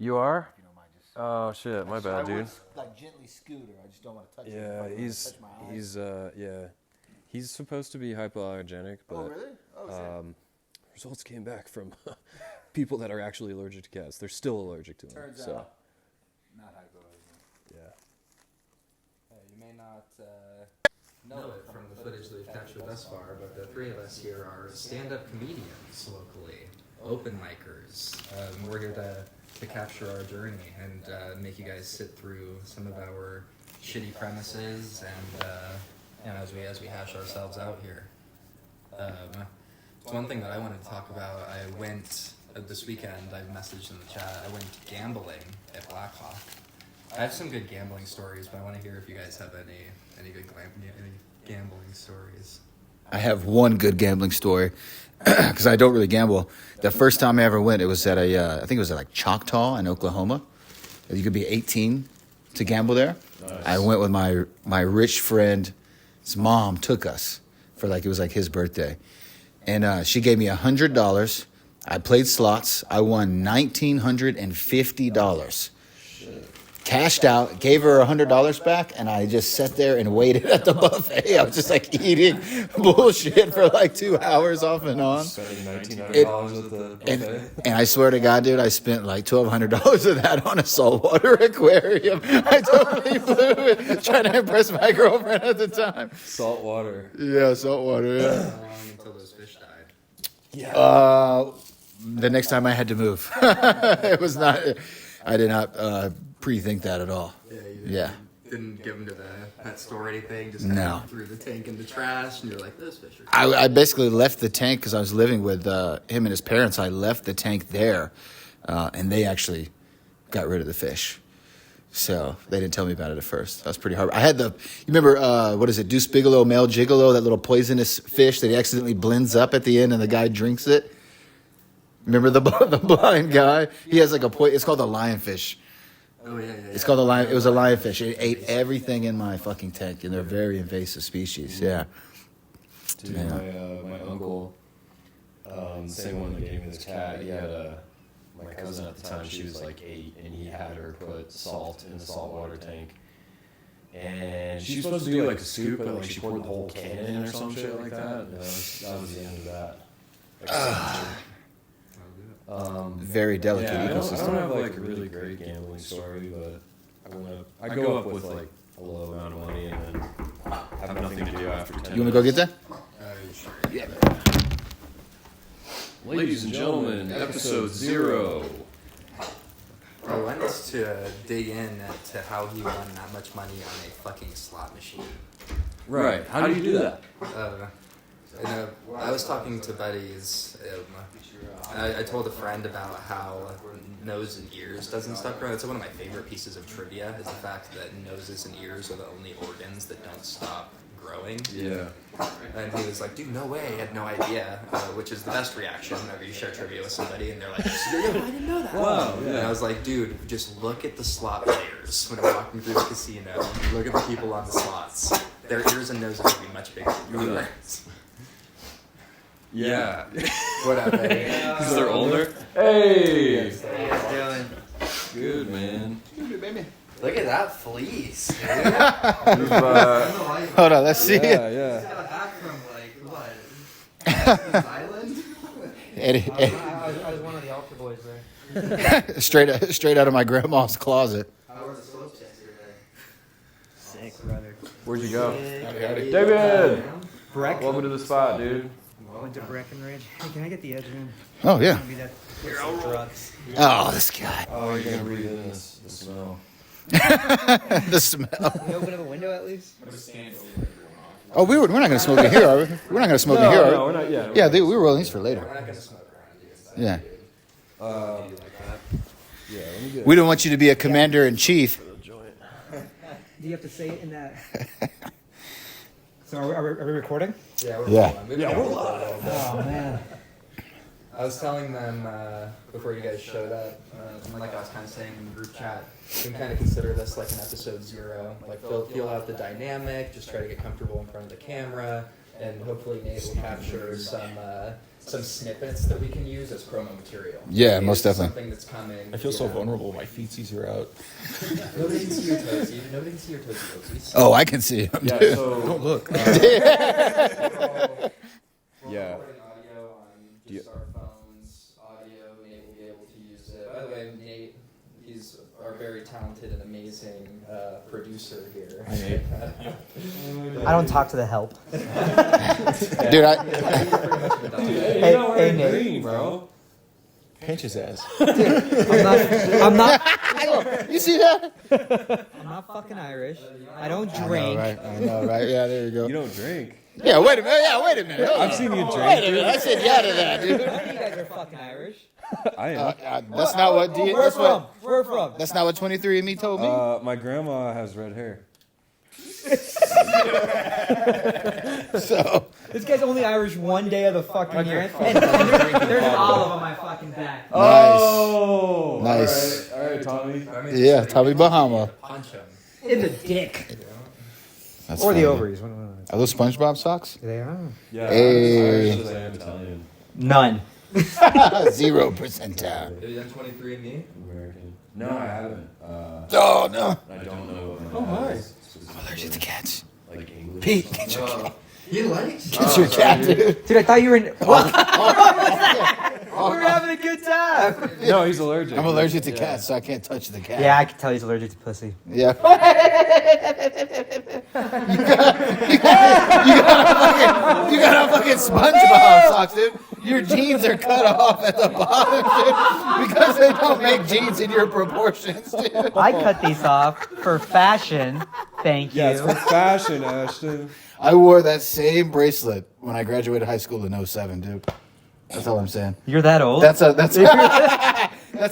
You are? If you don't mind, just. Oh shit, my bad, dude. I would like gently scoot her. I just don't want to touch her. Yeah, Touch my eyes. he's supposed to be hypoallergenic, but Oh really? Oh shit. results came back from people that are actually allergic to cats. They're still allergic to them. Turns so. out, not hypoallergenic. Yeah. You may not know it from the footage that we've captured thus far, but the three of us here are stand-up comedians locally, open micers. We're here to capture our journey and make you guys sit through some of our shitty premises and as we hash ourselves out here. It's one thing that I wanted to talk about. I went this weekend. I messaged in the chat. I went gambling at Blackhawk. I have some good gambling stories, but I want to hear if you guys have any good gambling stories. I have one good gambling story because I don't really gamble. The first time I ever went, it was at I think it was at like Choctaw in Oklahoma. You could be 18 to gamble there. Nice. I went with my rich friend. His mom took us for it was like his birthday, and she gave me $100. I played slots. I won $1,950. Cashed out, gave her $100 back, and I just sat there and waited at the buffet. I was just like eating bullshit for like 2 hours off and on. Spending $1,900 at the buffet. And I swear to God, dude, I spent like $1,200 of that on a saltwater aquarium. I totally blew it, trying to impress my girlfriend at the time. Salt water. Yeah, saltwater, yeah. How long until those fish died? Yeah. The next time I had to move. It was not, I did not pre-think that at all. Yeah. Didn't give them to the pet store or anything. Just no. Threw the tank in the trash, and you're like, "This fish are." I basically left the tank because I was living with him and his parents. I left the tank there, and they actually got rid of the fish. So they didn't tell me about it at first. That was pretty hard. I had you remember what is it? Deuce Bigelow, male gigolo, that little poisonous fish that he accidentally blends up at the end, and the guy drinks it. Remember the blind guy? He has like it's called the lionfish. Oh, yeah. It's called it was a lionfish. It ate everything in my fucking tank, and they're a very invasive species. Yeah. Dude, my uncle, same one that gave me this cat, he had my cousin at the time, she was like 8, and he had her put salt in the saltwater tank. And she was supposed to do like a scoop, but like she poured the whole can in or some shit like that. And that was the end of that. Very delicate ecosystem. I don't have like a really great gambling story, but I go up with like a low amount of money and then have nothing to do after 10 You want to go get that? Sure. Yeah. Ladies and gentlemen, episode 0. I wanted to dig in to how he won that much money on a fucking slot machine. Right. How do you do that? I was talking to buddies. I told a friend about how nose and ears doesn't stop growing. That's one of my favorite pieces of trivia, is the fact that noses and ears are the only organs that don't stop growing. Yeah. And he was like, dude, no way, I had no idea, which is the best reaction whenever you share trivia with somebody and they're like, I didn't know that. Wow, yeah. And I was like, dude, just look at the slot players when we're walking through the casino. Look at the people on the slots. Their ears and noses would be much bigger than yours. Yeah. Whatever. Because they're older. Hey! Good, man. Look at that fleece, dude. Hold on, let's see it. Yeah. Got back from what? Island? Eddie. I was one of the altar boys there. straight out of my grandma's closet. I wore the slopes yesterday. Sick, brother. Where'd you go? Howdy. David! Breck. Welcome to the spot, dude. Went to Breckenridge. Hey, can I get the edge, man? Oh, yeah. Be that drugs. Oh, this guy. Oh, you're gonna breathe in the smell. The smell. Can we open up a window at least? Oh, we're not going to smoke it here, are we? We're not going to smoke it here, are we? No, we're not yet. Yeah, we were rolling these for later. We're not going to smoke around you. Yeah. Yeah, let me get We don't want you to be a commander-in-chief. Do you have to say it in that? So are we recording? Yeah, we're Yeah. live. Oh, man. I was telling them before you guys showed up, and like I was kind of saying in the group chat, you can kind of consider this like an episode 0. Like feel out the dynamic, just try to get comfortable in front of the camera, and hopefully Nate will capture some some snippets that we can use as promo material. Yeah, It's most definitely. Something that's coming. I feel so vulnerable. My feetsies are out. Nobody can see your toesies. Nobody can see your toesies. Oh, I can see him. Yeah, dude. so Don't look. We're Yeah. recording audio on just our phones. Audio, Nate will be able to use it. By the way, Nate, he's our very talented and amazing producer here. Hi, Nate. I don't talk to the help. Dude, You're pretty much been done. Hey, hey, Nate. green, bro. Pinch his ass. I'm not. you see that? I'm not fucking Irish. I don't I know, drink. right? I know, right? Yeah, there you go. You don't drink. Yeah, wait a minute. Yeah, wait a minute. Hold I've on. seen you Wait drink, a minute. dude. I said yeah to that, dude. None of you guys are fucking Irish. I am. That's not what. Where That's from? what. Where from? That's not what 23andMe told me. My grandma has red hair. So This guy's only Irish one day of the fucking year. And there's olive on my fucking back. Oh, Nice. All right, Tommy. yeah, Tommy Bahama. Punch him. In the dick. That's Or the funny. ovaries. Are those SpongeBob socks? They are. Yeah, Hey. Irish as I am Italian. None. 0%. Have you done 23andMe? American. No, I haven't. Oh no. I don't know. Oh, my. I'm allergic to cats. Like English. Pete, get your, Oh, he likes. get your cat, dude. Dude, I thought you were in. What? We were having a good time. No, he's allergic. I'm allergic to cats, so I can't touch the cat. Yeah, I can tell he's allergic to pussy. Yeah. you got a fucking SpongeBob socks, dude. Your jeans are cut off at the bottom, dude, because they don't make jeans in your proportions, dude. I cut these off for fashion. Thank you. Yeah, it's for fashion, Ashton. I wore that same bracelet when I graduated high school in 07, dude. That's all I'm saying. You're that old? That's a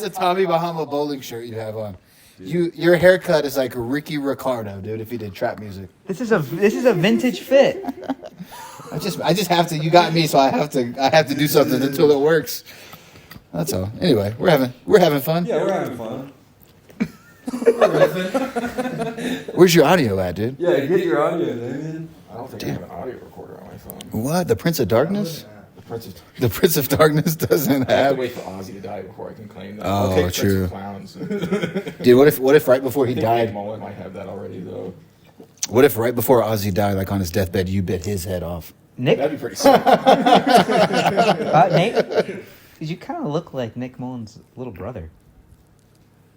Tommy Bahama bowling shirt you have on. Your haircut is like Ricky Ricardo, dude. If you did trap music, This is a vintage fit. I just have to. You got me, so I have to do something until it works. That's all. Anyway, we're having fun. Yeah, we're having fun. Where's your audio at, dude? Yeah, get your audio, Damien. I don't think I have an audio recorder on my phone. What? The Prince of Darkness? The Prince of The Prince of Darkness doesn't I have have. to wait for Ozzy to die before I can claim that. Oh, I'll take true. Prince of Clowns. Dude, what if right before he I think died? Nick Mullen might have that already, though. What if right before Ozzy died, like on his deathbed, you bit his head off? Nick? That'd be pretty sick. Nate? You kind of look like Nick Mullen's little brother.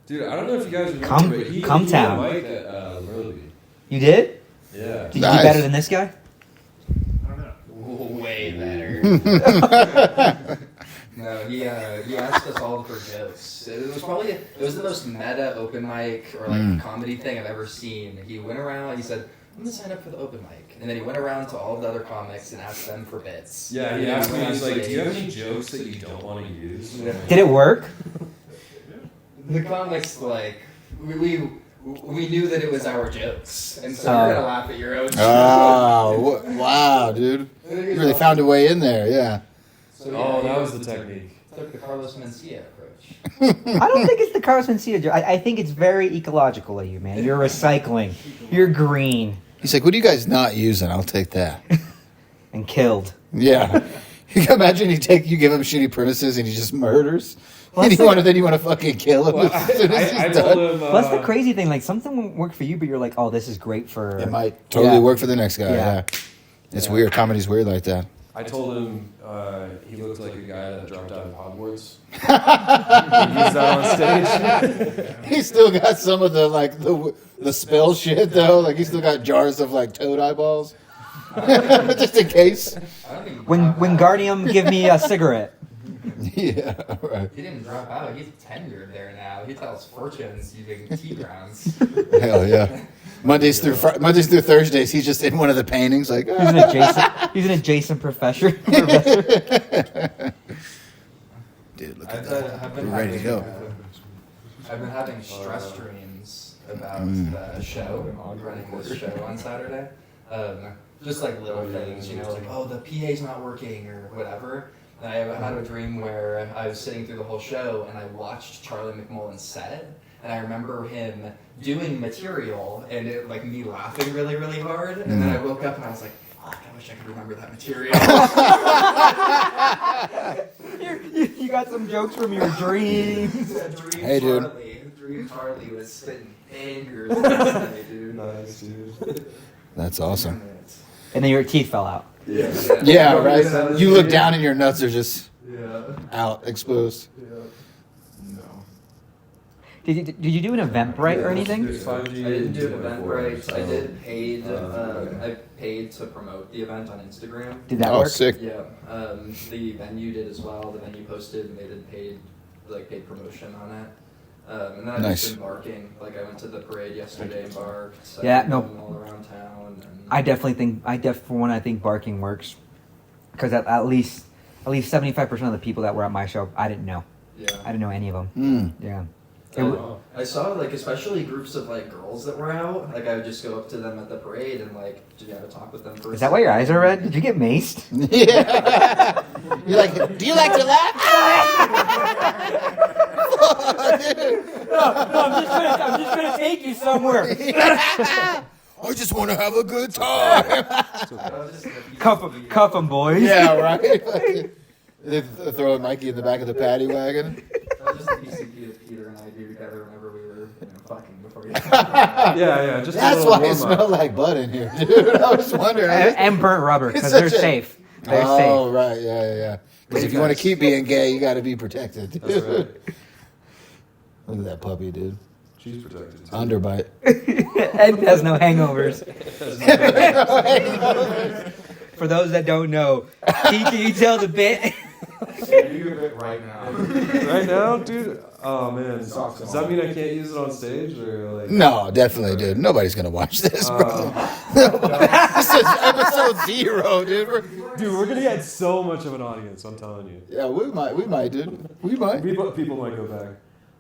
Dude, I don't know if you guys remember, Come- but he come had town. a mic at Lurley. You did? Yeah. Did you Nice. do better than this guy? Way better. No, he asked us all for jokes. It was the most meta open mic or like comedy thing I've ever seen. He went around, he said, I'm gonna sign up for the open mic. And then he went around to all of the other comics and asked them for bits. Yeah, he And asked me, went on he's like, do you have stage. any jokes that you don't want to use? Did it work? The comics, like, we knew that it was our jokes. And so we're gonna laugh at your own jokes. Oh, wow, dude! You really found a way in there, yeah. So, Oh, that he was the technique. took the Carlos Mencia approach. I don't think it's the Carlos Mencia joke. I think it's very ecological of you, man. You're recycling. You're green. He's like, "What are you guys not using? I'll take that." And killed. Yeah. You can imagine you give him shitty premises and he just murders. Well, And that's you want to fucking kill him as soon as I he's told done. him. Well, that's the crazy thing. Like, something won't work for you, but you're like, oh, this is great for... It might totally Yeah. work for the next guy. Yeah. Yeah. It's weird. Comedy's weird like that. I told him he looked like a guy that dropped out of Hogwarts. Use that on stage. He's still got some of the spell shit though. Like he's still got jars of like toad eyeballs, just in case. I don't think Wingardium, give me a cigarette. Yeah. Right. he didn't drop out. He's tenured there now. He tells fortunes using tea grounds. Hell yeah. Mondays through Thursdays, he's just in one of the paintings, like. He's an adjacent professor. Dude, look at I've that. been We're ready to having, go. I've been having stress dreams about the show, running this show on Saturday. Just like little things, you know, like, oh, the PA's not working or whatever. And I had a dream where I was sitting through the whole show and I watched Charlie McMullen's set. And I remember him doing material and it, like me laughing really, really hard. And then I woke up and I was like, Fuck, I wish I could remember that material. You got some jokes from your dreams. Hey, dude. Dream Charlie was spitting anger last night, dude. Nice, dude. That's awesome. And then your teeth fell out. Yeah. Yeah, right. You look down and your nuts are just Yeah. out, exposed. No. Did you do an Eventbrite or anything? There's 5G I didn't do and Eventbrite. so- I did paid. I paid to promote the event on Instagram. Did that Oh, work? sick. Yeah, the venue did as well. The venue posted, and they did paid promotion on it. And then I've Nice. just been barking. Like I went to the parade yesterday and barked. So Yeah, no. all around town. And I definitely think I think barking works because at least 75% of the people that were at my show I didn't know. yeah. I didn't know any of them. Mm. Yeah. I saw especially groups of girls that were out. Like I would just go up to them at the parade and talk with them. For Is that why your eyes are red? Did you get maced? Yeah. You're like, do you like to laugh? I'm just gonna take you somewhere. I just want to have a good time. Cuff 'em, boys. Yeah, right. They throw Mikey in the back of the paddy wagon. That was just the PCP that Peter and I do together whenever we were fucking before we. Yeah, just a That's little why it warm-up. smelled like butt in here, dude. I was wondering. And burnt rubber It's because they're such a- safe. They're Oh, safe. right, yeah. Because if you want to keep being gay, you got to be protected. That's right. Look at that puppy, dude. She's protected. Too. Underbite. Ed has no hangovers. For those that don't know, can you tell the bit? You give it right now. Right now, dude. Oh man. Does that mean I can't use it on stage or like? No, definitely, dude. Nobody's going to watch this, bro. Oh. This is episode 0, dude. Dude, we're gonna get so much of an audience. I'm telling you. Yeah, we might, dude. We might. People might go back.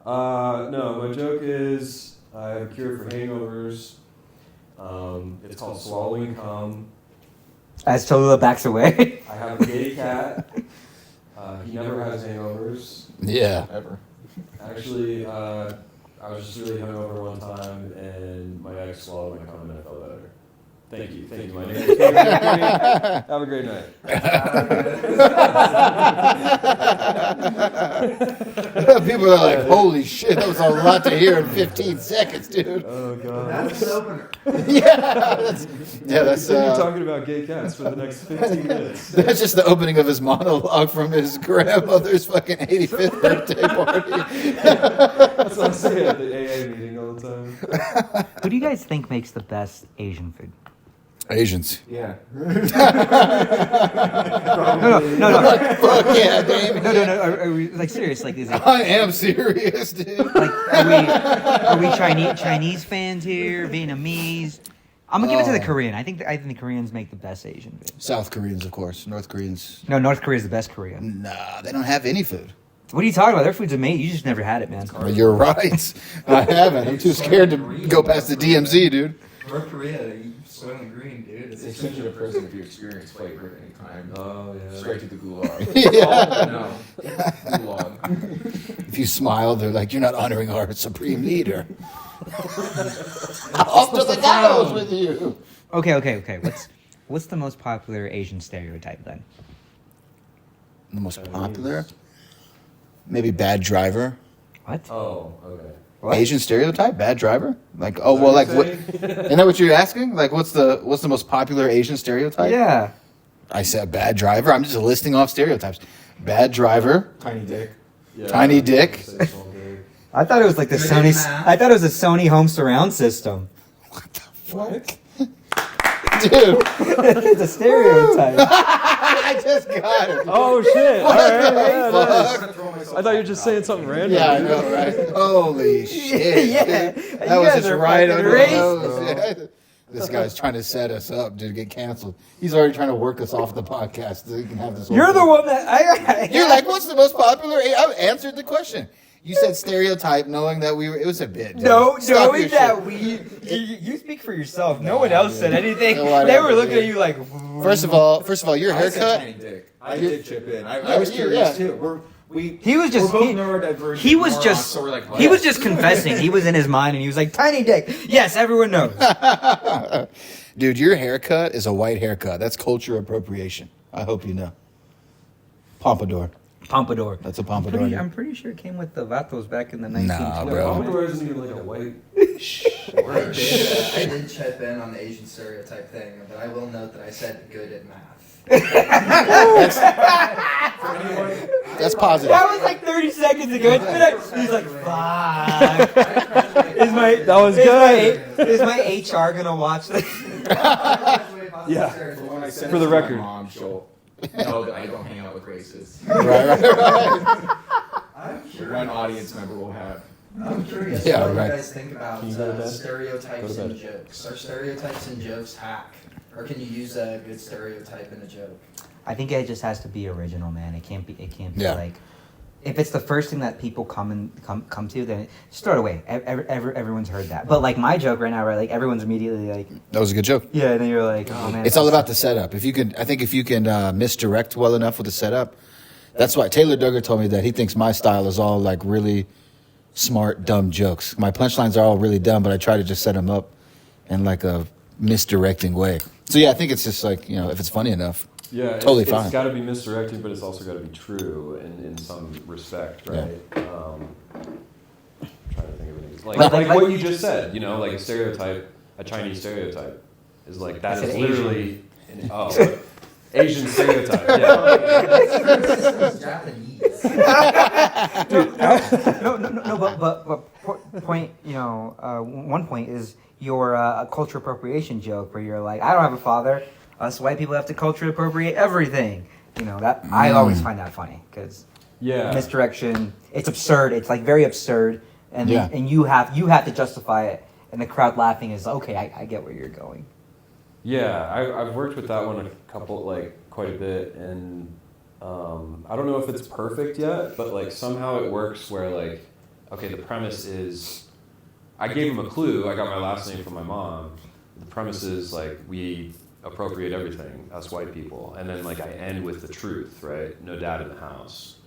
No, my joke is I have a cure for hangovers. It's called swallowing cum. As Tallulah backs away. I have a gay cat. He never has hangovers. Yeah. Ever. Actually, I was just really hungover one time, and my ex swallowed my cum, and I felt better. Thank you. My name is Peter. Have a great night. People are like, holy shit, that was a lot to hear in 15 seconds, dude. Oh god. That's the opener. That's You're talking about gay cats for the next 15 minutes. that's just the opening of his monologue from his grandmother's fucking 85th birthday party. That's what I say at the AA meeting all the time. Who do you guys think makes the best Asian food? Asians. Yeah. No. Fuck yeah, Damon. No. Are we serious? Is it I am serious, dude. are we Chinese fans here? Vietnamese? I'm gonna give it to the Korean. I think the Koreans make the best Asian food. South Koreans, of course. North Koreans. No, North Korea is the best Korea. Nah, they don't have any food. What are you talking about? Their food's amazing. You just never had it, man. But you're right. I haven't. I'm too scared to go past the DMZ, dude. North Korea, you soiling green, dude. They send you to prison if you experience flavor at any time. Oh yeah. Straight to the gulag. Yeah. No. Gulag. If you smile, they're like, you're not honoring our supreme leader. Off to the gallows with you. Okay. What's the most popular Asian stereotype then? The most popular? Maybe bad driver. What? Oh, okay. What? Asian stereotype? Bad driver? Like, oh, well, like, what? Isn't that what you're asking? Like, what's the most popular Asian stereotype? Yeah. I said bad driver. I'm just listing off stereotypes. Bad driver. Tiny dick. Yeah, Tiny dick. say small dick. I thought it was like the Good Sony. math. I thought it was a Sony home surround system. What? Dude, It's a stereotype. I just got it. Oh shit! All right, yeah, nice. Fuck. I thought you were just saying something random. Yeah, I know, right? Holy shit. Yeah. dude. You That was guys just are right fucking under the racist. nose. Yeah. This guy's trying to set us up to get canceled. He's already trying to work us off the podcast so he can have this whole You're the thing. one that I You're like, what's the most popular? I answered the question. You said stereotype, knowing that it was a bit. dude. No, Stop knowing your that shit. you speak for yourself. No one else said anything. Whatever, They were looking dude. at you like. First of all, your I said haircut. tiny dick. I did chip in. I Yeah, was yeah, curious yeah. too. He was just we're both neurodivergent he was morons, just so we're like, he was just confessing. He was in his mind and he was like, tiny dick. Yes, everyone knows. Dude, your haircut is a white haircut. That's culture appropriation. I hope you know. Pompadour. Pompadour. That's a pompadour. I'm pretty sure it came with the Vatos back in the 1920s. Nah, bro. Pompadour isn't even like a white. I did chip in on the Asian stereotype thing, but I will note that I said good at math. That's positive. That was like 30 seconds ago. It's been he's like, fuck. That was good. Is my HR gonna watch this? Yeah. When I send For it the to my record. mom, she'll know that I don't hang out with racists. I'm One audience member will have. I'm curious. Yeah, what right. do you guys think about Can you go to bed? stereotypes Go to and bed. jokes? Are stereotypes and jokes hack, or can you use a good stereotype in a joke? I think it just has to be original, man. It can't be Yeah. like if it's the first thing that people come to, then just throw it away. Everyone's heard that. But like my joke right now, right? Like everyone's immediately like, That was a good joke. yeah, and then you're like, oh man. It's all about the setup. If you can misdirect well enough with the setup, that's why Taylor Duggar told me that he thinks my style is all like really smart, dumb jokes. My punchlines are all really dumb, but I try to just set them up in like a misdirecting way. So yeah, I think it's just like, if it's funny enough. Yeah, Totally it's fine. got to be misdirecting, but it's also got to be true in some respect, right? Trying to think of it. Like what you just said, like a stereotype, a Chinese stereotype, is like that I is said literally Asian stereotype. Yeah. Japanese. No, but point, one point is your culture appropriation joke where you're like, I don't have a father. Us white people have to culture appropriate everything. That I always find that funny because misdirection. It's absurd. It's like very absurd, and you have to justify it, and the crowd laughing is okay. I get where you're going. Yeah, I've worked with that one a couple, quite a bit, and I don't know if it's perfect yet, but somehow it works where okay, the premise is, I gave him a clue. I got my last name from my mom. The premise is we appropriate everything, us white people, and then I end with the truth, right? No dad in the house,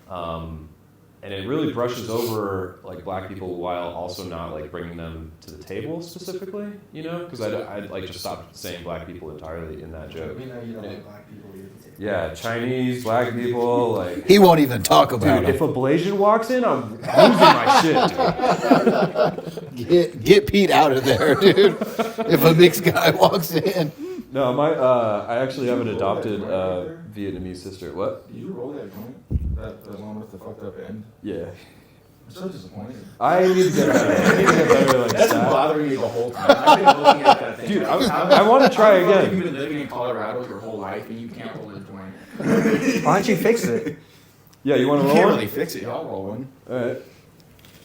and it really brushes over black people while also not bringing them to the table specifically, because I just stopped saying black people entirely in that joke. We know you don't like black people. Yeah, Chinese, black people, He won't even talk about dude, it. if a Blasian walks in, I'm losing my shit, dude. Get Pete out of there, dude. If a mixed guy walks in. No, I actually have an adopted Vietnamese sister. What? Did you roll that joint? That the one with the fucked up end? Yeah. I'm so disappointed. I need to get better. I need to get better That's been stat. bothering me the whole time. I've been looking at that thing. Dude, like, I want to try how long have you again. been living in Colorado your whole life and you can't roll a joint? Why don't you fix it? Yeah, you want to You roll can't one? really fix it. Y'all roll one. All right.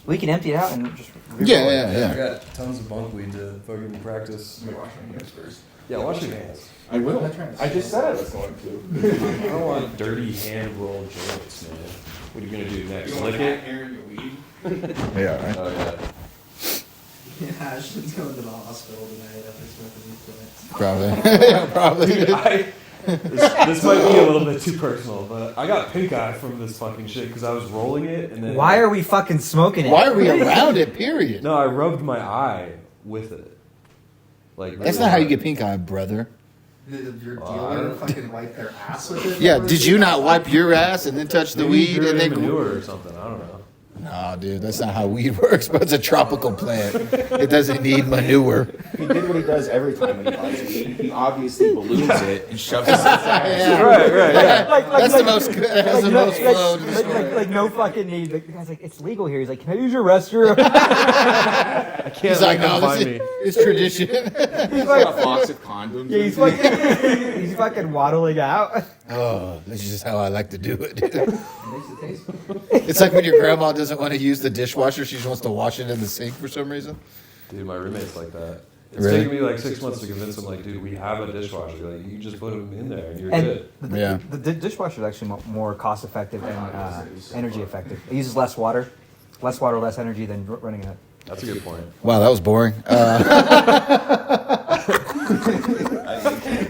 We can empty it out and just. Yeah. I got tons of bunk weed to fucking practice. Let me wash my hands first. Yeah, wash your hands. I will. I just said I was going to. I don't want dirty hand rolled joints, man. What are you gonna do next? You want Lick that it? hair in your weed? Yeah, right. Oh yeah. Yeah, Ashley's going to the hospital tonight after smoking these joints. Probably. Yeah, probably. Dude, this might be a little bit too personal, but I got pink eye from this fucking shit because I was rolling it and then. Why are we fucking smoking it? Why are we around it, period? No, I rubbed my eye with it. That's not how you get pink eye, brother. Did your I dealer don't- fucking wipe their ass with it? Yeah, did you not wipe your ass and then touch the Maybe weed you're and in then manure or something. I don't know. No, dude, that's not how weed works, but it's a tropical plant. It doesn't need manure. He did what he does every time when he buys weed. He obviously balloons it and shoves it in his ass. Yeah. Right, yeah. That's the most good. That's the most flow to the story. like no fucking need. The guy's like, it's legal here. He's like, can I use your restroom? I can't He's like, let no, them find me. this is tradition. He's got a box of condoms. Yeah, he's fucking waddling out. Oh, this is just how I like to do it. Dude. It makes it taste good. It's like when your grandma doesn't want to use the dishwasher; she just wants to wash it in the sink for some reason. Dude, my roommate's like that. It's Really? taken me 6 months to convince him, dude, we have a dishwasher. You can just put them in there and you're And good. Yeah. the dishwasher is actually more cost effective and energy effective. It uses less water, less energy than running a. That's a good point. Wow, that was boring.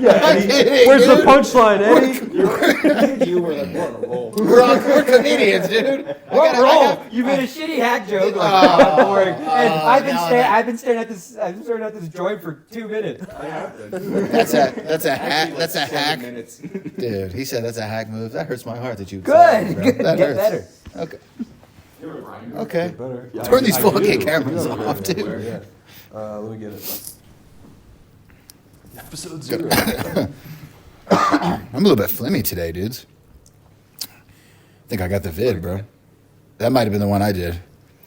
Eddie, where's the punchline, Eddie? You were like, we're on a roll. We're comedians, dude. What role? You made a shitty hack joke. Like, boring. And I've been staring at this. I've been staring at this joint for 2 minutes. I have been. That's a hack. That's a 7 hack, minutes. dude. He said that's a hack move. That hurts my heart that you. Good. Bro. Good. That Get hurts. better. Okay. You're a grinder. Okay. Better. Turn these I fucking do. cameras Yeah, off, yeah, dude. Yeah. Let me get it. Episode 0. I'm a little bit flimmy today, dudes. I think I got the vid, bro. That might have been the one I did.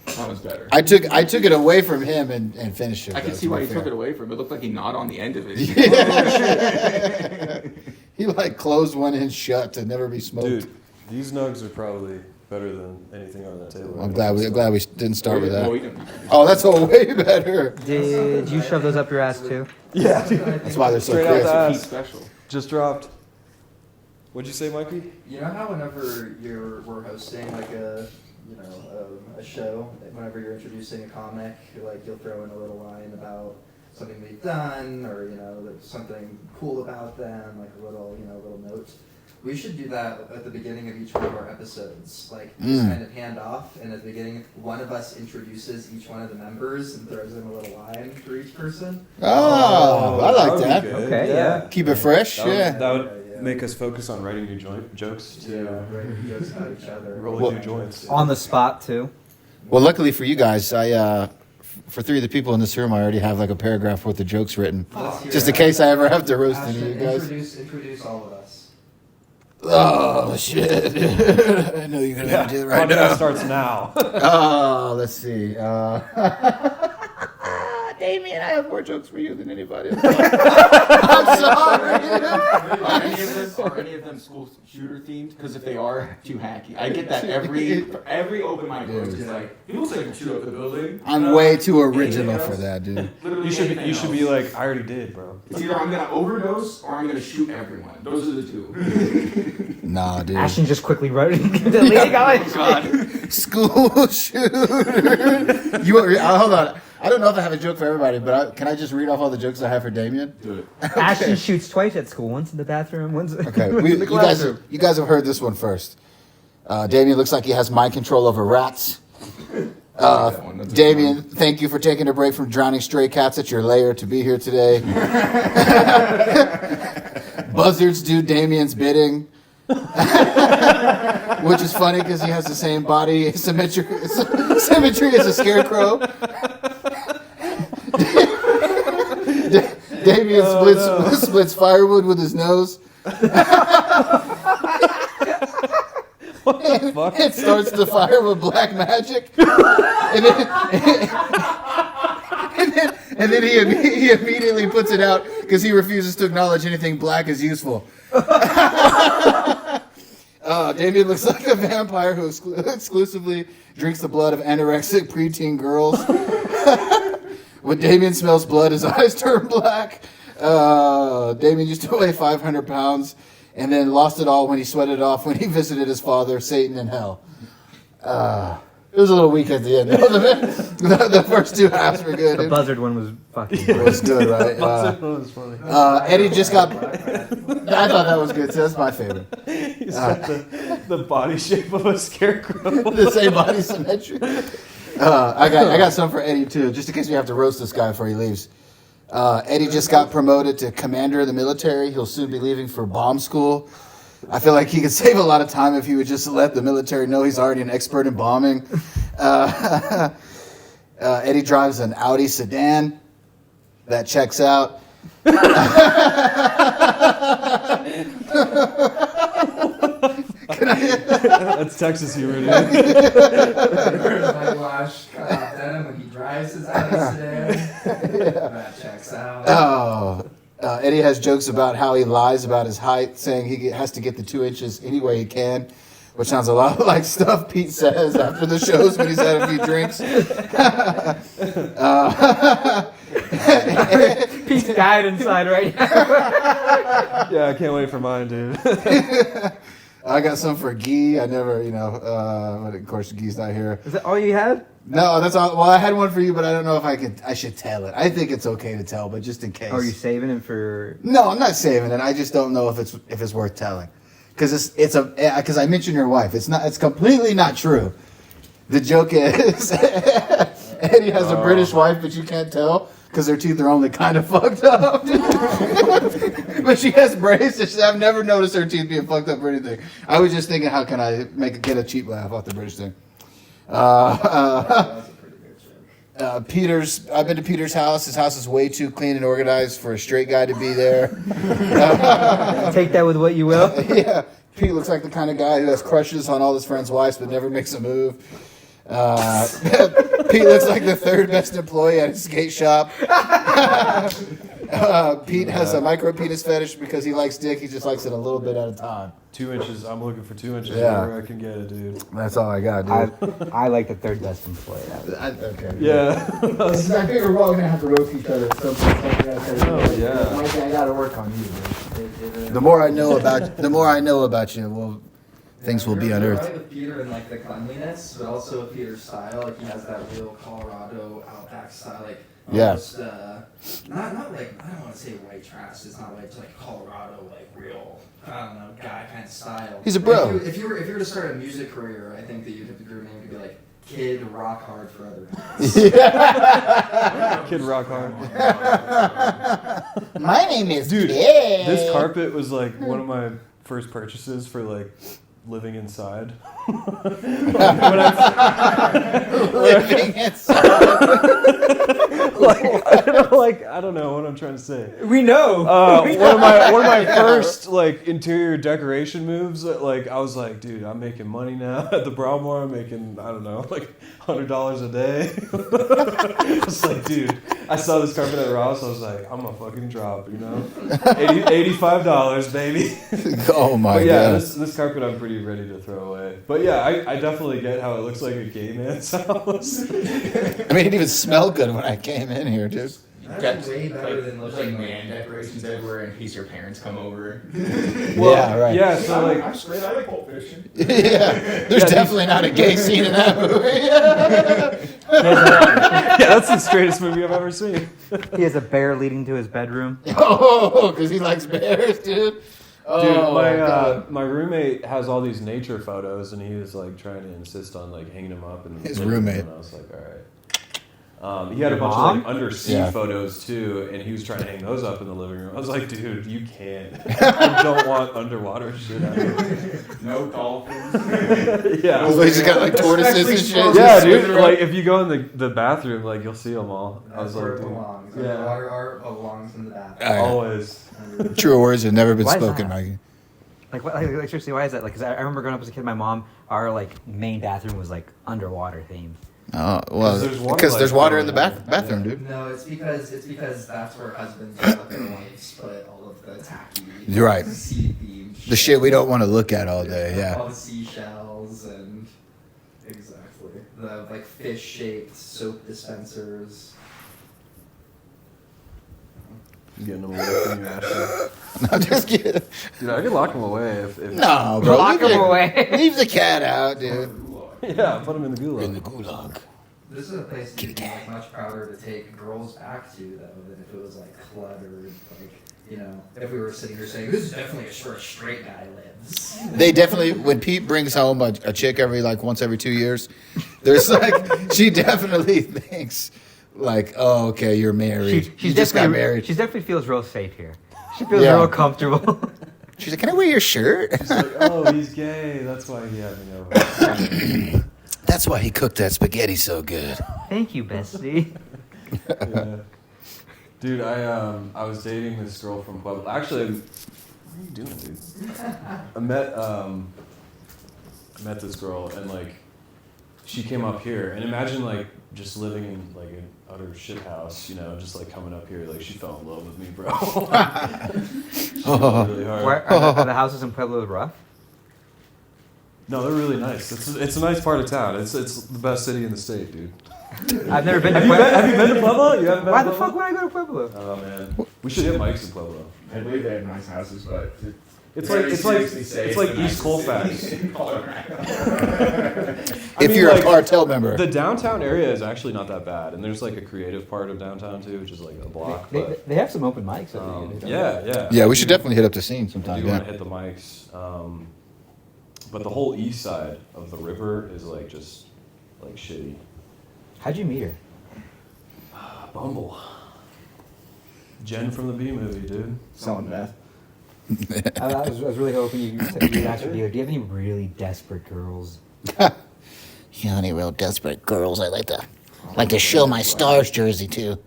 That was better. I took it away from him and finished it. I can see why you took it away from him. It looked like he gnawed on the end of it. He like closed one end shut to never be smoked. Dude, these nugs are probably better than anything on that table. I'm glad we didn't start with Oh, that. he didn't. Oh, that's all way better. Did you shove those up your ass too? Yeah, That's why they're so Straight out crazy. the ass. He's special. just dropped. What'd you say, Mikey? You know how whenever we're hosting like a show, whenever you're introducing a comic, you'll throw in a little line about something they've done, or there's something cool about them, like a little note. We should do that at the beginning of each one of our episodes, just kind of hand off, and at the beginning, one of us introduces each one of the members and throws in a little line for each person. Oh, I like would be that. good. Okay, yeah. Keep it fresh. That would, Yeah. that would make us focus on writing new jokes to Right, jokes about each other. roll new joints. On the spot too. Well, luckily for you guys, for 3 of the people in this room, I already have like a paragraph worth of jokes written, Let's hear just it. in case I ever have to roast any of Ashton, you guys. introduce all of us. Oh shit! I know you're gonna have to do it right Podcast now. starts now. Oh, let's see. Damien, I have more jokes for you than anybody else. I'm sorry. Are any of them school shooter themed? Because if they are, too hacky. I get that every open mic. It's just like, he looks like he shoot up the building. I'm way too original for that, dude. Literally You should anything be else. like, I already did, bro. It's either I'm gonna overdose or I'm gonna shoot everyone. Those are the two. Nah, dude. Ashton just quickly wrote it. Deleting all his shit. School shooter. Hold on. I don't know if I have a joke for everybody, but can I just read off all the jokes I have for Damien? Do it. Ashton shoots twice at school. Once in the bathroom. Once. Okay, in the classroom. you guys have heard this one first. Damien looks like he has mind control over rats. That one, that's a Damien, thank you for taking a break from drowning stray cats at your lair to be here today. Buzzards do Damien's bidding. Which is funny because he has the same body symmetry as a scarecrow. Damien splits firewood with his nose. What the fuck? It starts the fire with black magic. And then he immediately puts it out because he refuses to acknowledge anything black as useful. Damien looks like a vampire who exclusively drinks the blood of anorexic preteen girls. When Damien smells blood, his eyes turn black. Damien used to weigh 500 pounds and then lost it all when he sweated off when he visited his father, Satan, in hell. It was a little weak at the end. The first 2 halves were good. The buzzard one was fucking. It was good, right? That was funny. Eddie just got. I thought that was good. So that's my favorite. He's got the body shape of a scarecrow. The same body symmetry. I got some for Eddie too, just in case we have to roast this guy before he leaves. Eddie just got promoted to commander of the military. He'll soon be leaving for bomb school. I feel like he could save a lot of time if he would just let the military know he's already an expert in bombing. Eddie drives an Audi sedan. That checks out. That's Texas humor, dude. Whitewash denim when he drives his Audi sedan. That checks out. Eddie has jokes about how he lies about his height, saying he has to get the 2 inches any way he can, which sounds a lot like stuff Pete says after the shows when he's had a few drinks. Pete's died inside right now. Yeah, I can't wait for mine, dude. I got some for Guy. I never, but of course Guy's not here. Is that all you had? No, that's all. Well, I had one for you, but I don't know if I should tell it. I think it's okay to tell, but just in case. Oh, are you saving it for? No, I'm not saving it. I just don't know if it's worth telling, because because I mentioned your wife. It's completely not true. The joke is Eddie has a British wife, but you can't tell because their teeth are only kind of fucked up. But she has braces. I've never noticed her teeth being fucked up or anything. I was just thinking, how can I get a cheap laugh off the British thing? That's a pretty good joke. Peter's. I've been to Peter's house. His house is way too clean and organized for a straight guy to be there. Take that with what you will. Yeah, Pete looks like the kind of guy who has crushes on all his friends' wives but never makes a move. Pete looks like the third best employee at a skate shop. Pete has a micro penis fetish because he likes dick. He just likes it a little bit at a time. 2 inches. I'm looking for 2 inches Yeah. wherever I can get it, dude. That's all I got, dude. I like the third best employee. Okay. Yeah. I figure we're all gonna have to roast each other at some point. Oh, yeah. Mike, I gotta work on you, dude. The more I know about you, well, things will be You're unearthed. right with Peter in like the cleanliness, but also with Peter's style. Like he has that real Colorado outback style, like Yeah. almost, not like I don't want to say white trash. It's not like Colorado, like real I don't know guy kind of style. He's a bro. If you were to start a music career, I think that you'd have your name could be like Kid Rock Hard for Other Guys. Kid Rock Hard. My name is Dude, Kid. this carpet was like one of my first purchases for like living inside. Living inside. I don't know what I'm trying to say. We know. One of my first like interior decoration moves. Like I was like, dude, I'm making money now at the Broadmoor. I'm making I don't know like $100 a day. I was like, dude, I saw this carpet at Ross. I was like, I'm gonna fucking drop, $85, baby. Oh my But yeah, god. this carpet I'm pretty ready to throw away. But yeah, I definitely get how it looks like a gay man's house. I mean, it didn't even smell good when I came in here, dude. That's way better than There's looking like man decorations everywhere in case your parents come over. Yeah, right. Yeah, so like I'm straight. I like Pulp Fiction. Yeah, there's definitely not a gay scene in that movie. yeah, that's the straightest movie I've ever seen. He has a bear leading to his bedroom. Oh, because he likes bears, dude. Oh, Dude, God. my roommate has all these nature photos, and he was like trying to insist on like hanging them up. And His roommate. And I was like, all right. He had a Your bunch mom? of like undersea Yeah. photos too, and he was trying to hang those up in the living room. I was like, dude, you can't. I don't want underwater shit. No dolphins. Yeah. So he's just got like tortoises and shit. Yeah, dude. Like if you go in the bathroom, like you'll see them all. I was That's where like, it dude, belongs. yeah. The water belongs in the bathroom. All right. always. Truer words have never been Why is spoken, that? Mikey. Like, what, like seriously, why is that? Like, 'cause I remember growing up as a kid, my mom, our like main bathroom was like underwater themed. Oh, well, There's water, because there's like, water in the going on. bathroom, dude. No, it's because that's where husbands and their wives put all of the tacky, You're right. sea themed The shit we don't want to look at all day, yeah. all the seashells and exactly the like fish shaped soap dispensers. Getting them away from you, Ashley. No, I'm just kidding. Dude, I could lock them away if No, bro. Lock leave him it- away. Leave the cat out, dude. Yeah, put them in the gulag. In the gulag. This is a place you'd be like, much prouder to take girls back to though than if it was like cluttered, like if we were sitting here saying this is definitely where a straight guy lives. They definitely, when Pete brings home a chick once every 2 years, there's like, she definitely thinks like, oh, okay, you're married. You just got married. She definitely feels real safe here. She feels Yeah. real comfortable. She's like, can I wear your shirt? It's like, oh, he's gay. That's why he had me over. That's why he cooked that spaghetti so good. Thank you, bestie. Yeah. Dude, I was dating this girl from Pueblo. Actually, what are you doing, dude? I met this girl, and like, she came up here, and imagine like just living in like an utter shit house, just like coming up here, like she fell in love with me, bro. She worked really hard. Where, are the houses in Pueblo rough? No, they're really nice. It's a nice part of town. It's the best city in the state, dude. I've never been to Have you Pueblo. been to Pueblo? You haven't been Why to the Pueblo? fuck would I go to Pueblo? Oh man, we should hit Mike's in Pueblo. I believe they have nice houses, but It's like East Colfax. If you're a cartel member. The downtown area is actually not that bad, and there's like a creative part of downtown too, which is like a block. But They have some open mics over here. yeah. Yeah, we should definitely hit up the scene I sometime. do Yeah. want to hit the mics, but the whole east side of the river is like just like shitty. How'd you meet her? Bumble. Jen from the B movie, dude. Selling meth. I was really hoping you'd actually do. Do you have any really desperate girls? Yeah, any real desperate girls I like to show my Stars jersey to.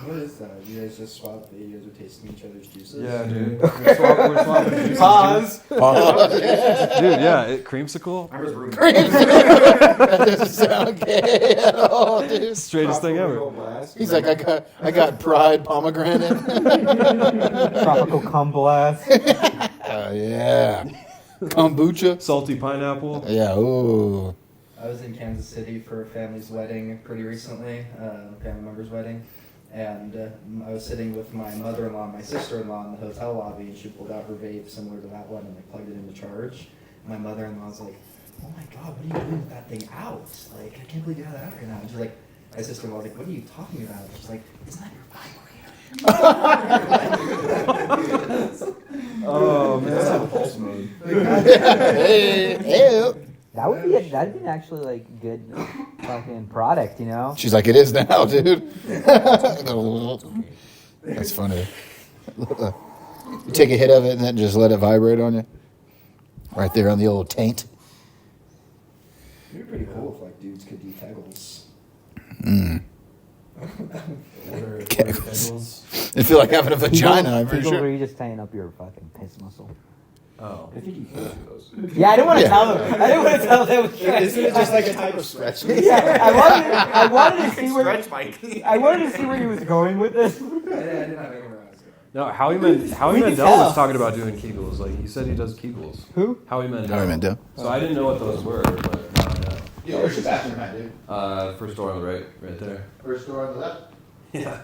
What is that? You guys just swap? You guys are tasting each other's juices? Yeah, dude. We're swapping juices. Pause. Dude, yeah, creamsicle. I was rooming. That doesn't sound gay at all, dude. Straightest thing ever. He's like, I got Pride pomegranate. Tropical cum blast. Oh yeah, kombucha. Salty pineapple. Yeah, ooh. I was in Kansas City for a family's wedding pretty recently, family member's wedding, and I was sitting with my mother-in-law and my sister-in-law in the hotel lobby, and she pulled out her vape similar to that one and like plugged it into charge. My mother-in-law's like, "Oh my God, what are you doing with that thing out? Like, I can't believe you have that out right now." And she's like, my sister-in-law's like, "What are you talking about?" And she's like, "Isn't that your vibrator?" Oh It does have a man. pulse mode. Hey. That'd be actually like good fucking product, you know? She's like, it is now, dude. That's funny. You take a hit of it and then just let it vibrate on you. Right there on the old taint. It'd be pretty cool if like dudes could do kegels. Kegels. It feel like having a vagina, I'm pretty Kegels sure. where you just tying up your fucking piss muscle. Oh. I think you can do those. Yeah, I didn't want to Yeah. tell them. I didn't want to tell them. Isn't it just like a type of stretch? Yeah, I wanted to see where Stretch mic. I wanted to see where he was going with this. I didn't have anywhere else to go. No, Howie Mandel tell. was talking about doing Kegels. Like he said, he does Kegels. Who? Howie Mandel. Howie Mandel. So I didn't know what those were, but now I know. Yeah, where's your bathroom at, dude? First door on the right there. First door on the left. Yeah.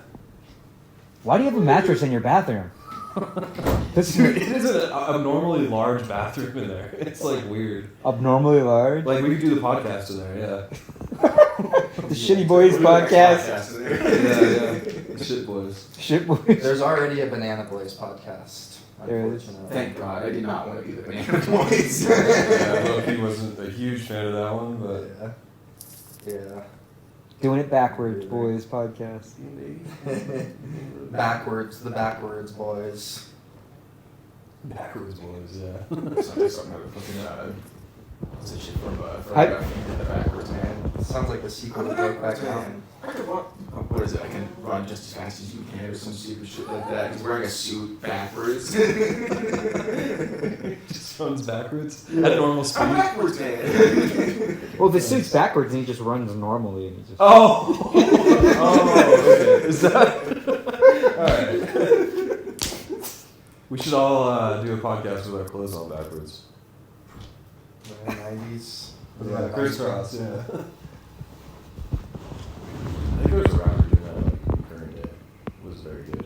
Why do you have a mattress in your bathroom? This Dude, it is an abnormally large bathroom in there. It's like weird. abnormally large. Like we could do the podcast in there, yeah. The Shitty Boys podcast. Yeah. Shit boys. Shit Boys. There's already a Banana Boys podcast. There is. Unfortunately. Thank God, I did not want to be the Banana Boys. Yeah, Loki wasn't a huge fan of that one, but Yeah. Doing it backwards, boys podcast. Backwards, the Backwards Boys. backwards boys, yeah. Something I was looking at. What's that shit from I- the backwards man? Sounds like the sequel to Brokeback Mountain. I could run. What is it? I can run just as fast as you can, or some stupid shit like that. He's wearing a suit backwards. Just runs backwards at normal I'm speed. backwards, man. Well, the suit's backwards and he just runs normally and he just. Oh! Okay. Is that? Alright. We should all do a podcast with our clothes on backwards. The 90s. Yeah, crisscross, yeah. I think there was a rapper doing that like in current day. It was very good.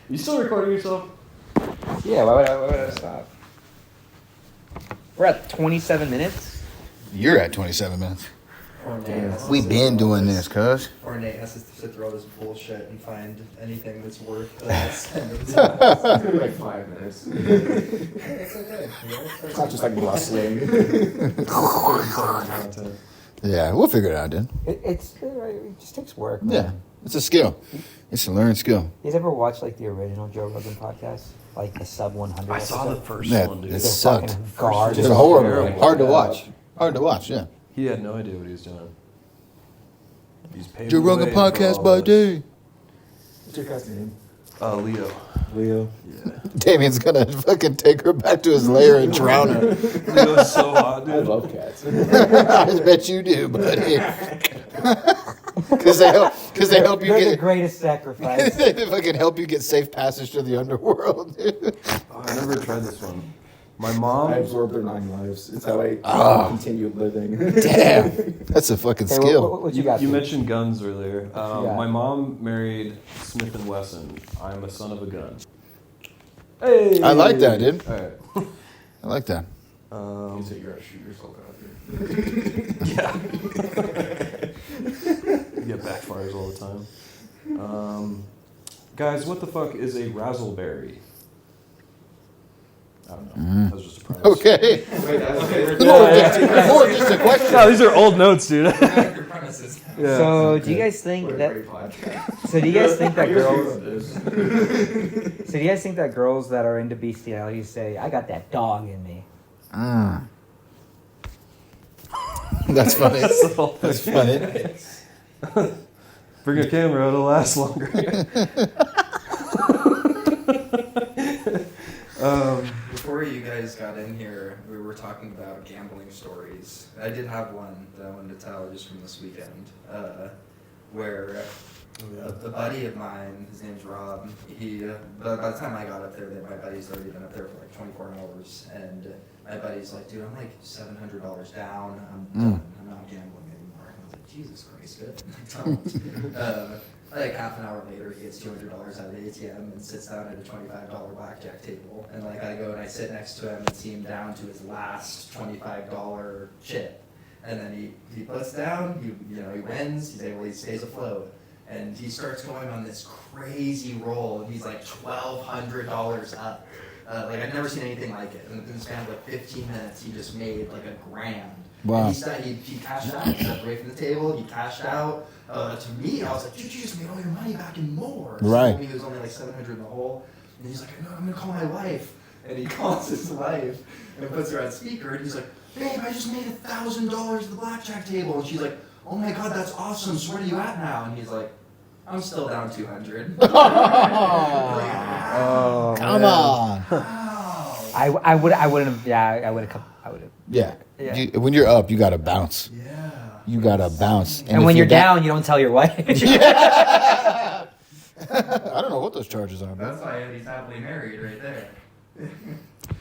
You still recording yourself? Yeah, why would I stop? We're at 27 minutes. You're at 27 minutes. Or Nate has to We sit been through all doing this. this, cuz. Or Nate has to sit through all this bullshit and find anything that's worth the sentence. It's gonna be like 5 minutes. It's okay. You know, It's not just like rustling. Yeah, we'll figure it out, dude. It just takes work. Yeah, man. it's a skill. It's a learned skill. You guys ever watch like the original Joe Rogan podcast? Like the sub 100 I saw the episode? first Yeah, one, dude. it They're sucked. fucking garbage. It's horrible. terrible. Hard to watch. Hard to watch, yeah. He had no idea what he was doing. He's paving Joe the Rogan way for podcast all by of us. day. What's your cat's name? Leo. Leo. Yeah. Damien's gonna fucking take her back to his lair and drown her. Leo's so hot, I dude. love cats. I bet you do, buddy. Because they help you They're the get. greatest sacrifice. They fucking help you get safe passage to the underworld, dude. Oh, I never tried this one. My I mom. absorbed their 9 lives. It's how I continued living. Damn, that's a fucking Hey, skill. what you got? You for me? mentioned guns earlier. got? My mom married Smith & Wesson. I'm a son of a gun. Hey. I like that, dude. All right. I like that. You say you're gonna shoot yourself out here. Yeah. Yeah, backfires all the time. Guys, what the fuck is a razzleberry? I don't know. That was just a premise. Okay. Wait, that's favorite. More just a question. No, these are old notes, dude. Your premises. Yeah. So do you guys think that? So do you guys think that girls? So do you guys think that girls that are into bestiality say, "I got that dog in me"? That's funny. That's funny. Bring a camera, it'll last longer. Before you guys got in here, we were talking about gambling stories. I did have one that I wanted to tell just from this weekend, where a buddy of mine, his name's Rob, by the time I got up there, my buddy's already been up there for like 24 hours, and my buddy's like, dude, I'm like $700 down, I'm done, I'm not gambling anymore. And I was like, Jesus Christ, good. Like half an hour later, he gets $200 out of the ATM and sits down at a $25 blackjack table. And like I go and I sit next to him and see him down to his last $25 chip. And then he puts down, he wins, he's able, he stays afloat. And he starts going on this crazy roll, and he's like $1,200 up. Like I've never seen anything like it. And in the span of like 15 minutes, he just made like $1,000. Wow. And he cashed out. He stepped away from the table. He cashed out. To me, I was like, dude, you just made all your money back and more. So right. he was only like 700 in the hole. And he's like, no, I'm going to call my wife. And he calls his wife and puts her on speaker. And he's like, babe, I just made $1,000 at the blackjack table. And she's like, oh my God, that's awesome. So where are you at now? And he's like, I'm still down 200. Come on. I would have. Yeah, I would have. Yeah. Yeah. When you're up, you got to bounce. Yeah. You got to bounce. And when you're down, you don't tell your wife. I don't know what those charges are, man. That's why he's happily married right there.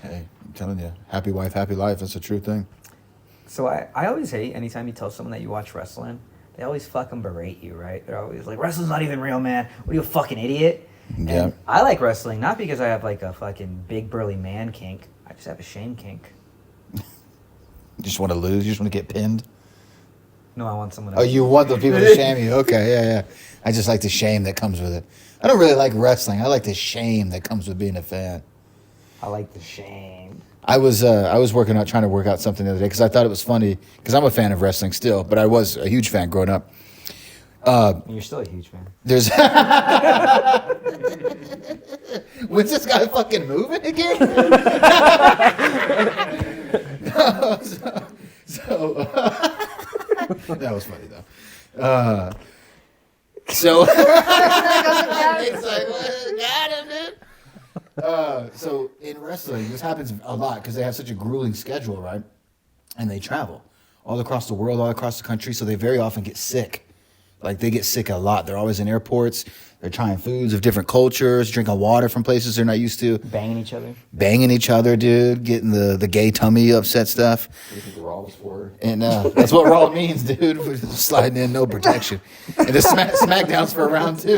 Hey, I'm telling you, happy wife, happy life. That's a true thing. So I always hate anytime you tell someone that you watch wrestling, they always fucking berate you, right? They're always like, wrestling's not even real, man. What are you, a fucking idiot? Yeah. And I like wrestling, not because I have like a fucking big burly man kink. I just have a shame kink. You just want to lose? You just want to get pinned? No, I want someone Oh, else. you want those people to shame you? Okay, yeah. I just like the shame that comes with it. I don't really like wrestling. I like the shame that comes with being a fan. I like the shame. I was trying to work out something the other day because I thought it was funny because I'm a fan of wrestling still, but I was a huge fan growing up. You're still a huge fan. There's when's this guy fucking moving again? No, so that was funny though. So in wrestling, this happens a lot because they have such a grueling schedule, right? And they travel all across the world, all across the country, so they very often get sick. Like, they get sick a lot. They're always in airports. They're trying foods of different cultures, drinking water from places they're not used to. Banging each other. Banging each other, dude. Getting the gay tummy upset stuff. You think Raw was for? And that's what Raw means, dude. We're just sliding in, no protection. And the SmackDown's for round two.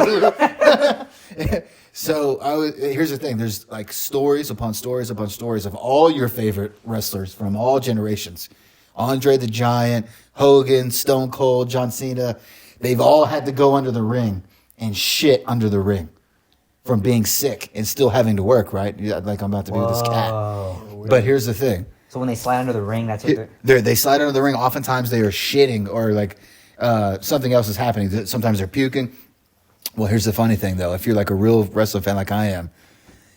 So here's the thing. There's like stories upon stories upon stories of all your favorite wrestlers from all generations. Andre the Giant, Hogan, Stone Cold, John Cena. They've all had to go under the ring and shit under the ring from being sick and still having to work, right? Like I'm about to be with this cat. But here's the thing. So when they slide under the ring, that's what they're... They slide under the ring. Oftentimes they are shitting or like something else is happening. Sometimes they're puking. Well, here's the funny thing, though. If you're like a real wrestling fan like I am,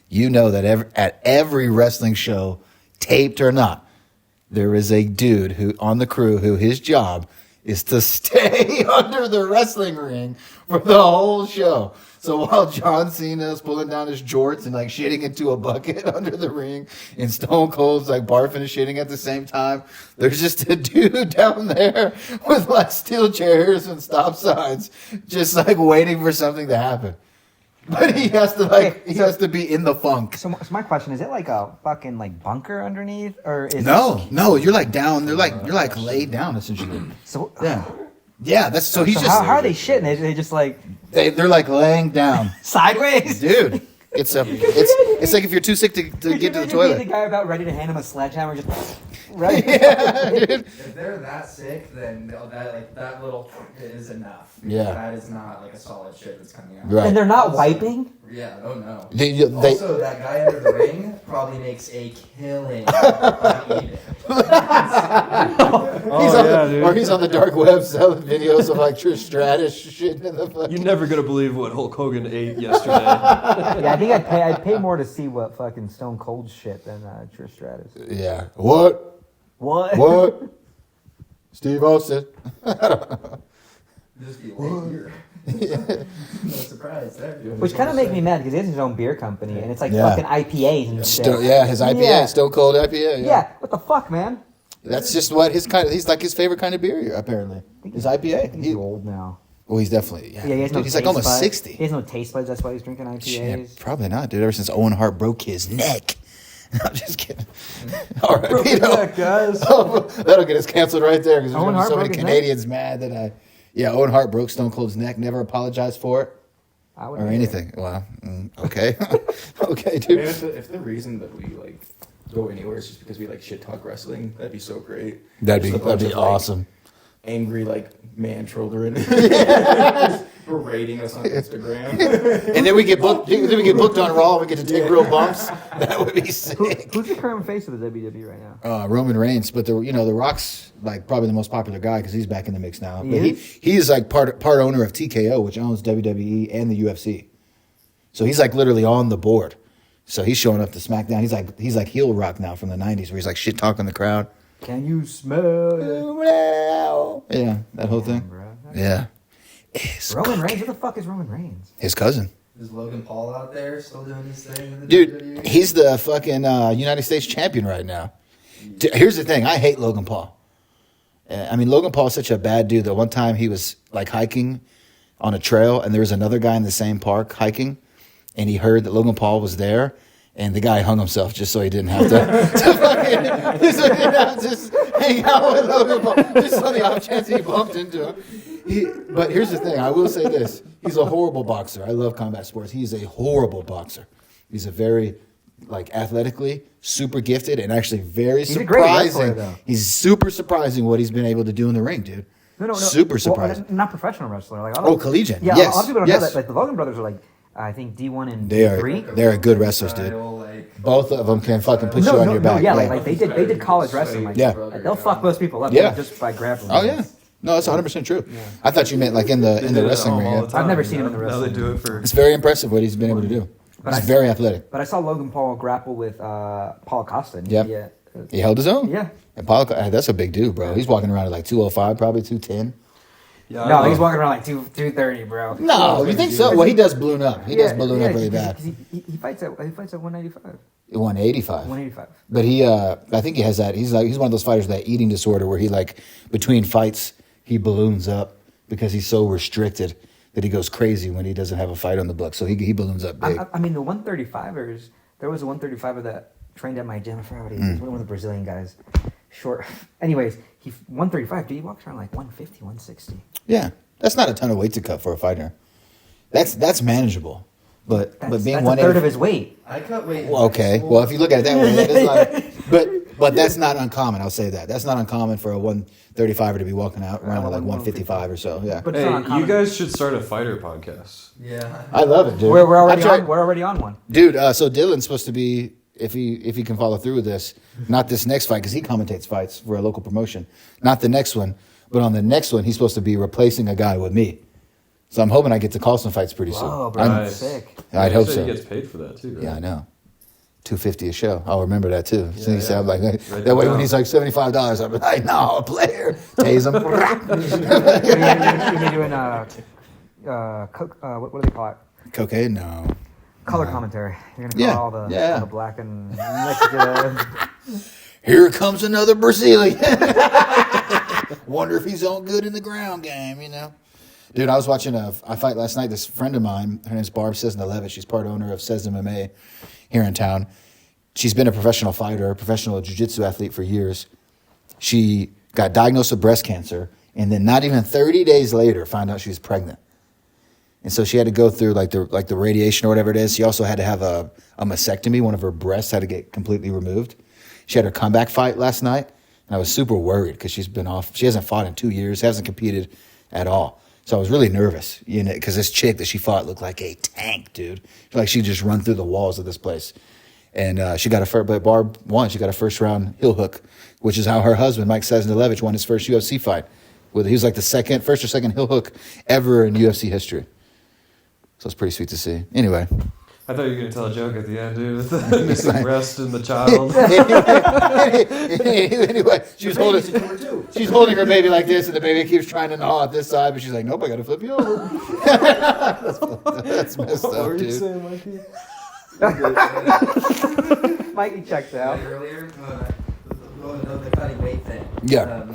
you know that at every wrestling show, taped or not, there is a dude who on the crew who his job is to stay under the wrestling ring for the whole show. So while John Cena's pulling down his jorts and like shitting into a bucket under the ring, and Stone Cold's like barfing and shitting at the same time, there's just a dude down there with like steel chairs and stop signs, just like waiting for something to happen. But he has to be in the funk. So my question is it like a fucking like bunker underneath, or is No, you're like down. You're like laid down essentially. So yeah. That's so he's so just. how are they shitting? They just like They're like laying down, sideways, dude. It's It's like if you're too sick to Could get to the you imagine toilet. being the guy about ready to hand him a sledgehammer, just right? Yeah, dude. If they're that sick, then that little is enough. Yeah. That is not like a solid shit that's coming out. Right. And they're not Also- wiping. Yeah. Oh no. They- Also, that guy under the ring probably makes a killing on eBay. he's on the dark web selling videos of like Trish Stratus shit in the fucking. You're never gonna believe what Hulk Hogan ate yesterday. Yeah, I think I'd pay more to see what fucking Stone Cold shit than Trish Stratus. Yeah. What? What? Steve Austin. Just be late here. No surprise there. Which kind of make me mad because he has his own beer company and it's like Yeah. fucking IPAs and shit. His IPA, Yeah. Stone Cold IPA. Yeah, what the fuck, man? That's just what he's like his favorite kind of beer, apparently. His IPA. He's old now. Well, he's definitely, yeah. Yeah, he has no Dude, he's like taste almost buds. 60. He has no taste buds. That's why he's drinking IPAs. Shit, probably not, dude. Ever since Owen Hart broke his neck. I'm just kidding. All right, Pete. guys. That'll get us canceled right there because there's Owen going to be Hart so many broke his Canadians mad that Owen Hart broke Stone Cold's neck, never apologized for it I would or do it. anything. Well, okay. Okay, I mean, dude. if the reason that we like go anywhere is just because we like shit talk wrestling, that'd be so great. That'd Just a be bunch of, like, awesome. Angry like man children just berating us on Instagram. And then we get booked. Then we get booked on Raw. We get to take real bumps. That would be sick. Who's the current face of the WWE right now? Roman Reigns, but the Rock's like probably the most popular guy because he's back in the mix now. He But is? he is like part owner of TKO, which owns WWE and the UFC. So he's like literally on the board. So he's showing up to SmackDown. He's like heel Rock now from the '90s, where he's like shit talking the crowd. Can you smell it? Yeah, that whole thing. Bro. Yeah, Roman Reigns? Who the fuck is Roman Reigns? his cousin. Is Logan Paul out there still doing his thing in the Dude, WWE? he's the fucking United States champion right now. Here's the thing. I hate Logan Paul. I mean, Logan Paul is such a bad dude that one time he was like hiking on a trail and there was another guy in the same park hiking and he heard that Logan Paul was there and the guy hung himself just so he didn't have to just hang out with Logan Paul. Just on the off chance he bumped into him. But here's the thing. I will say this. He's a horrible boxer. I love combat sports. He's a horrible boxer. He's a very, like, athletically super gifted and actually very He's a great wrestler, surprising. though. He's super surprising what he's been able to do in the ring, dude. No. Super Well, surprising. not professional wrestler. Like, Collegiate. Yeah, Yes. a lot of people don't Yes. know that. Like the Logan brothers are like, I think D1 and They are. D3. They're good wrestlers, dude. Style, like, Both of them can fucking put you on your back. Yeah, like they did college wrestling. Like, Yeah. like, they'll fuck most people up Yeah. just by grappling. Oh yeah. No, that's 100% true. I thought you meant like in the wrestling ring. Yeah. I've never seen him in the Now wrestling. they do it for. It's very impressive what he's been able to do. But He's I- very athletic. But I saw Logan Paul grapple with Paul Costa. and Yep. Yeah. He held his own. Yeah. And Paul, that's a big dude, bro. He's walking around at like 205, probably 210. Yeah, No, he's walking around like 230, bro. No, you think so? Well, he does balloon up. He does balloon up really 'cause bad. He fights at 195, 185. 185. But he, I think he has that. He's one of those fighters with that eating disorder where he like between fights he balloons up because he's so restricted that he goes crazy when he doesn't have a fight on the book. So he balloons up big. I mean, the 135ers. There was a 135er that trained at my gym. I forgot what he is. One of the Brazilian guys. Short. Anyways, 135. Dude, he walks around like 150, 160. Yeah, that's not a ton of weight to cut for a fighter. That's manageable. But That's being a 180 third of his weight. I cut weight. in Well, okay. high school. Well, if you look at it that way, that is not, but that's not uncommon. I'll say that. That's not uncommon for a 135er to be walking out around at like 155 or so. Yeah. But it's Hey, not uncommon. you guys should start a fighter podcast. Yeah. I love it, dude. We're already I tried- on. We're already on one. Dude, so Dylan's supposed to be, if he can follow through with this, not this next fight, because he commentates fights for a local promotion. Not the next one, but on the next one, he's supposed to be replacing a guy with me. So I'm hoping I get to call some fights pretty soon. Oh, bro, I'm- that's sick. I'd He hope said so. He gets paid for that too. Right? Yeah, I know. $250 a show. I'll remember that too. So he yeah. said, I'm like, Write that it way when down. he's like $75, I'm like, no, a player. Tase him. You're doing what do they call it? Cocaine? No. Color commentary. You're gonna call Yeah, all the yeah. all the black and Mexican. Here comes another Brazilian. Wonder if he's on good in the ground game, you know? Dude, I was watching a fight last night. This friend of mine, her name's Barb Cesna-Levitt. She's part owner of Cesna MMA here in town. She's been a professional fighter, a professional jiu-jitsu athlete for years. She got diagnosed with breast cancer, and then not even 30 days later found out she was pregnant. And so she had to go through like the radiation or whatever it is. She also had to have a mastectomy. One of her breasts had to get completely removed. She had her comeback fight last night, and I was super worried because she's been off. She hasn't fought in 2 years, hasn't competed at all. So I was really nervous, because this chick that she fought looked like a tank, dude. Like she just run through the walls of this place. And she got but Barb won. She got a first round heel hook, which is how her husband, Mike Sesnilevich, won his first UFC fight. He was like the first or second heel hook ever in UFC history. So it's pretty sweet to see. Anyway. I thought you were going to tell a joke at the end, dude, with the missing breast and the child. Anyway, she's holding her baby like this, and the baby keeps trying to gnaw at this side, but she's like, nope, I got to flip you over. That's messed What up, were you dude. saying, Mikey? Mikey checks out. Earlier, the cutting weight thing. Yeah.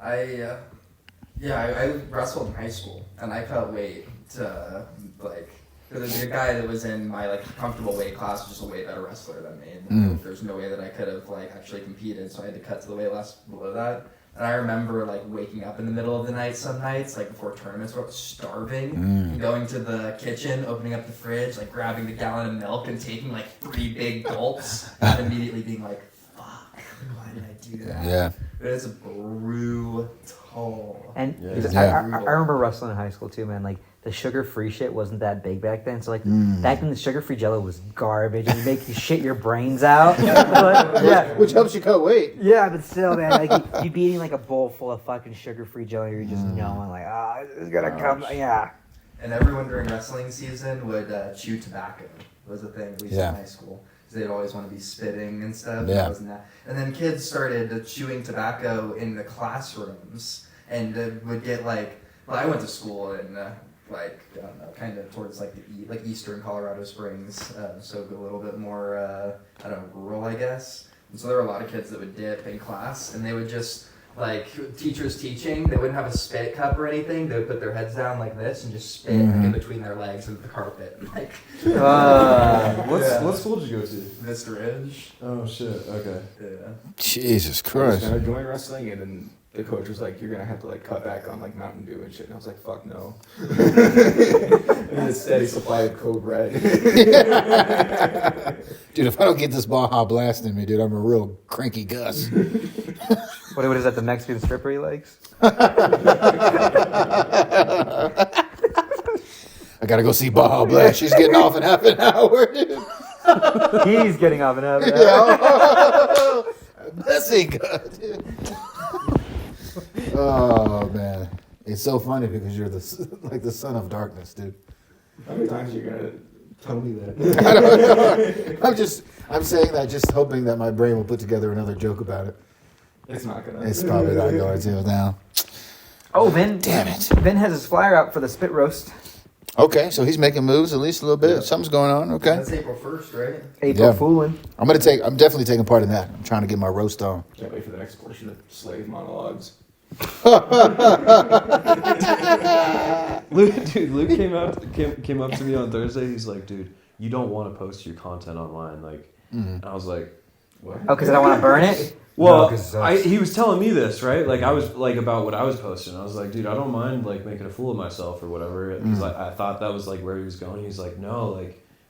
I wrestled in high school, and I cut weight to the guy that was in my comfortable weight class was just a way better wrestler than me. And there's no way that I could have actually competed, so I had to cut to the weight class below that. And I remember waking up in the middle of the night some nights, before tournaments, where I was starving, and going to the kitchen, opening up the fridge, grabbing the gallon of milk and taking 3 big gulps, and immediately being like, "Fuck, why did I do that?" Yeah. It is brutal. And Yeah. I remember wrestling in high school too, man. The sugar-free shit wasn't that big back then. So back then the sugar-free Jello was garbage and it'd make you shit your brains out. But, yeah. Which helps you cut weight. Yeah, but still, man, you'd be eating a bowl full of fucking sugar-free Jello. You're just knowing it's gonna come. Yeah. And everyone during wrestling season would chew tobacco. Was a thing, at least in high school. They'd always want to be spitting and stuff. Yeah. And then kids started chewing tobacco in the classrooms and would get I went to school in I don't know, kind of towards the eastern Colorado Springs, so a little bit more rural, I guess. And so there were a lot of kids that would dip in class, and they would just teachers teaching, they wouldn't have a spit cup or anything. They would put their heads down like this and just spit in between their legs into the carpet. What school did you go to? Mr. Ridge. Oh shit. Okay. Yeah. Jesus I was Christ. gonna join wrestling, and then the coach was like, "You're gonna have to cut back on Mountain Dew and shit." And I was like, "Fuck no." And a steady supply of Code Red. Dude, if I don't get this Baja Blast in me, dude, I'm a real cranky Gus. What is that? The Mexican stripper he likes? I gotta go see Baja Blast. She's getting off in half an hour, dude. He's getting off and up. Blessing, dude. Oh man, it's so funny because you're the son of darkness, dude. How many times are you gonna tell me that? I don't know. I'm saying that just hoping that my brain will put together another joke about it. It's not gonna. It's probably not going to now. Oh, Vin. Damn it. Vin has his flyer out for the spit roast. Okay, so he's making moves at least a little bit. Yeah. Something's going on. Okay. That's April 1st, right? April Fooling. I'm definitely taking part in that. I'm trying to get my roast on. Can't wait for the next portion of slave monologues. Luke came up to me on Thursday. He's like, "Dude, you don't want to post your content online." And I was like, What? Oh, because I don't want to burn it? "Well, No, 'cause he was telling me this, right? I was about what I was posting. I was like, dude, I don't mind making a fool of myself or whatever." Because I thought that was where he was going. He's like, "No,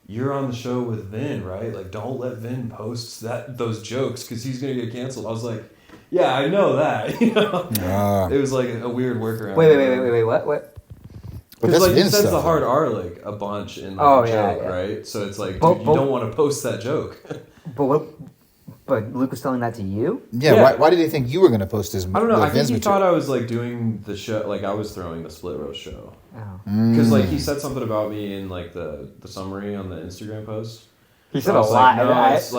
you're on the show with Vin, right? Don't let Vin post those jokes because he's gonna get canceled." I was like, "Yeah, I know that." It was a weird workaround. Wait, what? But Because that's he Vin says stuff. the hard R a bunch in Oh, a yeah, joke, yeah. right? So it's dude, But- you don't want to post that joke. But Luke was telling that to you? Yeah. Yeah. Why did he think you were going to post his? I don't know. I think Vin's he material? thought I was doing the show, I was throwing the split roast show. Oh. Because he said something about me in the summary on the Instagram post. He said I a was lot. like, no, right? it's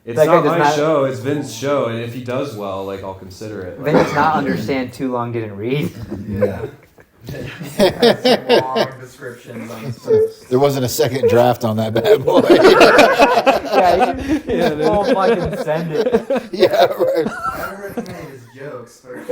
it's That guy not does my not- show. It's Vin's show, and if he does well, I'll consider it. Vin does not understand too long didn't read. Yeah. Some long descriptions on his post. There wasn't a second draft on that bad boy. Yeah, you full fucking send it. Yeah, right. I don't recommend his jokes, but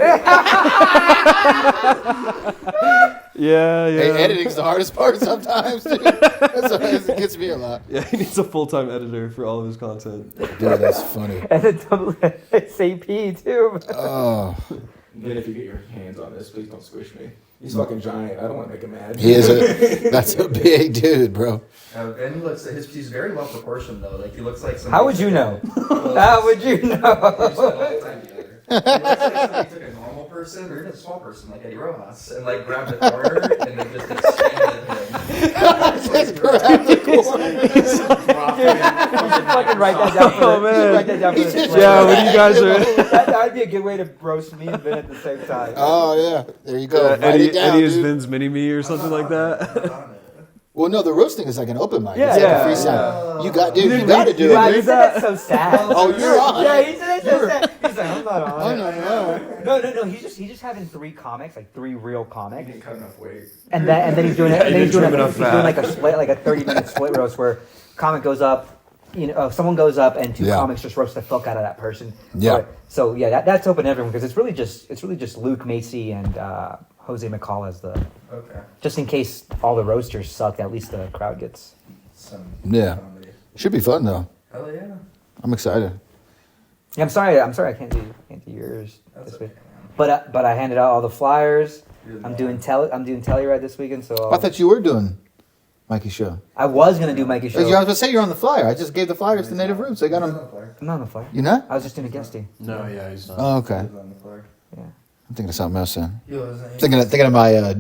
Yeah, Hey, editing's the hardest part sometimes, dude. It gets me a lot. Yeah, he needs a full-time editor for all of his content. Dude, that's funny. And then double SAP too. Oh, Then if you get your hands on this, please don't squish me. He's fucking giant. I don't want to make him mad. He is that's a big dude, bro. Ben looks. He's very well proportioned though. Like he looks like somebody. How would you know? How would you We spent all know? the time together. He looks like somebody took a normal person or even a small person like Eddie Rojas and like grabbed a corner and then just expanded him. Just grab the corner. You should fucking write that down. Oh, man. You should write that down for the display. Yeah, when you guys are That would be a good way to roast me and Ben at the same time. Oh yeah, there you go. Write it down, Eddie is dude. Vin's mini me or something like that. Well, no, the roasting is like an open mic. Yeah, It's like yeah, a freestyle. You got, dude. You got to do Wow, it. you Dude. said that so sad. Oh, you're on. Yeah, he said that so sad. He's like, I'm not on. Oh, it. no. No. He's just having 3 comics, like 3 real He comics, didn't cut enough weight. and then he's doing it. And then he's doing trim enough fat. like a split, like a 30-minute split roast where comic goes up. Someone goes up and 2 Yeah. comics just roast the fuck out of that person. Yeah. So yeah, that's open to everyone because it's really just Luke Macy and Jose McCall as the. Okay. Just in case all the roasters suck, at least the crowd gets. Some Yeah. comedy. Should be fun though. Hell yeah. I'm excited. Yeah, I'm sorry I can't do yours That's this okay, week. man. But I handed out all the flyers. You're the I'm man. doing Telluride this weekend, so I thought you were doing Mikey's show. I was gonna do Mikey's show. I was going to say you're on the flyer. I just gave the flyers to Native Roots. I got them. I'm not on the flyer. You not? I was just doing a guesting. No, yeah, he's not. Oh, okay. He was on the floor. Yeah. I'm thinking of something else then. He wasn't- Thinking of my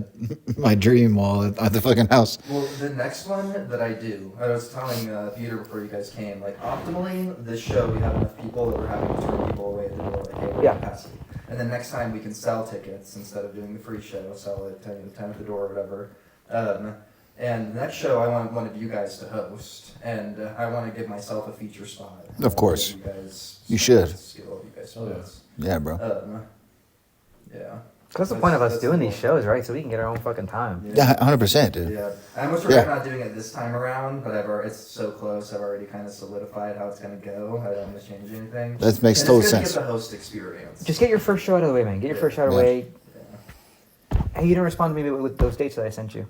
my dream wall at the fucking house. Well, the next one that I do, I was telling Peter before you guys came, like optimally, this show we have enough people that we're having to turn people away at the door, like, hey, we're Yeah. capacity. And then next time we can sell tickets instead of doing the free show, sell it 10 at the door or whatever. And the next show I want one of you guys to host, and I want to give myself a feature spot. Of course. You guys. You should. Skill you guys Oh, yeah. spots. Yeah, bro. Yeah. What's the point of us That's doing the these goal. shows, right? So we can get our own fucking time. Yeah, 100%, dude. Yeah, I almost regret not doing it this time around, but it's so close. I've already kind of solidified how it's gonna go. I don't want to change anything. That makes And total it's gonna sense. Get the host experience. Just get your first show out of the way, man. Get your first show out of the Yeah. way. Hey, you didn't respond to me with those dates that I sent you.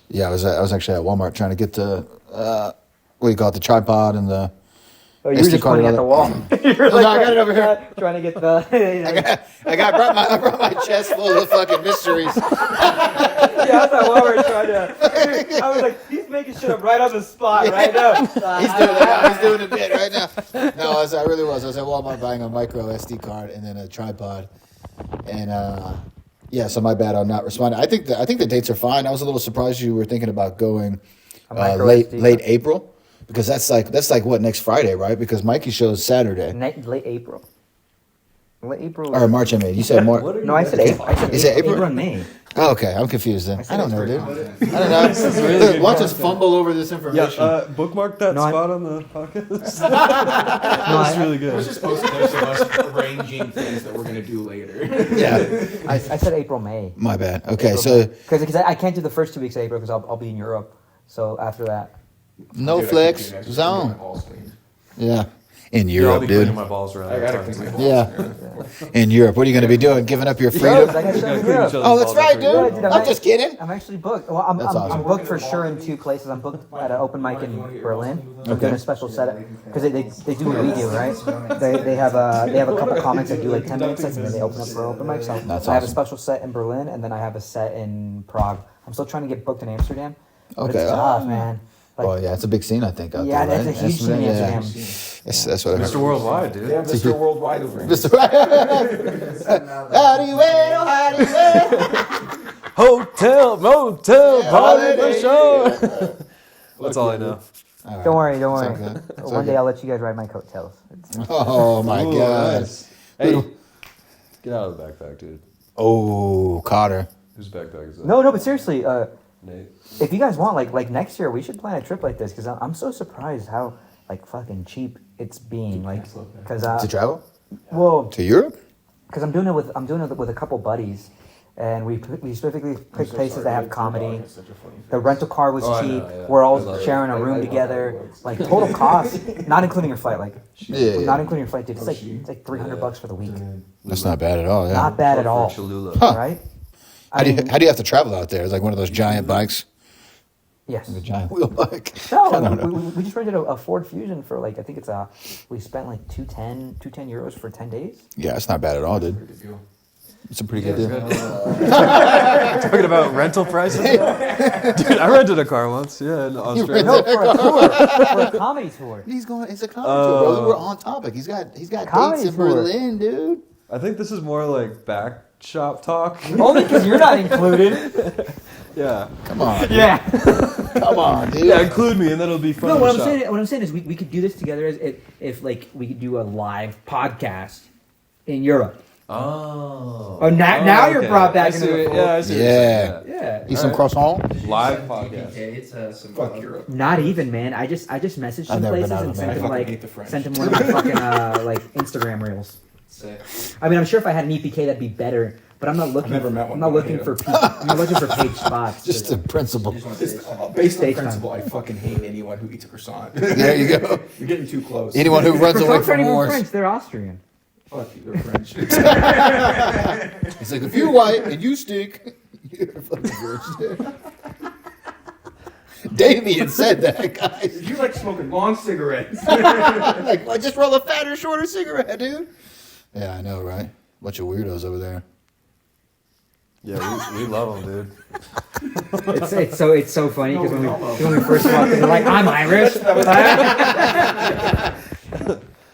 Yeah, I was actually at Walmart trying to get the what do you call it, the tripod and the. Oh, you were SD just card pointing at and the all wall. You were No, I got it over here. Trying to get the. I brought my chest full of fucking mysteries. Yeah, I was like, while we're trying to. I was like, he's making shit up right on the spot right now. He's doing a bit right now. No, I really was. I was at Walmart buying a micro SD card and then a tripod, and yeah. So my bad on not responding. I think the dates are fine. I was a little surprised you were thinking about going A micro late SD late card. April because that's like what, next Friday, right? Because Mikey shows Saturday Late April. Late April. or March. I mean, you said March. No, I said April. I said You said April, April? and May. Oh, okay, I'm confused then. I don't know, dude. I don't know. really Watch us fumble over this Yeah, information. bookmark that No, I- spot on the podcast. No, That's really It good. was just posted clips of us arranging things that we're gonna do later. Yeah, I said April, May. my bad. Okay, so Because I can't do the first 2 weeks of April because I'll be in Europe. So after that. no Dude, I flex keep doing that just to get zone. my balls cleaned. Yeah, in Yeah, I'll Europe, be dude. cleaning my balls around. I that gotta time, clean my too. balls. Yeah, in Europe. What are you going to be doing? Giving up your freedom? Rose, I got show in Clean Europe. each other's Oh, that's balls right, after dude. you dude, I'm just kidding. I'm actually booked. Well, I'm That's awesome. booked for sure in 2 places. I'm booked at an open mic in Berlin. I'm doing a special set because they do what we do, right? They have a couple comics that do like 10-minute sets and then they open up for open mic. So That's I have a awesome. special set in Berlin and then I have a set in Prague. I'm still trying to get booked in Amsterdam. But Okay. it's tough, man. Like, Oh yeah, it's a big scene, I think. Out yeah, there, that's right? a huge scene in yeah. Amsterdam. That's what I heard. Mr. Worldwide, dude. Yeah, Mr. Worldwide over here. How do you wait? Oh, how do you wait? Hotel, motel, party holiday. for sure. That's all I know. All right. Don't worry. Sounds good. Sounds One day good. I'll let you guys ride my coattails. Oh my Ooh, god. nice. Hey, get out of the backpack, dude. Oh, Cotter. Whose backpack is that? No, but seriously, Nate. if you guys want, like next year, we should plan a trip like this because I'm so surprised how like fucking cheap it's being. Like, because To travel well, to Europe? because I'm doing it with a couple buddies, and we specifically pick places that have comedy. The rental car was Oh, I cheap. know, yeah. We're I all love it. sharing a room together. Like total cost, not including your flight. Like, Yeah. not including your flight, dude. It's like $300 for the week. That's not bad at all. Yeah. Not bad at all. Cholula. Huh. Right? How do you have to travel out there? It's like one of those giant bikes. Yes. Like a giant wheel bike. No, I don't know. we just rented a Ford Fusion for like I think it's we spent like 210 euros for 10 days. Yeah, it's not bad at all, dude. Pretty good deal. It's a pretty good deal. Talking about rental prices? Dude, I rented a car once, yeah, in Australia. No, for a tour, for a comedy tour. He's going. It's a comedy tour, bro. We're on topic. He's got Comedy dates in tour. Berlin, dude. I think this is more like back shop talk. Only because you're not included. Yeah. Come on. Dude. Yeah. Come on, dude. Yeah, include me and then it'll be fun. No, to what shop. I'm saying is we could do this together as if like we could do a live podcast in Europe. Oh. Oh, now you're okay. brought back I into see the what- fold. Yeah, I see what you're saying, Yeah. Yeah. Eat some Alright. croissant. Live Send podcast. DPK to some Fuck Europe. Not even, man. I just messaged I've some never been places out and of sent America. them I fucking hate the like French. sent them one of my fucking like Instagram reels. Sick. I mean, I'm sure if I had an EPK that'd be better, but I'm not looking. never met one, I'm not but I looking hate for. them. I'm not looking for page spots. Just the principle. You just want to say something. Based on Stage time. principle, I fucking hate anyone who eats a croissant. There you go. You're getting too close. Anyone who runs away Croissants aren't from even wars. French. They're Austrian. Fuck you, they're French. It's like if you're white and you stink, you're a fucking virgin. Damien said that, guys. You like smoking long cigarettes. Like, well, just roll a fatter, shorter cigarette, dude. Yeah, I know, right? Bunch of weirdos over there. Yeah, we love them, dude. It's so funny because when we first walked in, they're like, I'm Irish.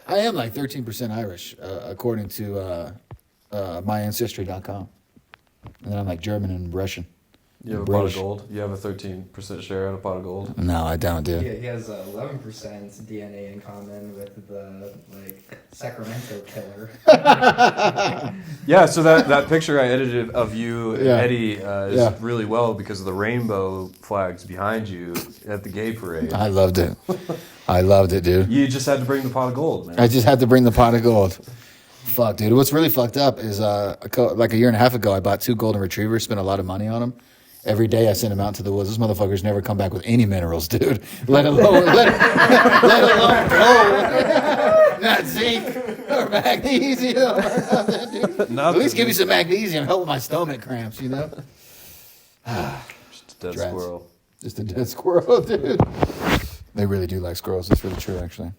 I am like 13% Irish, according to myancestry.com. And then I'm like German and Russian. You have a British. pot of gold. You have a 13% share in a pot of gold. No, I don't, dude. He has 11% DNA in common with the like Sacramento killer. Yeah, so that picture I edited of you and Yeah. Eddie is Yeah. really well because of the rainbow flags behind you at the gay parade. I loved it. I loved it, dude. You just had to bring the pot of gold, man. I just had to bring the pot of gold. Fuck, dude. What's really fucked up is like a year and a half ago, I bought 2 golden retrievers, spent a lot of money on them. Every day I send them out to the woods. Those motherfuckers never come back with any minerals, dude. Let alone gold, not zinc or magnesium or nothing, dude. At least give me some magnesium. Help with my stomach cramps, you know? Just a dead Drats. squirrel. Just a dead squirrel, dude. They really do like squirrels. That's really true, actually.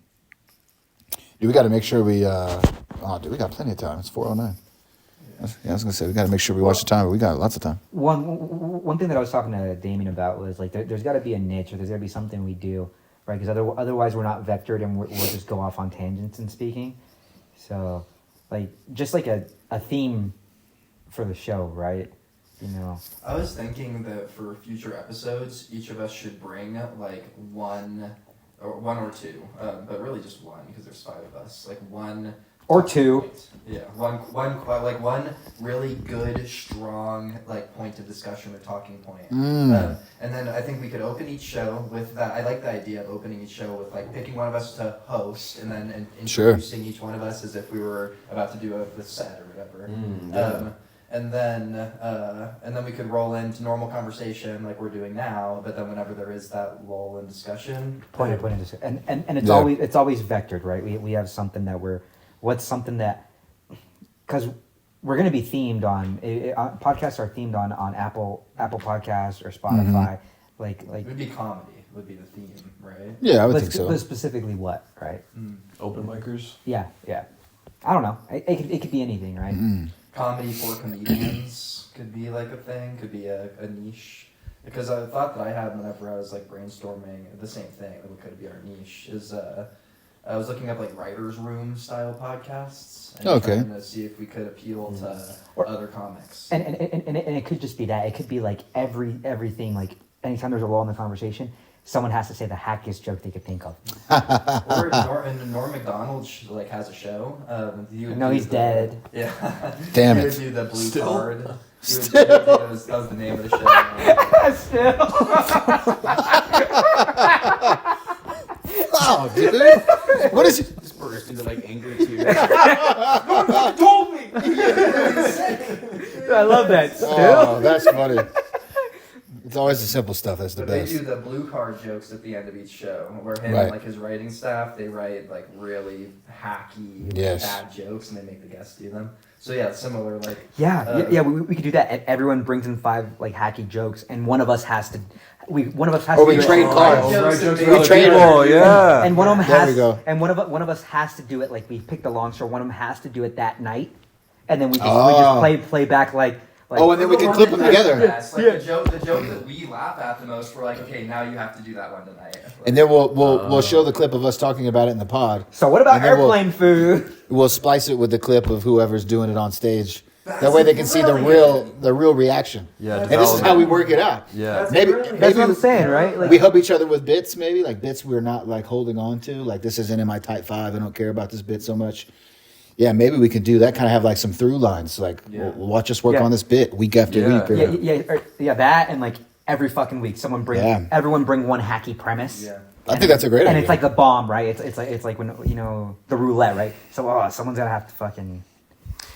Dude, we got to make sure we. Dude, we got plenty of time. It's 4:09. Yeah, I was gonna say we got to make sure we watch the time, but we got lots of time. One thing that I was talking to Damien about was like there's got to be a niche or there's got to be something we do, right? Because otherwise we're not vectored and we'll just go off on tangents and speaking. So, like just like a theme for the show, right? You know. I was thinking that for future episodes, each of us should bring like one or two, but really just one because there's 5 of us. Like one Or 2. Yeah, one really good, strong like point of discussion or talking point. And then I think we could open each show with that. I like the idea of opening each show with like picking one of us to host, and then introducing each one of us as if we were about to do a set or whatever. And then we could roll into normal conversation like we're doing now. But then whenever there is that lull in discussion, Point of discussion. And it's Yeah. always vectored, right? We have something that what's something that, because we're going to be themed on podcasts are themed on Apple Podcasts or Spotify, like it would be comedy would be the theme, right? Yeah, I would but, think so. but specifically what, right? Open micers. Yeah. I don't know. It could be anything, right? Comedy for comedians could be like a thing, could be a niche. Because a thought that I had whenever I was like brainstorming the same thing, like what could be our niche, is I was looking up like writers' room style podcasts and Okay. trying to see if we could appeal to other comics. And it could just be that. It could be like everything. Like anytime there's a lull in the conversation, someone has to say the hackiest joke they could think of. Or Norm Macdonald like has a show. He would No, do he's dead. Yeah. Damn He it. would do the blue Still? card. That was the name of the show. Wow, dude. What is it? Just burst into like anger tears. You told me. I love that. Oh, that's funny. It's always the simple stuff that's the But they best. do the blue card jokes at the end of each show, where him Right. and like his writing staff, they write like really hacky, Yes. bad jokes, and they make the guests do them. So yeah, it's similar. Like Yeah, we could do that. And everyone brings in 5 like hacky jokes, and one of us has one of us has Or to we do trade it. cards. We trade And one of them There has, we go. and one of us has to do it. Like we pick the long story. One of them has to do it that night, and then we just play back like. Oh, and then we can clip them together. Yes, like the joke that we laugh at the most. We're like, okay, now you have to do that one tonight. And then we'll show the clip of us talking about it in the pod. So what about And then airplane food? We'll splice it with the clip of whoever's doing it on stage. That way they can see the real reaction. Yeah, And this is how we work it out. Yeah. Maybe That's what I'm saying, right? Like, we help each other with bits, maybe like bits we're not like holding on to. Like this isn't in my type 5. I don't care about this bit so much. Yeah, maybe we could do that. Kind of have like some through lines. Like we'll watch us work on this bit week after week. Or, that and like every fucking week, everyone bring one hacky premise. Yeah. I think that's a great idea. And it's like the bomb, right? It's like when the roulette, right? So someone's gonna have to fucking.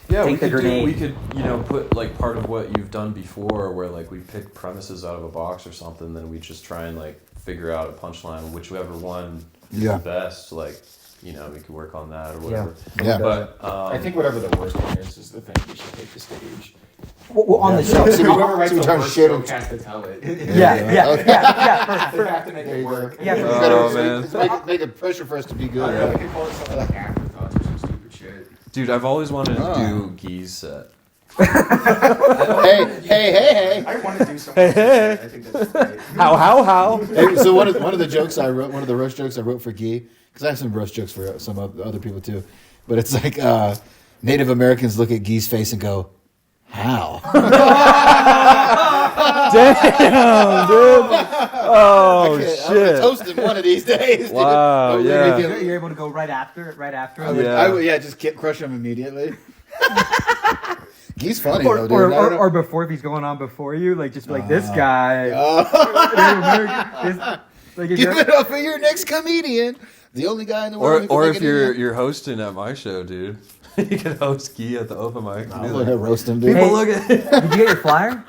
Yeah, Take the grenade. we could put like part of what you've done before, where like we pick premises out of a box or something, then we just try and like figure out a punchline, whichever one is the best. Like we could work on that or whatever. Yeah. But I think whatever the worst one is the thing we should take the stage. Well, on the show. See, Whoever writes we the turn worst shit joke into- has to tell it. Yeah. They have to make it work. Yeah, for Oh, sure. man. Make it pressure for us to be good. Yeah, we could call it something like afterthoughts or some stupid shit. dude, I've always wanted to do Gee's set. Hey. I want to do something. I think that's great. How? Hey, so one of the jokes I wrote, one of the roast jokes I wrote for Guy, because I have some roast jokes for some other people too, but it's like Native Americans look at Guy's face and go, "How?" Damn, dude. Oh I'm shit. gonna toast him one of these days. Dude. Wow, Don't yeah. make it- You're able to go right after. I would, just crush him immediately. Guy's funny Or, though, dude. or, I don't or, know. or before, if he's going on before you, like just be like this guy. Like if Give you're, it up for your next comedian. The only guy in the world. who can Or make if it in. you're hosting at my show, dude, you can host Guy at the open mic. I'm gonna roast him, dude. Hey, Look at did you get your flyer?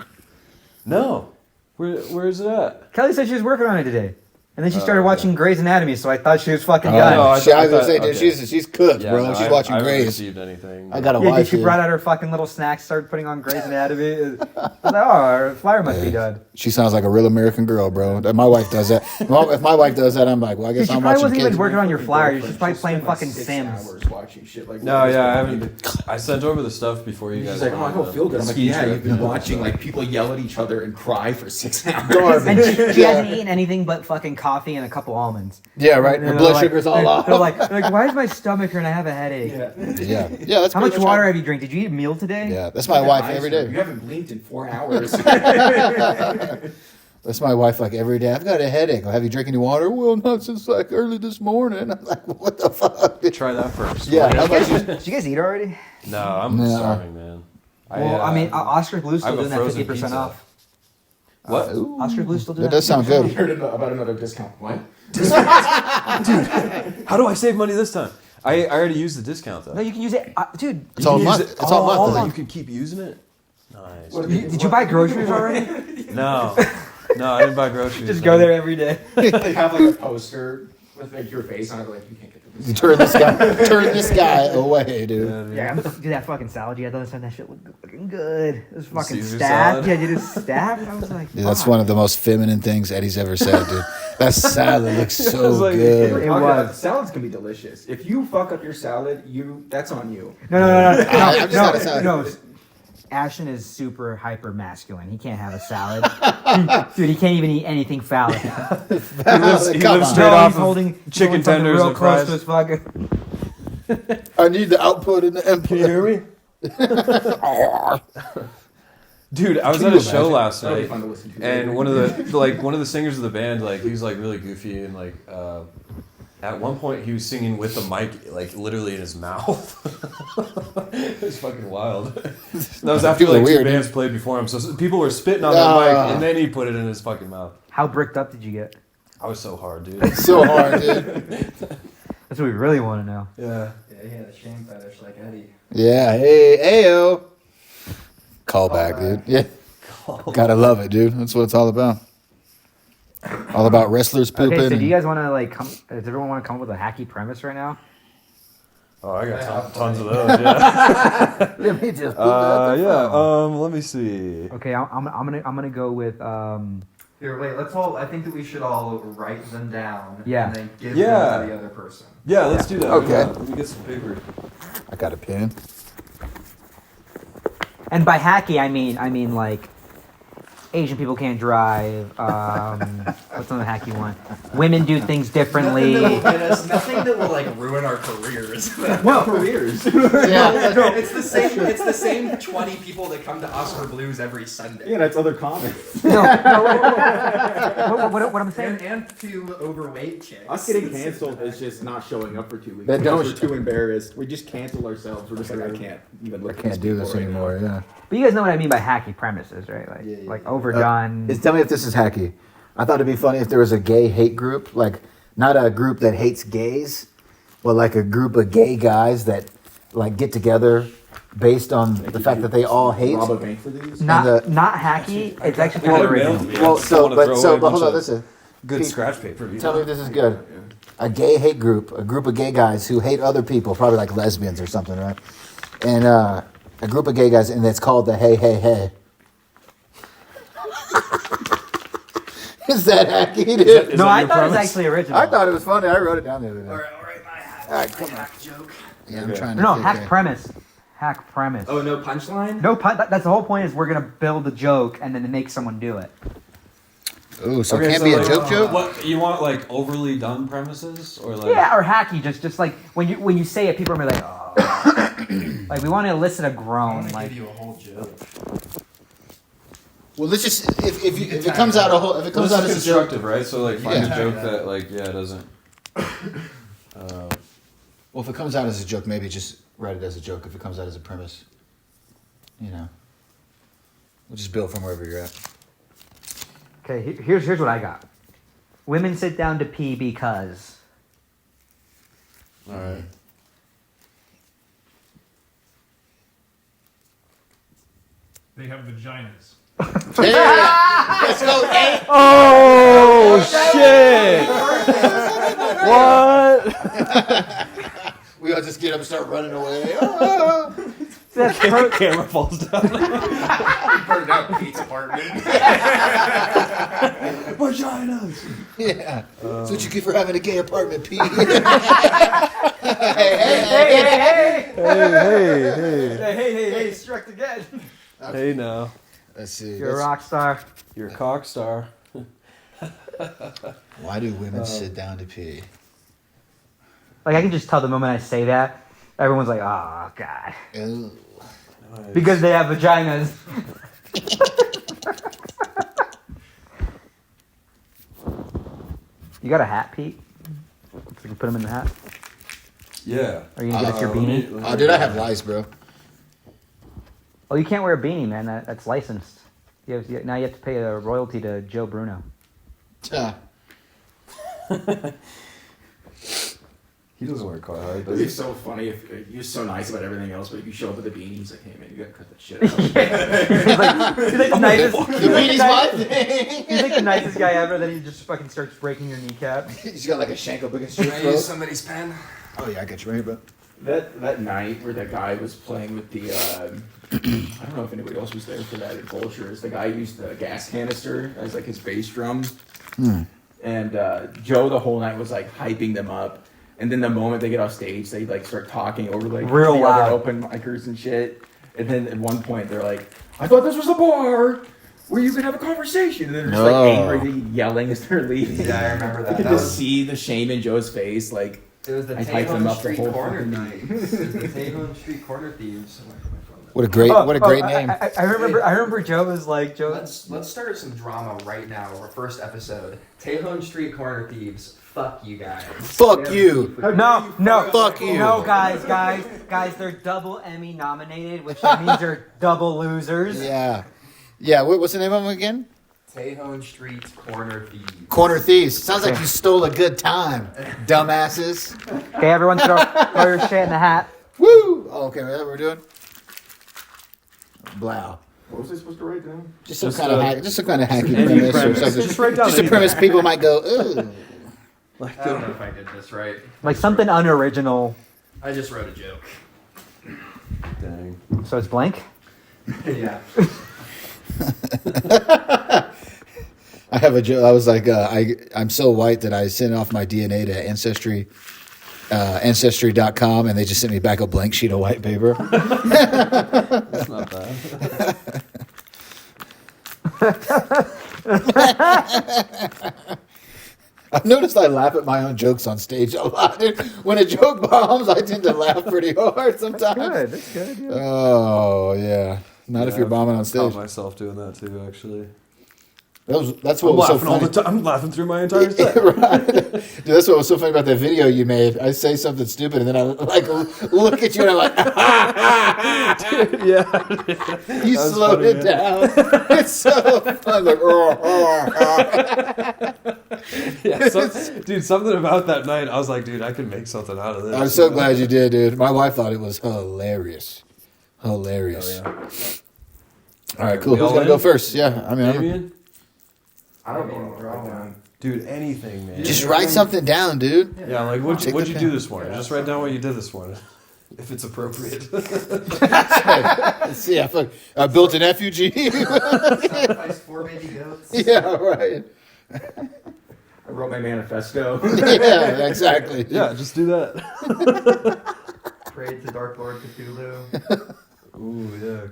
No. Where's it at? Kelly said she was working on it today, and then she started watching Grey's Anatomy. So I thought she was fucking Oh, done. no, I I was gonna thought- say, dude, okay. she's cooked, Yeah, bro. no, She's watching I haven't Grace. received anything. I got a Yeah, wife. she dude. brought out her fucking little snacks, started putting on Grey's Anatomy. I was like, oh, our flyer must be done. She sounds like a real American girl, bro. My wife does that. If my wife does that, I'm like, well, I Dude, guess she I'm probably watching wasn't kids. even working on your flyer. She's She'll probably playing spend, like, fucking 6 Sims. hours watching shit like No, what is yeah, I going on? haven't. I sent over the stuff before you guys. She's like, oh, I went don't on feel the good. I'm like, ski yeah, trip. you've been Yeah. watching like people yell at each other and cry for 6 hours. And she hasn't eaten anything but fucking coffee and a couple almonds. Yeah, right. Her And blood they're sugar's all off. They're like, why is my stomach hurting? I have a headache. Yeah, that's How pretty much water how- have you drank? Did you eat a meal today? Yeah, that's my wife every You day. haven't blinked in 4 hours. That's my wife like every day. I've got a headache. Have you drank any water? Well, not since like early this morning. I'm like, what the fuck? Try that first. Yeah, how about you? Did you guys eat already? No, I'm No. starving, man. Well, I mean, Oscar Blue's I still have a doing that frozen 50% pizza. off. What? Ooh, Oscar Blue's still doing that that. does sound I good. heard about another discount. What? How do I save money this time? I already used the discount though. No, you can use it, dude. It's all month. It's all month. I You think. can keep using it. Nice. Did you buy groceries already? No, I didn't buy groceries. Just go there every day. They have like a poster with like your face on it, like you can't get the You turn this guy away, dude. Yeah, dude. Yeah, dude, that fucking salad you had the other time, that shit looked fucking good. It was fucking Caesar stacked. salad? Yeah, dude, it's stacked. I was like, Dude, that's fuck. one of the most feminine things Eddie's ever said, dude. That salad looks so like- good. It was. Salads can be delicious. If you fuck up your salad, that's on you. No, I'm just not a salad. no. Ashton is super hyper masculine. He can't have a salad. Dude, he can't even eat anything phallic. He lives Come on. straight No, off he's of holding chicken holding something tenders real and close fries. to his fucking. I need the output and the input. Can you hear me? Dude, I was Can at you a show imagine? last That'll be night, fun to listen to. and one of the singers of the band, like he was like really goofy, and like at one point he was singing with the mic like literally in his mouth. It was fucking wild. That was after People are like weird, two bands played before him, so people were spitting on that mic, and then he put it in his fucking mouth. How bricked up did you get? I was so hard, dude. So hard, dude. That's what we really want to know. Yeah. Yeah, he had a shame fetish like Eddie. Yeah, hey, ayo. Call back, dude. Yeah. Gotta love it, dude. That's what it's all about. All about wrestlers pooping. Okay, so do and- you guys want to like come? Does everyone want to come up with a hacky premise right now? Oh, I got tons of those. Yeah. Let me just Yeah. Let me see. Okay, I'm gonna go with Here, wait. Let's all. I think that we should all write them down. Yeah. And then give Yeah. them to the other person. Yeah, let's do that. Okay. Let me get some paper. I got a pen. And by hacky, I mean like Asian people can't drive. What's another hacky one? Women do things differently. Nothing that will like ruin our careers. Well, careers. Yeah. No, it's the same. It's the same 20 people that come to us for blues every Sunday. Yeah, that's other comments. No, what I'm saying? And two overweight chicks. Us getting canceled is just not showing up for 2 weeks. That Because don't- we're too embarrassed. We just cancel ourselves. We're just like, I can't even I look at can't do this people right anymore. now. Yeah. But you guys know what I mean by hacky premises, right? Like, Yeah, yeah, like yeah. overdone. Tell me if this is hacky. I thought it'd be funny if there was a gay hate group, like not a group that hates gays, but like a group of gay guys that like get together based on the fact that they all hate. Rob a bank for these? not the- not hacky. It's actually Yeah, called they're mailed original. to me. Well, I just wanna throw away a but bunch hold on, of listen. Good Pete, scratch paper. You Tell know? me if this is good. A gay hate group, a group of gay guys who hate other people, probably like lesbians or something, right? And a group of gay guys, and it's called the Hey Hey Hey. Is that hacky, dude? Is No, that I your thought it was premise? actually original. I thought it was funny. I wrote it down the other day. All right, my hack. All right, come on. Hack joke. Yeah, I'm Okay. trying to No, think hack here. premise. Hack premise. Oh, no punchline? No pun. That's the whole point. Is we're gonna build a joke and then make someone do it. Ooh, so it Okay, can't so be a like, joke joke? What you want, like overly done premises, or like? Yeah, or hacky. Just like when you say it, people are gonna be like, oh. Like we want to elicit a I groan. want to Like give you a whole joke. Well, let's just if it comes out a whole if it comes Well, out this as is a joke. constructive, right? So like find Yeah. a joke that like doesn't. Well, if it comes out as a joke, maybe just write it as a joke. If it comes out as a premise, you know, we'll just build from wherever you're at. okay, here's what I got. Women sit down to pee because. All right. They have vaginas. Hey, let's go. Hey. Oh shit! What? We all just get up and start running away. Oh. That's Camera falls down. Burned out Pete's apartment. Vaginas. Yeah. That's what you get for having a gay apartment, Pete. hey, hey. Hey, Struck again. hey now. Let's see. You're a rock star. You're a cock star. Why do women sit down to pee? Like I can just tell the moment I say that, everyone's like, oh god, Ew. because they have vaginas. You got a hat, Pete? So you can put them in the hat. Yeah. Are you gonna get us your beanie? Oh, dude, I have lice, bro. Oh, you can't wear a beanie, man. That's licensed. Now you have to pay a royalty to Joe Bruno. He doesn't wear Carhartt, It'd does be he? so funny if you're so nice about everything else, but if you show up with a beanie, he's like, hey man, you gotta cut that shit out. He's like the nicest. The beanie's my thing. He's like the nicest guy ever. Then he just fucking starts breaking your kneecap. He's got like a shank up against your Can I use throat. somebody's pen? Oh yeah, I got you right here, bro. That night where that guy was playing with the, I don't know if anybody else was there for that at Vultures. The guy used the gas canister as like his bass drum. And Joe the whole night was like hyping them up. And then the moment they get off stage, they like start talking over like Real the loud. other open micers and shit. And then at one point they're like, I thought this was a bar where you could have a conversation. And then they're just No. like angrily yelling as they're leaving. Yeah, I remember that. You could That just was- see the shame in Joe's face. Like, It was the I hyped them Tejon up the Street whole Corner fucking night. It was the Tejon Street Corner Thieves. What a great name. I remember Joe was like Joe. Let's start some drama right now. Our first episode. Tejon Street Corner Thieves. Fuck you guys. Fuck you. No, Fuck you. No, guys, they're double Emmy nominated, which means they're double losers. Yeah. Yeah, what's the name of them again? Tejon Street Corner Thieves. Corner Thieves. Sounds like you stole a good time, dumbasses. Okay, everyone throw your shit in the hat. Woo! Oh, okay, that's what we're doing? Blow. what was I supposed to write down? Just some Just kind of a- hack, just some kind of hacky any premise, or premise. something. Just write down Just a any premise people might go, ooh. Like, I don't know if I did this right. Like something unoriginal. I just wrote a joke. dang. So it's blank. Yeah. I I have a joke. I was like, I'm so white that I sent off my DNA to Ancestry.com, and they just sent me back a blank sheet of white paper. That's not bad. I've noticed I laugh at my own jokes on stage a lot. When a joke bombs, I tend to laugh pretty hard sometimes. Good. That's good. Yeah. Oh, yeah. Not if you're bombing on I stage. caught myself doing that too, actually. That's what was so funny. I'm laughing through my entire set. Right. Dude, that's what was so funny about that video you made. I say something stupid, and then I like look at you, and I'm like, Dude, yeah. you That was slowed funny, it man. down. It's so fun. Like, Yeah, dude, something about that night, I was like, dude, I can make something out of this. I'm so glad you did, dude. My wife thought it was hilarious. Hilarious. Oh, yeah. All right, cool. We Who's all gonna in? go first? Yeah, I mean, Damien? I don't know what write down. Dude, anything, man. just write something down, dude. Yeah, like, what'd Take you the do pen. this morning? Just write down what you did this morning. If it's appropriate. Yeah, fuck. I built an effigy. Sacrificed 4 baby goats. Yeah, right. I wrote my manifesto. Yeah, exactly. Yeah, just do that. Prayed to Dark Lord Cthulhu. Ooh, yeah.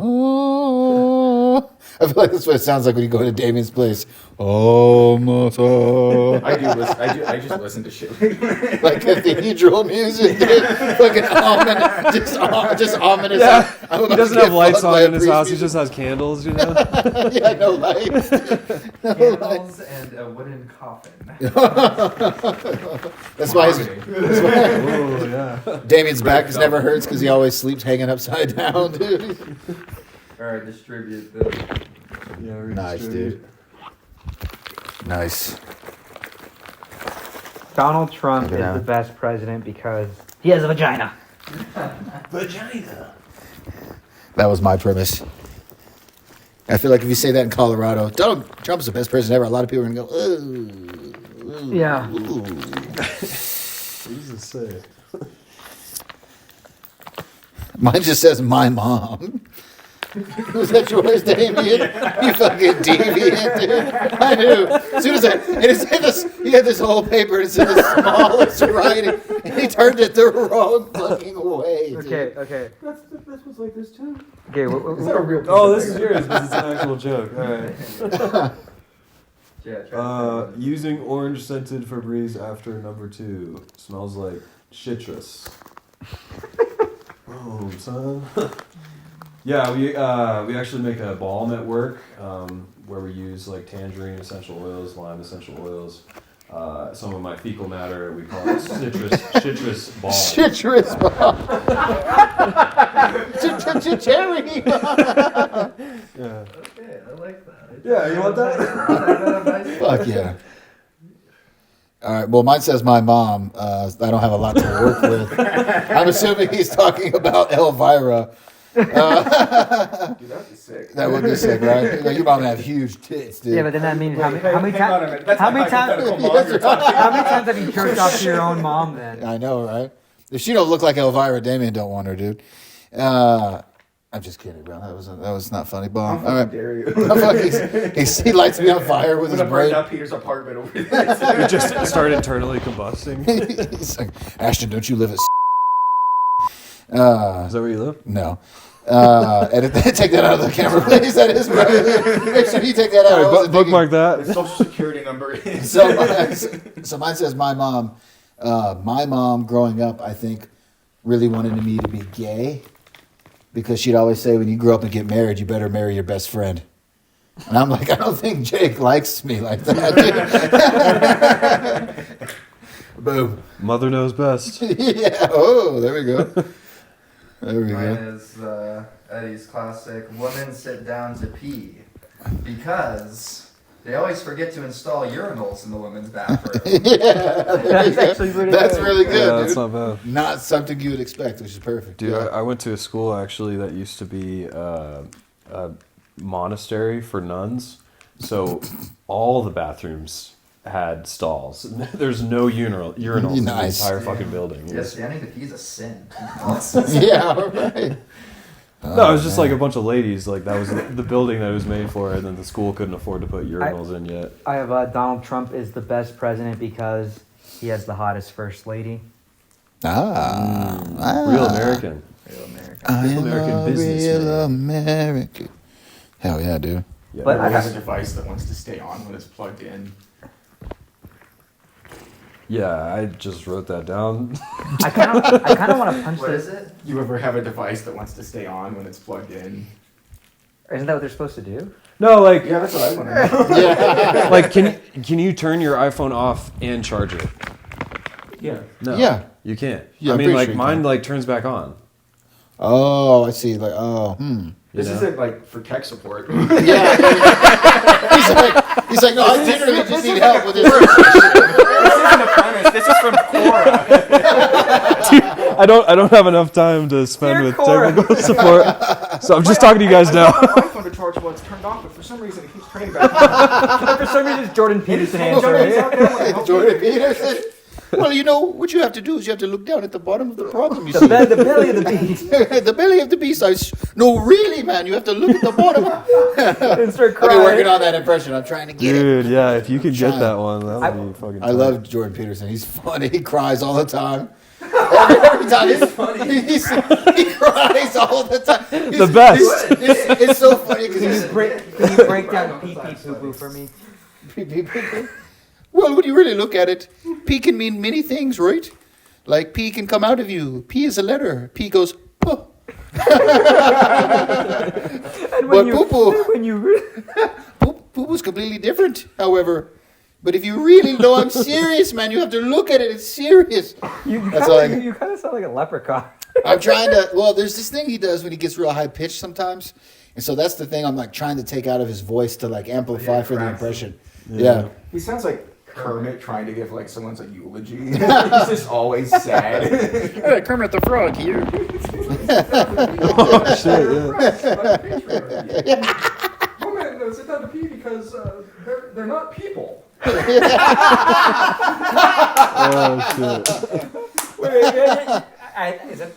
Oh, I feel like that's what it sounds like when you go to Damien's place. Oh, I just listen to shit. like cathedral music, dude. Fucking ominous, just ominous. Yeah. I'm He about doesn't to have get lights fucked by on a in his priest house. He music. just has candles, you know? Yeah, no lights. Candles and a wooden coffin. That's why Oh, yeah. Damien's back never hurts because he always sleeps hanging upside down, dude. Alright, distribute the. Yeah, Nice, redistribute. dude. Nice. Donald Trump Check is it out. the best president because he has a vagina. Vagina. That was my premise. I feel like if you say that in Colorado, Donald Trump's the best president ever, a lot of people are going to go, ooh. Yeah. Ooh. What does it say? Mine just says my mom. Was that yours, Damien? You fucking deviant, dude. I knew. As soon as and it's in this, he had this whole paper, and it's in the smallest writing, and he turned it the wrong fucking way, dude. Okay. This was like this too. Okay. Is that a real? Oh, this is yours because it's an actual joke. All right. Yeah, try to Using orange scented Febreze after number 2 smells like citrus. Oh, son. Yeah, we actually make a balm at work where we use like tangerine essential oils, lime essential oils. Some of my fecal matter, we call it citrus balm. Citrus bomb. Cherry. Yeah. Okay, I like that. Yeah, you want that? Fuck yeah. All right. Well, mine says my mom. I don't have a lot to work with. I'm assuming he's talking about Elvira. Dude, that'd be sick. That would be sick, right? Like, your mom would have huge tits, dude. Yeah, but then that means how many Hang on a times? minute. That's How my many times? hypothetical mom you're talking How many times have you jerked off to your own mom then? I know, right? If she don't look like Elvira, Damien don't want her, dude. I'm just kidding, bro. That was not funny, bomb. All right. dare you. He lights me on fire with I'm his gonna burn brain. down Peter's apartment over there. We just start internally combusting. He's like, Ashton, don't you live at? Is that where you live? No. Take that out of the camera, please. That is right. Make sure you take that out. I wasn't thinking- Bookmark that. The social security number is. So mine says my mom. My mom, growing up, I think, really wanted me to be gay because she'd always say, when you grow up and get married, you better marry your best friend. And I'm like, I don't think Jake likes me like that. Boom. Mother knows best. Yeah. Oh, there we go. There we Mine go. is Eddie's classic "Women sit down to pee" because they always forget to install urinals in the women's bathroom. That's actually pretty That's good. really good, Yeah, dude. that's not bad. Not something you would expect, which is perfect. Dude, Yeah. I went to a school actually that used to be a monastery for nuns. So all the bathrooms had stalls. There's no urinals in the Nice. entire fucking building. Yeah, standing to pee is a sin. Yeah, all right. No, it was just man. like a bunch of ladies. Like that was the building that it was made for, and then the school couldn't afford to put urinals in yet. I have Donald Trump is the best president because he has the hottest first lady. Real American. Real American. I Real am American a businessman. real American. Hell yeah, dude. Yeah. But Or I has got- a device that wants to stay on when it's plugged in. Yeah, I just wrote that down. I kind of want to punch What this. is it? You ever have a device that wants to stay on when it's plugged in? Isn't that what they're supposed to do? No, like, Yeah, that's what I want to know. like can you turn your iPhone off and charge it? Yeah. No. Yeah. You can't. Yeah, I I'm mean, pretty like sure you mine can. like turns back on. Oh, I see. Like, This know? isn't like for tech support. Yeah. he's like, no, I literally just need help with this. This isn't a premise. This is from Quora. I don't have enough time to spend Dear with Cora. technical support, so I'm just talking to you guys now. I want my iPhone to charge while it's turned off, but for some reason it keeps turning back on. For some reason, it's Jordan Peterson Jordan's out answering. there, wanna help Jordan Peterson. Well, you know what you have to do is you have to look down at the bottom of the problem. You The see, belly of the beast. the belly of the beast. No, really, man, you have to look at the bottom. And start I've crying. been working on that impression. I'm trying to get it. Dude, yeah, if you could get Trying. that one, that would be fucking. I tight. love Jordan Peterson. He's funny. He cries all the time. Every time he cries all the time. The best. It's so funny Can you because break down pee pee poo poo for me? well, when you really look at it, P can mean many things, right? Like P can come out of you. P is a letter. P goes, oh. And But poo-poo. when you Poo-poo's completely different, however. But if you really know I'm serious, man, you have to look at it. It's serious. That's all I you kind of sound like a leprechaun. I'm trying to. Well, there's this thing he does when he gets real high pitched sometimes, and so that's the thing I'm like trying to take out of his voice to like amplify for the cracks. impression. Yeah. He sounds like Kermit trying to give like someone's a eulogy. He's just always sad. Hey, Kermit the Frog here. Oh shit! Yeah. Oh man, no, sit down to pee because they're not people. Oh shit!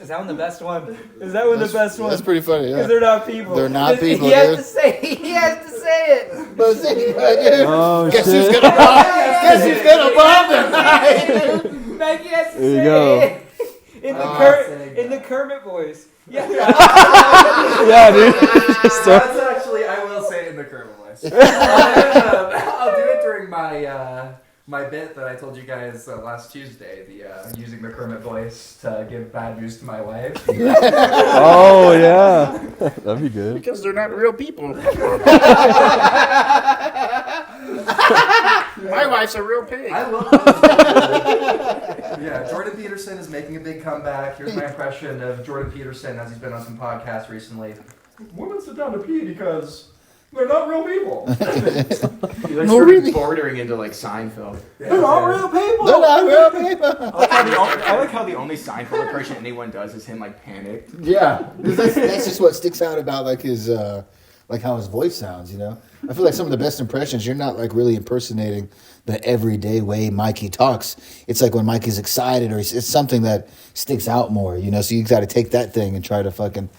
Is that one the best one? Is that one the best one? That's pretty funny. Because Yeah. they're not people. They're not people, He has dude. to say. He has to say it. But see, dude, Oh guess shit! who's gonna bomb? Guess who's gonna bomb tonight? Maggie has to There you say go. it in the in the Kermit voice. Yeah. Yeah, dude. Just throw- That's actually, I will say it in the Kermit voice. I'll do it during my my bit that I told you guys last Tuesday, the using the Kermit voice to give bad news to my wife. Oh yeah, that'd be good. Because they're not real people. My wife's a real pig. I love Yeah, Jordan Peterson is making a big comeback. Here's my impression of Jordan Peterson as he's been on some podcasts recently. Women sit down to pee because they're not real people. He like No, started really? bordering into like Seinfeld. They're not real people! They're not real people. I like how the only Seinfeld impression anyone does is him like panicked. Yeah, 'cause that's just what sticks out about like his like how his voice sounds. You know, I feel like some of the best impressions you're not like really impersonating the everyday way Mikey talks. It's like when Mikey's excited or it's something that sticks out more. You know, so you got to take that thing and try to fucking.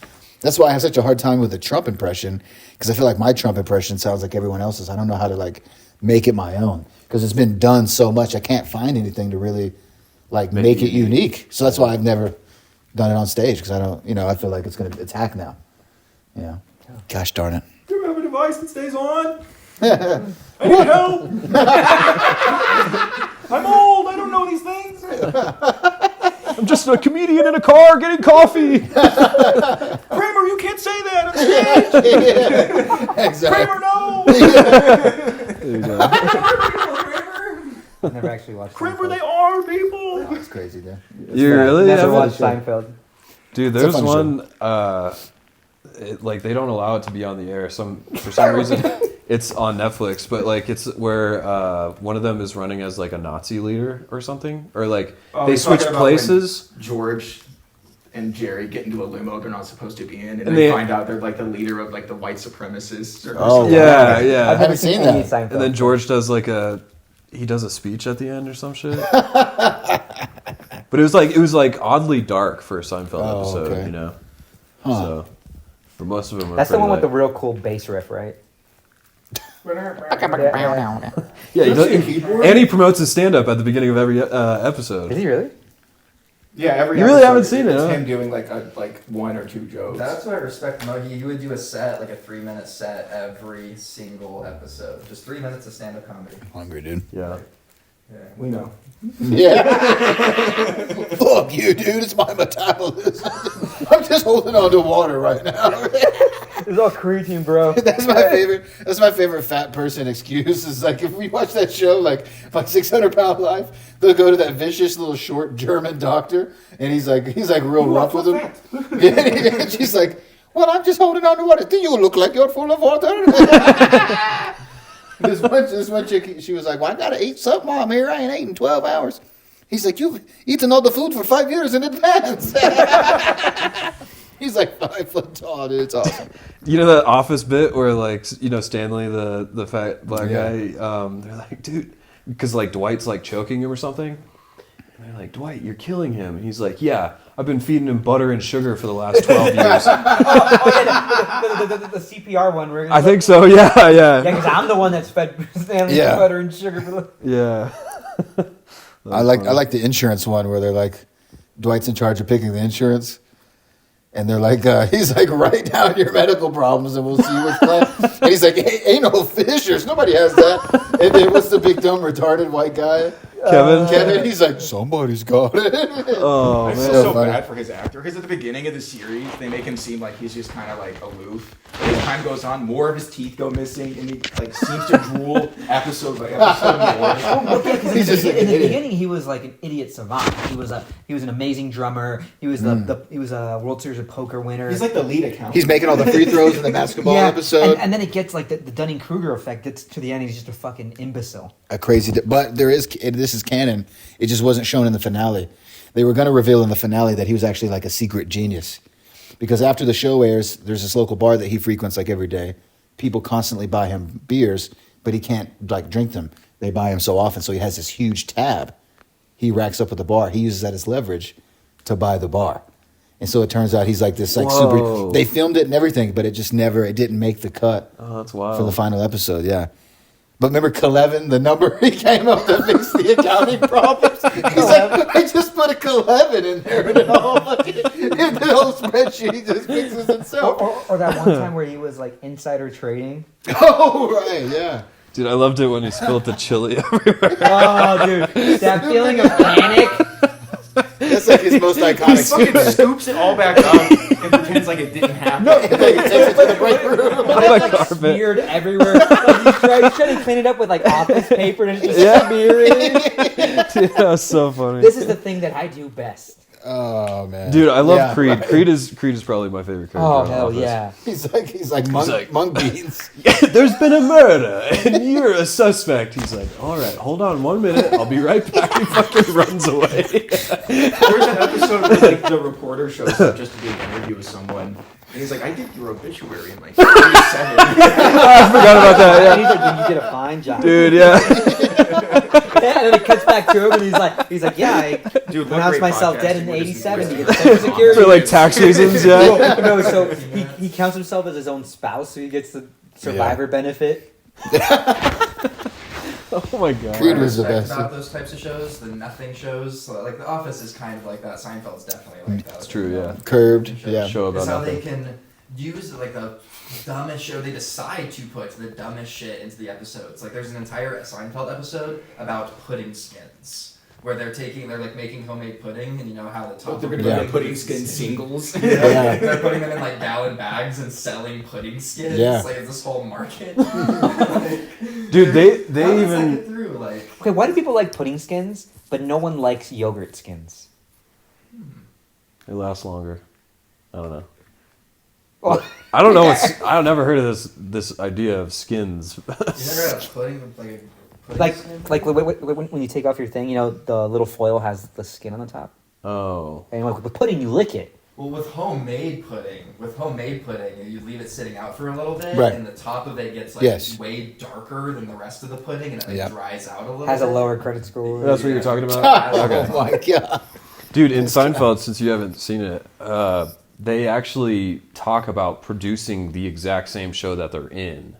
That's why I have such a hard time with the Trump impression because I feel like my Trump impression sounds like everyone else's. I don't know how to like make it my own because it's been done so much. I can't find anything to really like make it unique. So that's why I've never done it on stage because I don't, you know, I feel like it's hack now. Yeah. Gosh darn it. Do you have a device that stays on? I need help. I'm old. I don't know these things. I'm just a comedian in a car getting coffee. Kramer, you can't say that on stage. Exactly. Kramer, no. There you go. I've never actually watched. Kramer, Seinfeld. they are people. That's crazy, dude. You really? Never haven't? watched Seinfeld. Dude, It's a there's fun one. Like they don't allow it to be on the air. For some reason, it's on Netflix. But like it's where one of them is running as like a Nazi leader or something, or like they he's switch talking about places. when George and Jerry get into a limo they're not supposed to be in, and And they they- find out they're like the leader of like the white supremacists. Or Oh, something. Yeah, I've yeah. never haven't seen seen any that. Seinfeld. And then George does like a speech at the end or some shit. But it was like oddly dark for a Seinfeld Oh, episode, okay. you know. Huh. So But most of them are That's the pretty one with the light. real cool bass riff, right? Yeah, he Is does, that a keyboard? and he promotes his stand-up at the beginning of every episode. Is he really? Yeah, every You really episode, haven't seen it, it's huh? him doing like one or two jokes. That's what I respect Muggy. You would do a set, like a 3-minute set every single episode. Just 3 minutes of stand-up comedy. Hungry, dude. Yeah. Yeah. We know. Yeah. Fuck you, dude. It's my metabolism. I'm just holding on to water right now. It's all creatine, bro. That's my favorite. That's my favorite fat person excuse. Is like if we watch that show, like 600-Pound Life, they'll go to that vicious little short German doctor, and he's like real rough with him. Yeah, and she's like, "Well, I'm just holding on to water. Do you look like you're full of water?" this one chick, she was like, "Well, I gotta eat something, Mom. Here I ain't eating 12 hours." He's like, "You've eaten all the food for 5 years in advance." He's like 5 foot tall, dude. It's awesome. You know that Office bit where like Stanley, the fat black Yeah. guy, they're like, dude, because like Dwight's like choking him or something. And they're like, Dwight, you're killing him. And he's like, yeah, I've been feeding him butter and sugar for the last 12 years. The CPR one. Where I think so. Yeah, Yeah, yeah, because I'm the one that's fed Stanley Yeah. butter and sugar for the. yeah. I like the insurance one where they're like, Dwight's in charge of picking the insurance. And they're like, he's like, write down your medical problems and we'll see which plan. And he's like, hey, anal fissures. Nobody has that. And then what's the big dumb retarded white guy? Kevin. He's like, somebody's got it. Oh I man. feel So so funny. bad for his actor because at the beginning of the series they make him seem like he's just kind of like aloof. But as time goes on, more of his teeth go missing, and he like seems to drool episode by episode more. He's just like in an the idiot. beginning, he was like an idiot savant. He was an amazing drummer. He was he was a World Series of Poker winner. He's like the lead accountant. He's making all the free throws in the basketball episode. and then it gets like the Dunning-Kruger effect. Gets to the end, he's just a fucking imbecile. A crazy, but this is canon. It just wasn't shown in the finale. They were going to reveal in the finale that he was actually like a secret genius, because after the show airs, there's this local bar that he frequents like every day. People constantly buy him beers, but he can't like drink them. They buy him so often, so he has this huge tab he racks up at the bar. He uses that as leverage to buy the bar, and so it turns out he's like this like super. Whoa. They filmed it and everything, but it didn't make the cut Oh, that's wild. for the final episode. Yeah. But remember Clevin, the number he came up to fix the accounting problems? He's like, I just put a Clevin in there and it all fucking, in the whole spreadsheet he just fixes itself. Or that one time where he was like insider trading. Oh, right, yeah. Dude, I loved it when he spilled the chili everywhere. Oh, dude, that feeling of panic. That's like his most He iconic fucking scene. scoops it all back up and pretends like it didn't happen. Like, he takes it to the break room. But it's like smeared everywhere. Like he's trying to clean it up with like office paper and it's just smearing. Dude, that was so funny. This is the thing that I do best. Oh, man. Dude, I love Yeah, Creed. right. Creed is probably my favorite character. Oh in hell Office. yeah! He's like monk beans. There's been a murder, and you're a suspect. He's like, all right, hold on 1 minute. I'll be right back. He fucking runs away. There's an episode where like the reporter shows up just to do an interview with someone, and he's like, "I did your obituary in like 37." I forgot about that. And he's like, "You did a fine job, Dude, yeah. Yeah, and then it cuts back to him, and he's like, "Yeah, I Dude, what pronounced great myself dead podcasting. in We're just '87 to wasting get Social Security." For like tax reasons, yeah. No, so he counts himself as his own spouse, so he gets the survivor benefit. Oh my god. Creed What I was the respect best. about those types of shows, the nothing shows. So, like The Office is kind of like that. Seinfeld's definitely like that. It's true, yeah. Curved, yeah. Show about It's how nothing. they can use like the dumbest show. They decide to put the dumbest shit into the episodes. Like there's an entire Seinfeld episode about pudding skins, where they're like making homemade pudding, and you know how the top. They're gonna Yeah. be pudding skin singles. Yeah. They're putting them in like gallon bags and selling pudding skins. Yeah. Like it's this whole market. Dude, they How does that even get through? Like Okay, why do people like pudding skins, but no one likes yogurt skins? they last longer. I don't know. Well, I don't know. I've never heard of this idea of skins. you never had a pudding with like a pudding like skin? when you take off your thing, you know the little foil has the skin on the top, Oh. and like with pudding, you lick it. Well, with homemade pudding, you leave it sitting out for a little bit, Right. and the top of it gets like Yes. way darker than the rest of the pudding, and it like, Yeah. dries out a little. Has a bit. lower credit score. That's what you're talking about? Oh, my God. Dude, in Seinfeld, since you haven't seen it, they actually talk about producing the exact same show that they're in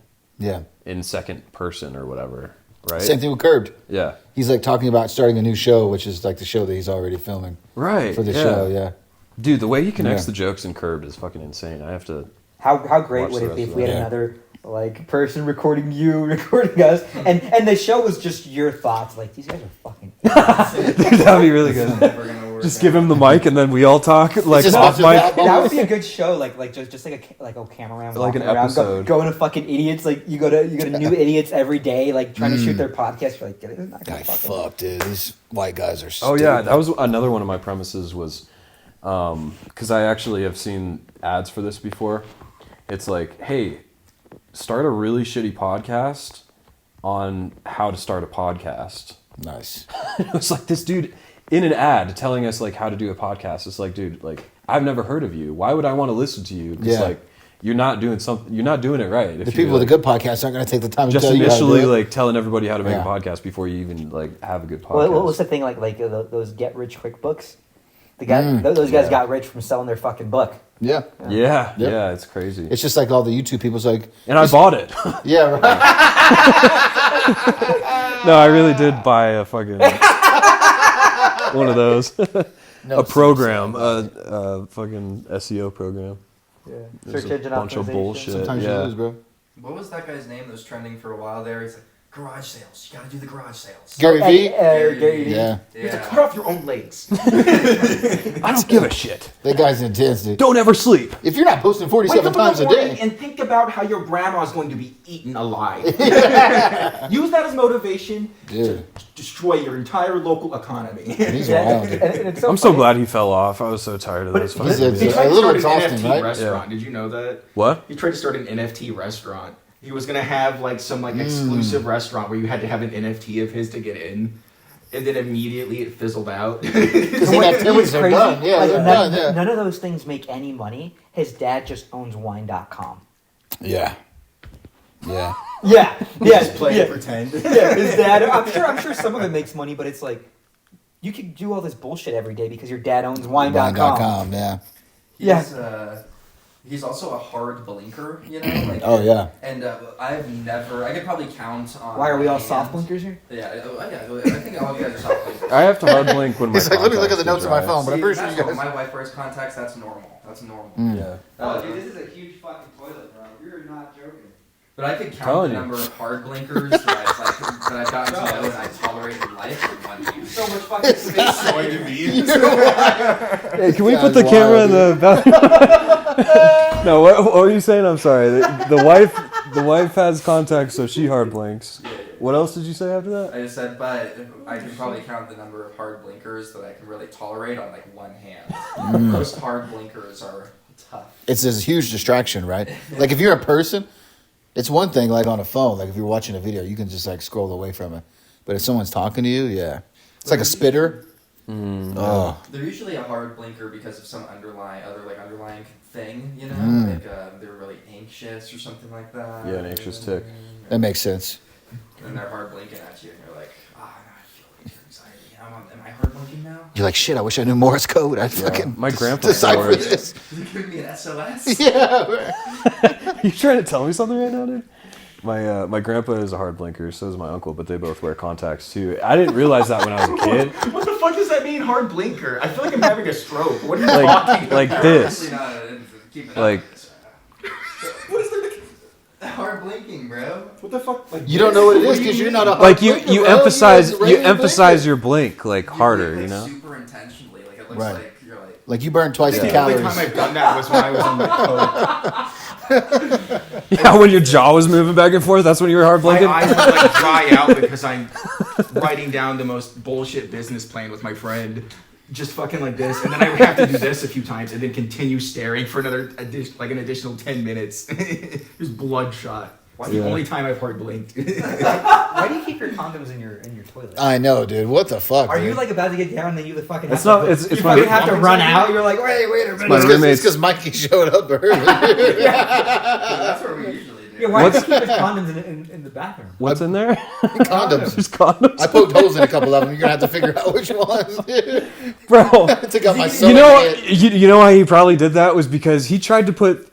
second person or whatever, right? Same thing with Curbed. Yeah. He's like talking about starting a new show, which is like the show that he's already filming. Right. For the show, yeah. Dude, the way he connects Yeah. the jokes in Curbed is fucking insane. I have to... How great Watch would the it be rest if of we had it. Yeah. another like person recording you, recording us, and the show was just your thoughts? Like these guys are fucking. That'd be really good. Never gonna work Just out. give him the mic and then we all talk like Just off mic. That would be a good show, like just like a cameraman Like an walking around, episode. going to fucking idiots. Like you go to new idiots every day, like trying to shoot their podcast. You're like, this is not gonna Guy, fucking. fuck, dude. These white guys are Oh stupid. yeah, that was another one of my premises was because I actually have seen ads for this before. It's like, hey, start a really shitty podcast on how to start a podcast. Nice. It was like this dude in an ad telling us like how to do a podcast. It's like, dude, like I've never heard of you. Why would I want to listen to you? 'Cause, Yeah. like you're not doing something. You're not doing it right. The people with a good podcast aren't going to take the time just to tell you how to initially do it. like telling everybody how to make Yeah. a podcast before you even like have a good podcast. What was the thing like those get rich quick books? The guy, those guys got rich from selling their fucking book. Yeah. Yeah, Yep. yeah, it's crazy. It's just like all the YouTube people's like, And I bought it. yeah, right. No, I really did buy a fucking one of those. No, A program, a fucking SEO program. Yeah. It was Search a engine bunch of optimization. bullshit. Sometimes yeah. you lose, bro. What was that guy's name that was trending for a while there? He's like, garage sales. You gotta do the garage sales. Gary Vee? Gary Vee. Yeah. Yeah. You have to cut off your own legs. I don't give a shit. That guy's intense, dude. Don't ever sleep. If you're not posting Wake 47 up in times the a morning day, and think about how your grandma's going to be eaten alive. Use that as motivation dude, to destroy your entire local economy. he's Yeah, wild. and it's I'm so funny. glad he fell off. I was so tired of those fucking He's a- He videos. tried to little start an exhausting, NFT right? restaurant. Did you know that? What? He tried to start an NFT restaurant. He was gonna have like some like exclusive restaurant where you had to have an NFT of his to get in, and then immediately it fizzled out. Because And what's NFTs are crazy, done. Yeah, like, they're none, done, yeah. none of those things make any money. His dad just owns wine.com. Yeah. Yeah. Yeah, yeah, Play yeah. and pretend. Yeah, his dad. I'm sure some of it makes money, but it's like you could do all this bullshit every day because your dad owns wine.com. Wine.com, yeah. Yeah. He's also a hard blinker, you know? Like, Oh, yeah. And I could probably count on. Why are we all my soft hand. blinkers here? Yeah, I think all of you guys are soft blinkers. I have to hard blink when my He's like, let me look at the contacts notes on my get phone, but I'm See, pretty sure that's you what guys. my wife wears contacts. That's normal. That's normal. dry. Yeah. Oh, dude, this is a huge fucking toilet, bro. You're not joking. But I could count Telling the you. number of hard blinkers that I've gotten to know and I tolerate in life in one use. So much fucking space. Hey, can we Guy's put the camera in wild, the bathroom? No, what were you saying? I'm sorry. The wife has contacts, so she hard blinks. What else did you say after that? I just said, but I can probably count the number of hard blinkers that I can really tolerate on like one hand. Most hard blinkers are tough. It's this huge distraction, right? Like if you're a person, it's one thing like on a phone. Like if you're watching a video, you can just like scroll away from it. But if someone's talking to you, yeah. It's like a spitter. Oh. They're usually a hard blinker because of some underlying thing, you know, like they're really anxious or something like that. Yeah, an anxious tick. That makes sense. And they're hard blinking at you, and you're like, no, I feel like your anxiety. Am I hard blinking now? You're like, shit, I wish I knew Morse code. I'd fucking My grandpa decipher snores. this. Is it giving me an SOS? Yeah. Are you trying to tell me something right now, dude? My grandpa is a hard blinker, so is my uncle, but they both wear contacts too. I didn't realize that when I was a kid. What the fuck does that mean, hard blinker? I feel like I'm having a stroke. What are you Like talking about? like this. Obviously not keeping Like- up with this right now. Hard blinking, bro. What the fuck? Like, You don't know what it is because you're not a hard Like you blinker, bro. emphasize You're you regular emphasize blinker. your blink like harder, blink, you like, know? super intentionally. Like it looks Right. like you're like. Like you burn twice the The only calories. time I've done that was when I was on my Yeah, when your jaw was moving back and forth, that's when you were hard My blinking. eyes would like dry out because I'm writing down the most bullshit business plan with my friend. Just fucking like this, and then I would have to do this a few times, and then continue staring for an additional 10 minutes. Just bloodshot. It's the only time I've hard blinked. Why do you keep your condoms in your toilet? I know, dude. What the fuck? Are dude? you like about to get down and then you the fucking It's have not. to, It's you my. fucking have to run out? You're like, wait a minute. My It's roommates. because Mikey showed up early. That's what we usually do. Yeah, why What's- does he keep his condoms in the bathroom? What's in there? Condoms. Just condoms. I poked holes in a couple of them. You're gonna have to figure out which ones. Bro, I took out my you sewing know, kit. you know why he probably did that was because he tried to put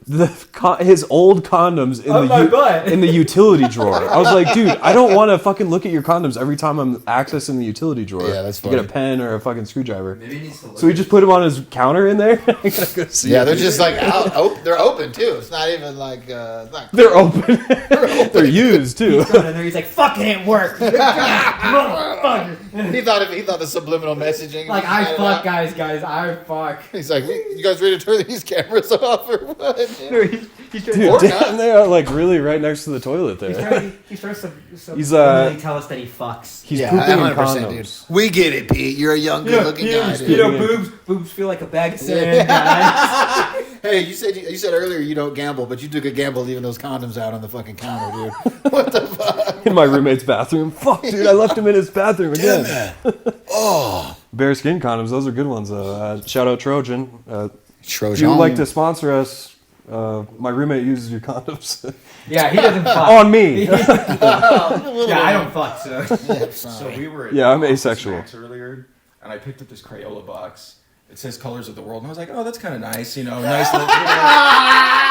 his old condoms in Up my butt. in the utility drawer. I was like, dude, I don't want to fucking look at your condoms every time I'm accessing the utility drawer. Yeah, that's to get a funny. pen or a fucking screwdriver. Maybe he needs to look So he just put them on his counter in there. I gotta go see Yeah, it. they're just like out. They're open too. It's not even like it's not. They're open. They're used too. He's going in there. He's like, "Fuck, it didn't work." Motherfucker. He thought the subliminal messaging. Like, was I kinda fuck, out. guys. I fuck. He's like, you guys ready to turn these cameras off or what? He's trying Dude, to. down there, like really right next to the toilet there. He's trying to He's, tell us that he fucks. He's Yeah, pooping in 100%, dude. condoms. We get it, Pete. You're a young, good-looking guy, dude. You know, boobs feel like a bag of sand, guys. Hey, you said earlier you don't gamble, but you took a gamble leaving those condoms out on the fucking counter, dude. What the fuck? In my roommate's bathroom. Fuck, dude, I left him in his bathroom again. Damn it. Oh, Bearskin condoms, those are good ones. Shout out Trojan. If Trojan. you would like to sponsor us, my roommate uses your condoms. Yeah, he doesn't fuck. On me. Yeah, I don't fuck, so. Yeah, So sorry. we were at Yeah, I'm Office asexual. Max earlier, and I picked up this Crayola box. It says "Colors of the World," and I was like, "Oh, that's kind of nice, you know, nice." Little,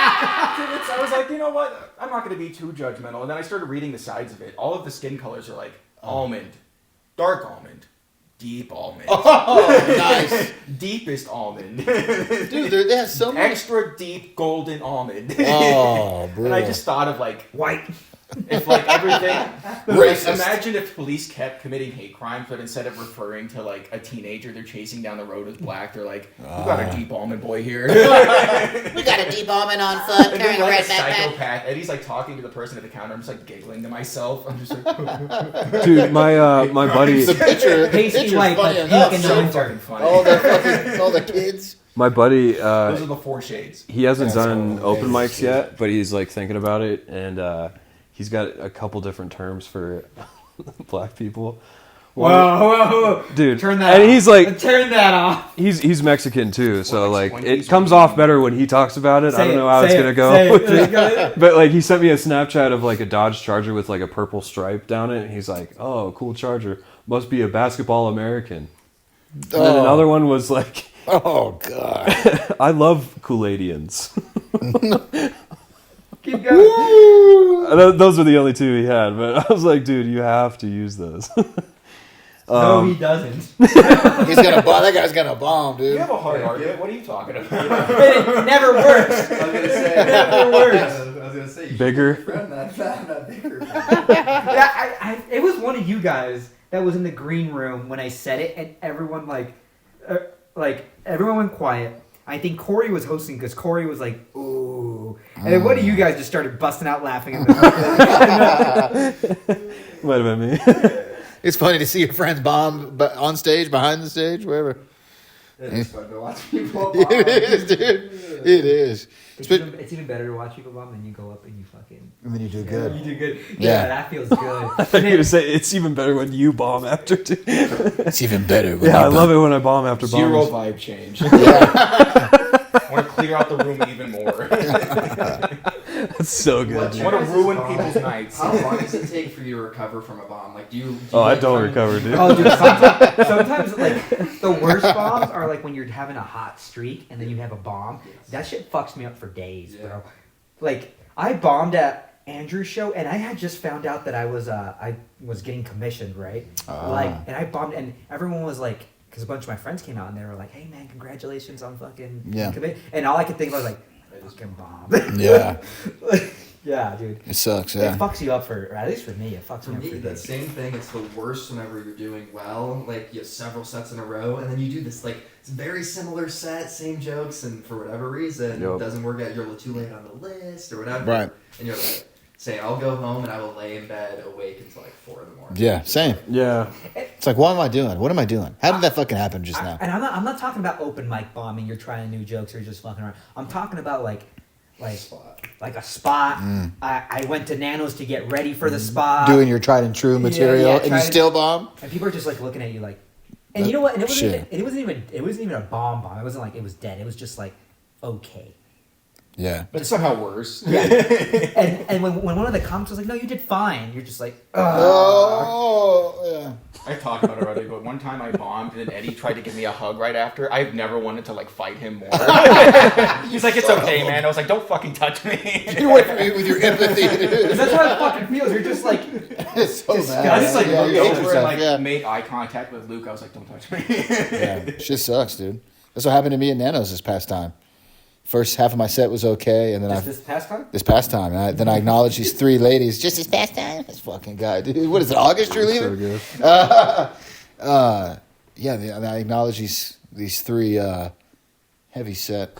I was like, you know what? I'm not going to be too judgmental. And then I started reading the sides of it. All of the skin colors are like almond, dark almond, deep almond, Oh, nice. deepest almond, Dude, they have so much. extra deep golden almond. Oh, And I brutal. just thought of like White. if like everything. Racist. Like, imagine if police kept committing hate crimes, but instead of referring to like a teenager they're chasing down the road with black, they're like, "We got a deep almond boy here." We got a deep almond on foot, And carrying then a like red a backpack. psychopath, and he's like talking to the person at the counter. I'm just like giggling to myself. I'm just like, Dude, my buddy, The picture, Pasty picture's white, funny but enough. pink in the so winter. fucking funny. All the kids. my buddy, Those are the 4 shades. he hasn't That's done all open it is, mics yet, but he's like thinking about it, and he's got a couple different terms for black people. Whoa. Dude, Turn that and off. he's like, Turn that off. he's Mexican too, so like like 20s it comes off better when he talks about it. I don't know how it's gonna go. with it. But like he sent me a Snapchat of like a Dodge Charger with like a purple stripe down it, and he's like, "Oh, cool Charger, must be a basketball American." And then another one was like, Oh god. "I love Kool-Aidians." Keep going. Those were the only two he had, but I was like, "Dude, you have to use those." No, he doesn't. He's gonna bomb. That guy's gonna bomb, You dude. have a hard argument. What are you talking about? It never works. I was gonna say. It never works. I was gonna say. You Bigger. should befriend that bigger. Yeah, it was one of you guys that was in the green room when I said it, and everyone everyone went quiet. I think Corey was hosting because Corey was like, "Ooh," and then one of you guys just started busting out laughing. In the Might have been me. It's funny to see your friends bomb, but on stage, behind the stage, wherever. It's fun to watch people. It is, dude. It is. it's even better to watch people bomb than you go up and you fucking. And then you do You good. do good. Yeah. Yeah, that feels good. I thought you were gonna say it's even better when you bomb after too. It's even better. When Yeah, I you love it when I bomb after bombs. Zero vibe change. I want to clear out the room even more. That's so good. I want to ruin people's nights. How long does it take for you to recover from a bomb? Like, do you Oh, I like, don't try and- recover, dude. Oh, dude, sometimes like the worst bombs are like when you're having a hot streak and then you have a bomb. That shit fucks me up for days, bro. Like I bombed at Andrew's show and I had just found out that I was getting commissioned, right? Like, and I bombed and everyone was like, because a bunch of my friends came out and they were like, "Hey man, congratulations on fucking commit." And all I could think of was like, "I just can bomb." Yeah, Yeah, dude. it sucks. It Yeah. fucks you up for, or at least for me, it fucks For me up me, for that days. same thing. It's the worst whenever you're doing well, like you have several sets in a row, and then you do this like it's very similar set, same jokes, and for whatever reason Yup. it doesn't work out. You're too late on the list or whatever, Right. And you're like, say, I'll go home and I will lay in bed awake until like 4 in the morning. Yeah, same. Yeah. It's like, what am I doing? What am I doing? How did that fucking happen just now? And I'm not talking about open mic bombing. You're trying new jokes or you're just fucking around. I'm talking about like a spot. I went to Nano's to get ready for the spot. Doing your tried and true material, and you tried- still bomb? And people are just like looking at you like, and you know what? And it Shit. wasn't even a bomb. It wasn't like it was dead. It was just like okay. Yeah. But it's somehow worse. Yeah. and when one of the comics was like, no, you did fine. You're just like, ugh. Oh, yeah. I've talked about it already, but one time I bombed and then Eddie tried to give me a hug right after. I've never wanted to like fight him more. He's like, it's okay, man. I was like, don't fucking touch me. You went for me with your empathy, dude. That's how it fucking feels. You're just like, It's so bad. I just like Yeah, looked you hate over and yourself, like yeah. made eye contact with Luke. I was like, don't touch me. Yeah, shit sucks, dude. That's what happened to me in Nanos this past time. First half of my set was okay, and then this past time? this past time, and then I acknowledged these 3 ladies. Just this past time, this fucking guy, dude. What is it? August you're leaving? So good. Yeah, I acknowledged these 3 heavy set.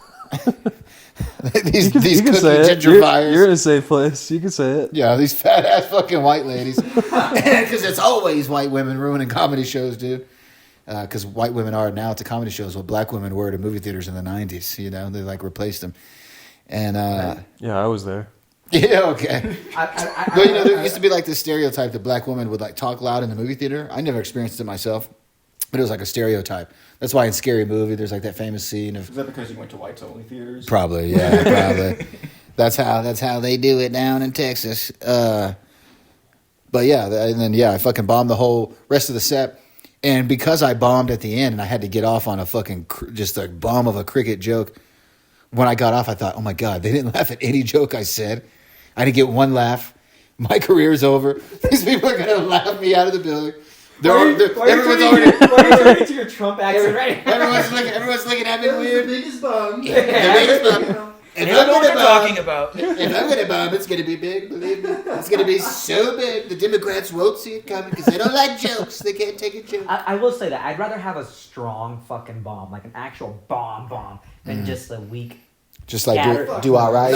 these You can cookie say it. gentrifiers. You're in a safe place. You can say it. Yeah, these fat ass fucking white ladies. Because it's always white women ruining comedy shows, dude. Because white women are now to comedy shows what black women were to movie theaters in the 90s. You know, they like replaced them. And Yeah, I was there. yeah, okay. I, But you know, there used to be like this stereotype that black women would like talk loud in the movie theater. I never experienced it myself, but it was like a stereotype. That's why in Scary Movie there's like that famous scene of Is that because you went to whites only theaters? probably, yeah, probably. That's how they do it down in Texas. But yeah, and then I fucking bombed the whole rest of the set. And because I bombed at the end and I had to get off on a fucking just a bomb of a cricket joke, when I got off, I thought, oh my God, they didn't laugh at any joke I said. I didn't get one laugh. My career's over. These people are going to laugh me out of the building. Everyone's already. Why are you turning into your Trump accent right now? Everyone's looking at me weird. The biggest bum. The biggest bum. If I know what they're talking about. If I'm going to bomb, it's going to be big, believe me. It's going to be so big. The Democrats won't see it coming because they don't like jokes. They can't take a joke. I will say that I'd rather have a strong fucking bomb, like an actual bomb, than just a weak Just like Scatter. do all right.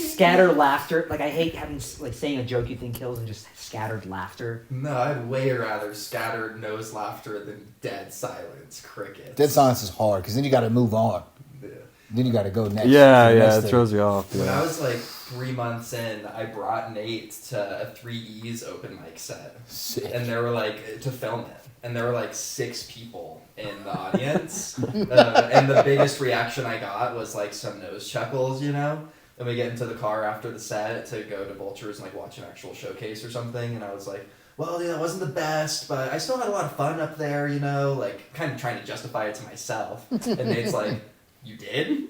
scatter laughter. Like I hate having like saying a joke you think kills and just scattered laughter. No, I'd way rather scattered nose laughter than dead silence crickets. Dead silence is hard because then you got to move on. Yeah. Then you got to go next. Yeah, to the yeah, next it thing. throws you off. When I Yeah. was like 3 months in, I brought Nate to a 3E's open mic set. Sick. And there were like, to film it. And there were like 6 people in the audience. And the biggest reaction I got was like some nose chuckles, you know? And we get into the car after the set to go to Vultures and like watch an actual showcase or something. And I was like, well, yeah, it wasn't the best, but I still had a lot of fun up there, you know? Like, kind of trying to justify it to myself. And Nate's like, you did?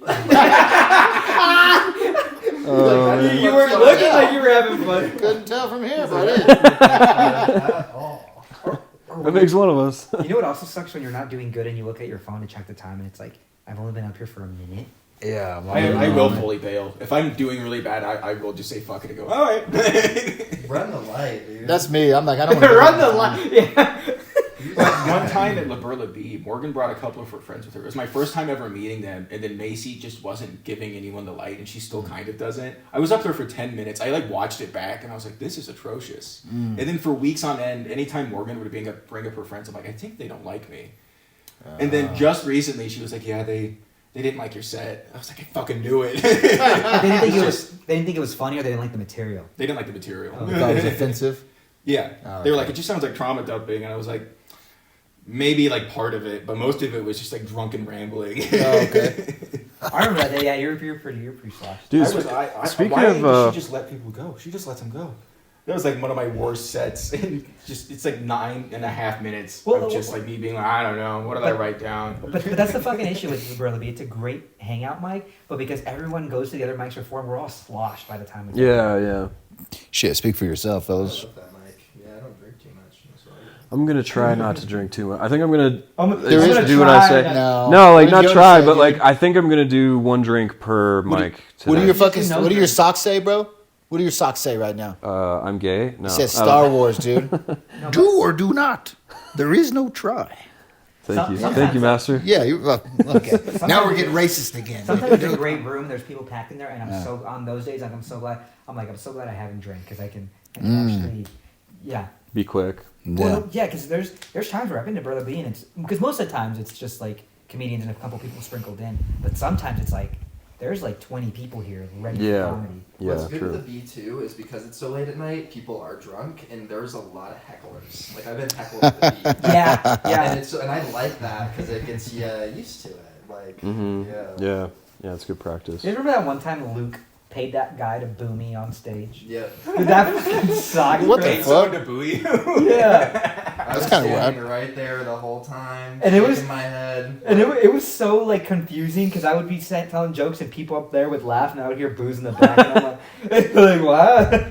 Oh, man. You weren't looking like you were having fun. Couldn't tell from here, buddy. At all. That makes one of us. You know what also sucks when you're not doing good and you look at your phone to check the time and it's like, I've only been up here for a minute. Yeah, I will fully bail. If I'm doing really bad, I will just say fuck it and go, all right. Run the light, dude. That's me. I'm like, I don't want to Run the line. Yeah. One time at La Berla B, Morgan brought a couple of her friends with her. It was my first time ever meeting them, and then Macy just wasn't giving anyone the light, and she still kind of doesn't. I was up there for 10 minutes. I like watched it back, and I was like, this is atrocious. And then for weeks on end, anytime Morgan would bring up her friends, I'm like, I think they don't like me. And then just recently, she was like, yeah, they didn't like your set. I was like, I fucking knew it. They didn't think it was funny or they didn't like the material. They didn't like the material. I thought it was offensive. Yeah. Oh, They were okay. like, it just sounds like trauma dumping. And I was like, maybe like part of it, but most of it was just like drunken rambling. Oh, okay. I remember that day. Yeah, you're pretty sloshed. Dude, speaking why of, does she just let people go? She just lets them go. That was like one of my worst sets. And just it's like 9.5 minutes Well, of just like me being like, I don't know, what did I write down? But that's the fucking issue with Burley. It's a great hangout mic, but because everyone goes to the other mics before, we're all sloshed by the time it's yeah. Shit, speak for yourself, I fellas. love that mic. Yeah, I don't drink too much. That's why. I'm gonna try not to drink too much. I think I'm gonna There is- do what I say. No, No, like What not did Yoda try, say, but dude? like I think I'm gonna do one drink per What do- mic. What do today. your fucking? Just a What do your nose socks say, bro? What do your socks say right now? I'm gay. No, It says I don't- Star Wars, dude. Do or do not. There is no try. Thank you, Sometimes- thank you, master. Yeah, you okay. Now we're getting racist again. Sometimes it's a great room. There's people packed in there, and I'm so on those days. Like I'm so glad I haven't drank because I can actually, yeah. Be quick. Well, yeah, because there's times where I've been to Brother B, and it's because most of the times it's just like comedians and a couple people sprinkled in, but sometimes it's like there's like 20 people here ready Yeah. for comedy. What's Yeah, good true. with the B2 is because it's so late at night, people are drunk, and there's a lot of hecklers. Like, I've been heckled at the B. Yeah, yeah. And I like that because it gets you used to it. Like, Mm-hmm. yeah. Yeah. Yeah, it's good practice. You remember that one time Luke paid that guy to boo me on stage? Yeah. Dude, that fucking sucked. What the Paid fuck? someone to boo you? Yeah. I was kinda standing right there the whole time, And it was- shaking my head. And it was so like confusing because I would be telling jokes and people up there would laugh and I would hear boos in the back and I'm like what?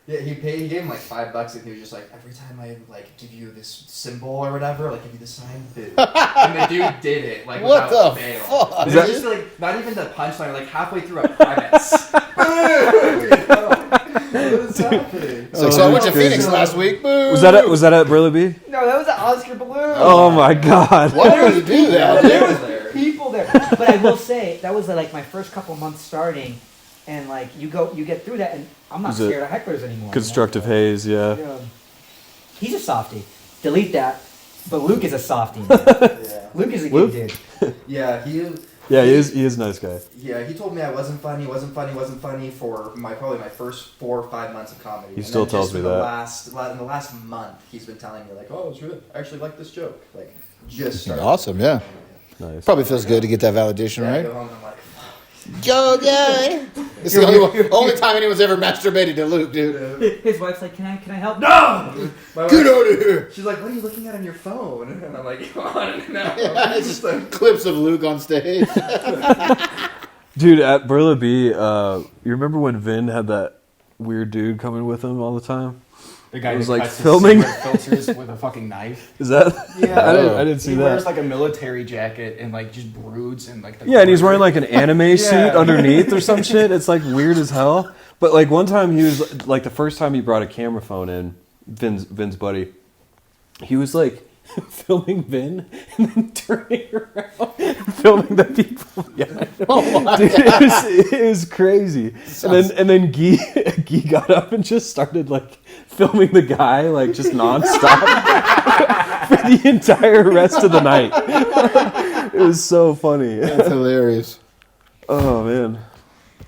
Yeah, he gave him like $5 and he was just like, every time I like give you this symbol or whatever, like give you the sign, boo. And the dude did it, like What without the fail. fuck? But Is it was that- just like not even the punchline, like halfway through a premise. What is happening? It's like, so I went to crazy. Phoenix last week. Boo. Was that at Burley? No, that was an Oscar balloon. Oh my god. Why would you do that? There dude? was There. people there. But I will say that was like my first couple months starting, and like you get through that, and I'm not Was it scared of hecklers anymore. Constructive haze, yeah. Yeah. He's a softie. Delete that. But Luke is a softie. Yeah. Luke is a Luke? good dude. Yeah, Yeah, he is a nice guy. Yeah, he told me I wasn't funny for probably my first 4 or 5 months of comedy. He And still then tells just me in the that. in the last month, he's been telling me like, "Oh, it's good. I actually like this joke." Like, just started. Awesome, yeah. Nice. Probably feels good to get that validation, Yeah, I right? go home and I'm like, Go good. It's the only time anyone's ever masturbated to Luke, dude. His wife's like, can I help? No! my Get wife- out of here. She's like, "What are you looking at on your phone?" And I'm like, "On now." Yeah, it's just like clips of Luke on stage. Dude, at Burley, you remember when Vin had that weird dude coming with him all the time? The guy It was who like cuts his filming. cigarette filters with a fucking knife. Is that? Yeah. I didn't see He that. wears like a military jacket and like just broods and like the Yeah, and he's wearing like an anime suit Yeah. underneath or some shit. It's like weird as hell. But like one time he was like the first time he brought a camera phone in, Vin's buddy, he was like filming Vin and then turning around and filming the people. Yeah. Oh my Dude, it was crazy. And then Guy got up and just started like filming the guy like just nonstop for the entire rest of the night. It was so funny. That's hilarious. Oh man.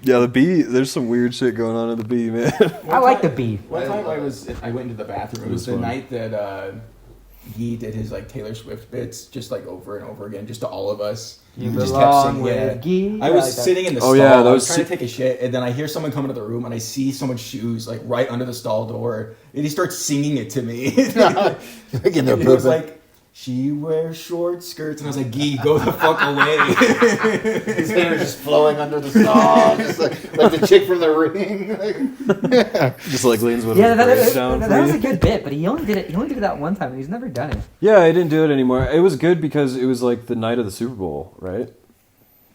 Yeah, the bee. There's some weird shit going on in the bee, man. I like the beef. One time I went into the bathroom. It was the fun. night that Guy did his like Taylor Swift bits just like over and over again, just to all of us. You He just belong yeah. with Guy. I was like that. sitting in the Oh, stall. yeah, I those was trying to si- take a shit, and then I hear someone come into the room, and I see someone's shoes like right under the stall door, and he starts singing it to me. Again, they're And he was pooping. like, "She wears short skirts," and I was like, "Guy, go the fuck away." His hair is just flowing under the stall, just like the chick from the ring. Just like leans with Yeah, his braids that, down that for was you. a good bit, but he only did it that one time, and he's never done it. Yeah, I didn't do it anymore. It was good because it was like the night of the Super Bowl, right?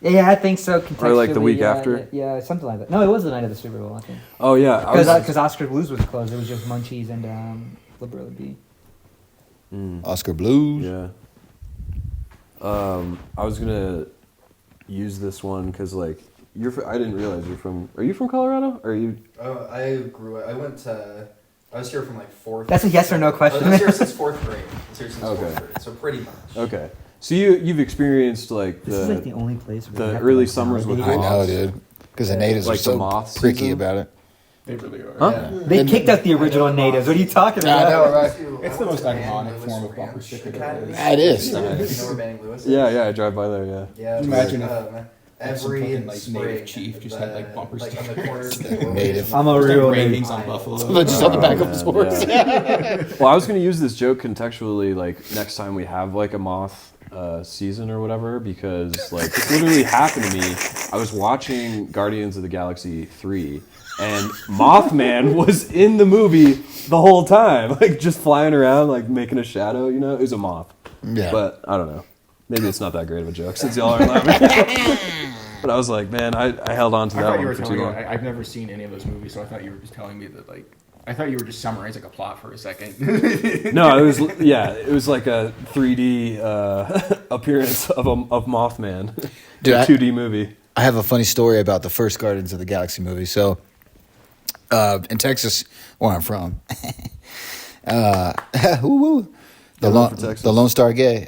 Yeah, I think so. Or, like, the week yeah, after? Yeah, something like that. No, it was the night of the Super Bowl, I think. Oh yeah, Because Oscar Blues was closed. It was just Munchies and Liberal B. Oscar Blues. Yeah. I was gonna use this one because like I didn't realize you're from. Are you from Colorado? Or are you? I was here from like 4th. That's a yes or no question. I was here since 4th grade. Okay. 4th grade, so pretty much. Okay. So you've experienced like This is like the the only place where the they have early like, summers with I validate- know, moths. dude. Because the natives Like are the so moth freaky season? about it. They really are. Huh? Yeah. They kicked out the original natives. What are you talking I about? know, right? It's the most iconic form of bumper sticker there is. It is. You know where Manning Lewis is? Yeah, I drive by there. Yeah. Yeah. Imagine if every fucking, like, spring, native chief just had, like, bumper on the stickers. corners of the Native. I'm a Just like real ratings native. on Buffalo. Just on the back of his horse. Well, I was gonna use this joke contextually, like next time we have like a moth season or whatever, because like this literally happened to me. I was watching Guardians of the Galaxy 3, and Mothman was in the movie the whole time, like just flying around, like making a shadow. You know, it was a moth. Yeah. But I don't know. Maybe it's not that great of a joke since y'all are laughing. But I was like, man, I held on to I that thought you one were for too telling me, long. I've never seen any of those movies, so I thought you were just telling me that, like, I thought you were just summarizing a plot for a second. No, it was like a 3D appearance of Mothman, Dude, a 2D movie. I have a funny story about the first Guardians of the Galaxy movie. So, in Texas, where I'm from, woo woo, for Texas. the Lone Star Gay.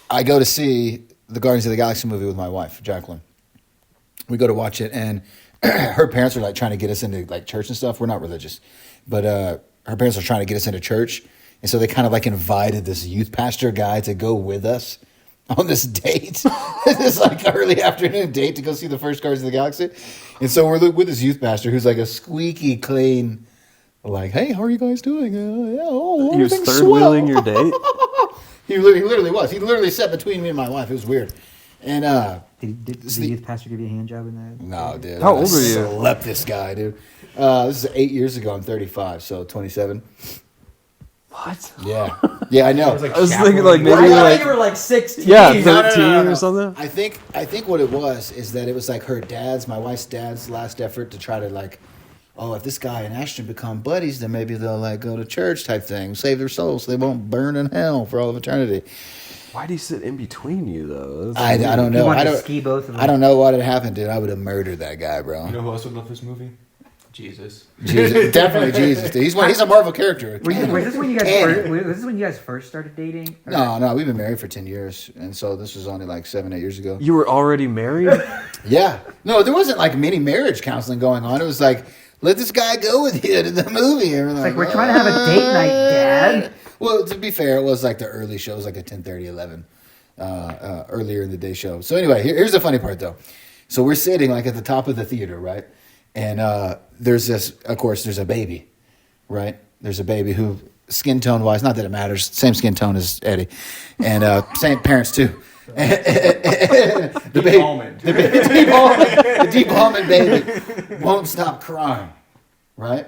I go to see the Guardians of the Galaxy movie with my wife, Jacqueline. We go to watch it, and her parents are like trying to get us into like church and stuff. We're not religious, but her parents are trying to get us into church, and so they kind of like invited this youth pastor guy to go with us on this date, this like early afternoon date to go see the first Guardians of the Galaxy. And so we're with this youth pastor who's like a squeaky clean, like, hey, how are you guys doing? Yeah, He was everything's third wheeling your swell." date. He literally was. He literally sat between me and my wife. It was weird. And Did the youth pastor give you a hand job in that? no, dude. How I old are you? Slept this guy, dude. This is 8 years ago. I'm 35, so 27. What? Yeah, yeah, I know. I was thinking like I maybe thought like you were like 16. yeah, No, no, 13 no, no. or something. I think what it was is that it was like my wife's dad's last effort to try to like, oh, if this guy and Ashton become buddies, then maybe they'll like go to church type thing, save their souls so they won't burn in hell for all of eternity. Why do you sit in between you though? That's I weird. don't know. wanted I to don't. ski both of them. I don't know what had happened, dude. I would have murdered that guy, bro. You know who else would love this movie? Jesus. Jesus, definitely Jesus. Dude. He's a Marvel character. Was this when you guys Canon. was this when you guys first started dating? Or- No, we've been married for 10 years, and so this was only like 7-8 years ago. You were already married? Yeah. No, there wasn't like many marriage counseling going on. It was like, let this guy go with you to the movie. And It's like we're trying to have a date night, Dad. Well, to be fair, it was like the early show. It was like a 10:30, 11, earlier in the day show. So anyway, here's the funny part though. So we're sitting like at the top of the theater, right? And there's a baby, right? There's a baby who, skin tone wise, not that it matters, same skin tone as Eddie, and same parents too. Deep almond. The deep almond baby won't stop crying, right?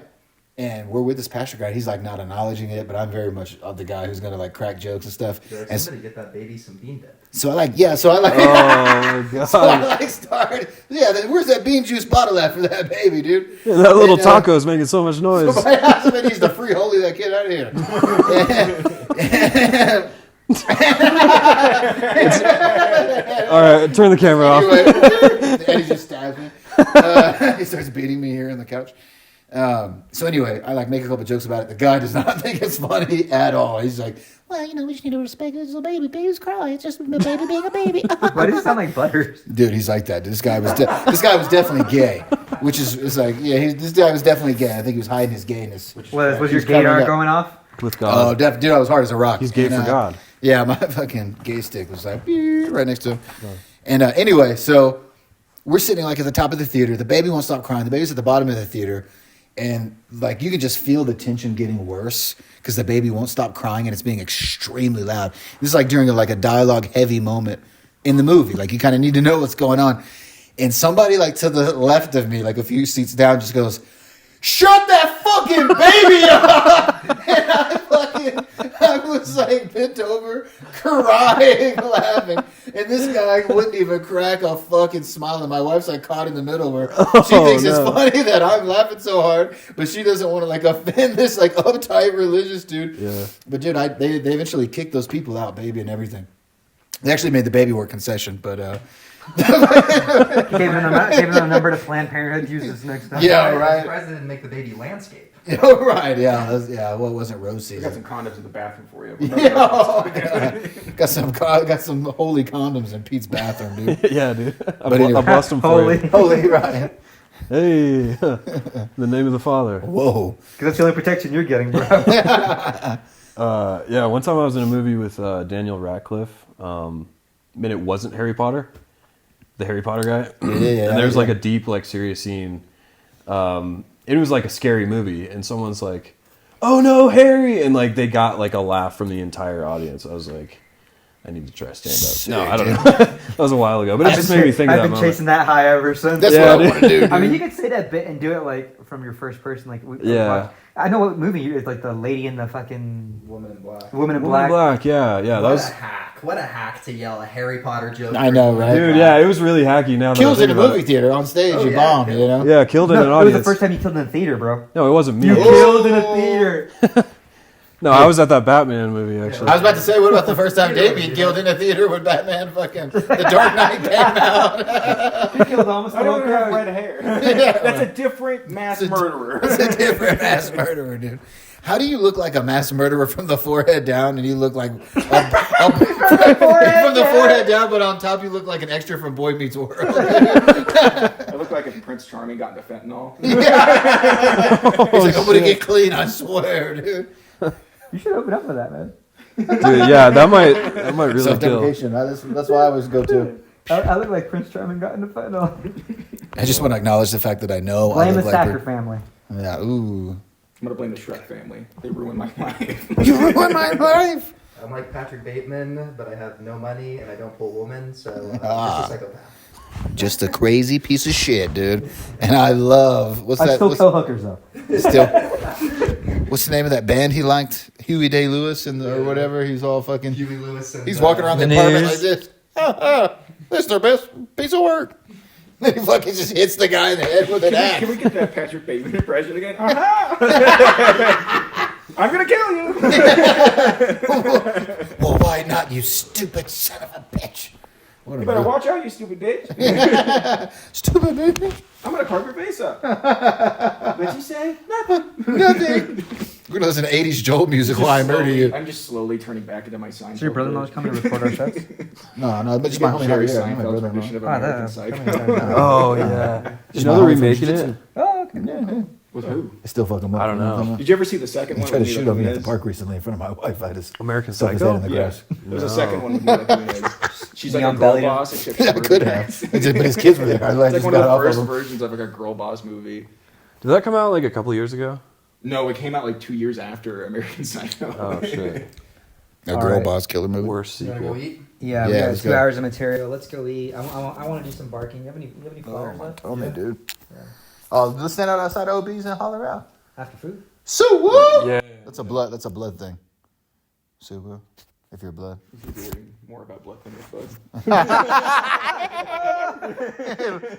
And we're with this pastor guy. He's like not acknowledging it, but I'm very much of the guy who's gonna like crack jokes and stuff. And Somebody get that baby some bean dip. so I like, yeah. So I like, Oh my god! so I like started. Yeah, where's that bean juice bottle at for that baby, dude? Yeah, that little And, taco is making so much noise. Somebody needs to free holy that kid out of here. All right, turn the camera off. Anyway, Eddie just stabs me. He starts beating me here on the couch. So anyway, I like make a couple jokes about it. The guy does not think it's funny at all. He's like, Well, we just need to respect this little baby. Babies cry. It's just a baby being a baby. Why does it sound like Butters? dude, he's like that. This guy was definitely gay, which is like, yeah, this guy was definitely gay. I think he was hiding his gayness. Was your He's coming gaydar up. going off? With Oh, God. dude, I was hard as a rock. He's gay And, for God. Yeah, my fucking gay stick was like right next to him. And anyway, so we're sitting like at the top of the theater. The baby won't stop crying. The baby's at the bottom of the theater. And like you can just feel the tension getting worse because the baby won't stop crying and it's being extremely loud. This is like during a dialogue heavy moment in the movie. Like you kind of need to know what's going on. And somebody like to the left of me, like a few seats down, just goes, "Shut that fucking baby up!" And I was like bent over, crying, laughing. And this guy wouldn't even crack a fucking smile. And my wife's like caught in the middle where she thinks it's funny that I'm laughing so hard, but she doesn't want to like offend this like uptight religious dude. Yeah. But dude, they eventually kicked those people out, baby, and everything. They actually made the baby work concession, but Gave them a number to Planned Parenthood to use this next time. yeah, I'm right. surprised they didn't make the baby landscape. Oh, right, yeah, well, it wasn't rose We got season. some condoms in the bathroom for you. Yeah, got some holy condoms in Pete's bathroom, dude. Yeah, dude. I anyway. bust him for Holy. you. Holy, right? Hey, in the name of the Father. Whoa. Because that's the only protection you're getting, bro. Yeah, one time I was in a movie with Daniel Radcliffe, and it wasn't Harry Potter, the Harry Potter guy. Yeah. And there's like a deep, like serious scene. It was like a scary movie, and someone's like, "Oh no, Harry!" And like they got like a laugh from the entire audience. I was like, I need to try stand up. No, I don't know. That was a while ago, but it just made me think of I've that been moment. chasing that high ever since. That's Yeah, what I want to do, dude. I mean, you could say that bit and do it like from your first person, like Yeah. I know what movie it's like the lady in the fucking Woman in black. Woman in Woman in Black. Black, yeah, that What was. a hack. What a hack to yell a Harry Potter joke. I know, right? Dude, yeah, it was really hacky. Now that I Kills think in a about movie it. theater on stage. Oh, You yeah, bombed, yeah. you know? Yeah, killed in an No, it was audience. the first time you killed in a theater, bro. No, it wasn't me. You Oh. killed in a theater. No, I was at that Batman movie actually. I was about to say, what about the first time Dave being killed in a theater when Batman fucking The Dark Knight came out? You killed almost I the whole don't have crowd. red hair. That's a different mass murderer. It's a different mass murderer, dude. How do you look like a mass murderer from the forehead down, and you look like from the forehead down, but on top you look like an extra from Boy Meets World? I look like if Prince Charming got into fentanyl. He's like, I'm gonna get clean, I swear, dude. You should open up for that, man. Dude, yeah, that might really kill. Self-deprecation. That's why I always go to. I look like Prince Charming got in a fight. No. I just want to acknowledge the fact that I know. Blame I the look like Sacker family. Yeah. Ooh. I'm gonna blame the Shrek family. They ruined my life. You ruined my life. I'm like Patrick Bateman, but I have no money and I don't pull women, so I'm Ah. just a psychopath. Just a crazy piece of shit, dude. And I love I still kill hookers though. Still. What's the name of that band he liked? Huey Day Lewis or whatever. He's all fucking. Huey Lewis and He's walking around the apartment like this. This is their best piece of work. Then he fucking just hits the guy in the head with an axe. Can we get that Patrick Bateman impression again? Aha! I'm gonna kill you. Well, why not, you stupid son of a bitch? You better watch out, you stupid bitch. Stupid bitch. I'm gonna carve your face up. What'd you say? Nothing. We're gonna listen to 80s Joel music while I murder you. I'm just slowly turning back into my sign. So your brother-in-law's coming to record our sets? No, but just my homie Jerry right here. My Seinfeld's brother-in-law. rendition of Oh, American that- Psycho. Oh yeah. Just You know my they're homie from remaking jiu-jitsu. it? Oh, okay. Yeah. With who? I still fuck him up. I don't know. Did you ever see the second He one? tried to with shoot Mila on me at the Kunis? park recently in front of my wife. I just American stuck his head in Psycho? the Yeah, grass. there's a second one with Mila Kunis. She's like Neon a girl belly. boss. Except Yeah, I could have. But his kids were there. I It's just like one of got the off first of him. versions of like a girl boss movie. Did that come out like a couple years ago? No, it came out like 2 years after American Psycho. Oh shit. A All girl right. boss killer movie. Worst You wanna go sequel. eat? Yeah, Yeah, we got let's 2 go. hours of material. Let's go eat. I want to do some barking. You have any flyers left? Tell me, dude. Oh, let's stand out outside OB's and holler out. After food? Suwoo! Yeah. That's a blood thing. Suwoo. If you're blood. You're hearing more about blood than your blood.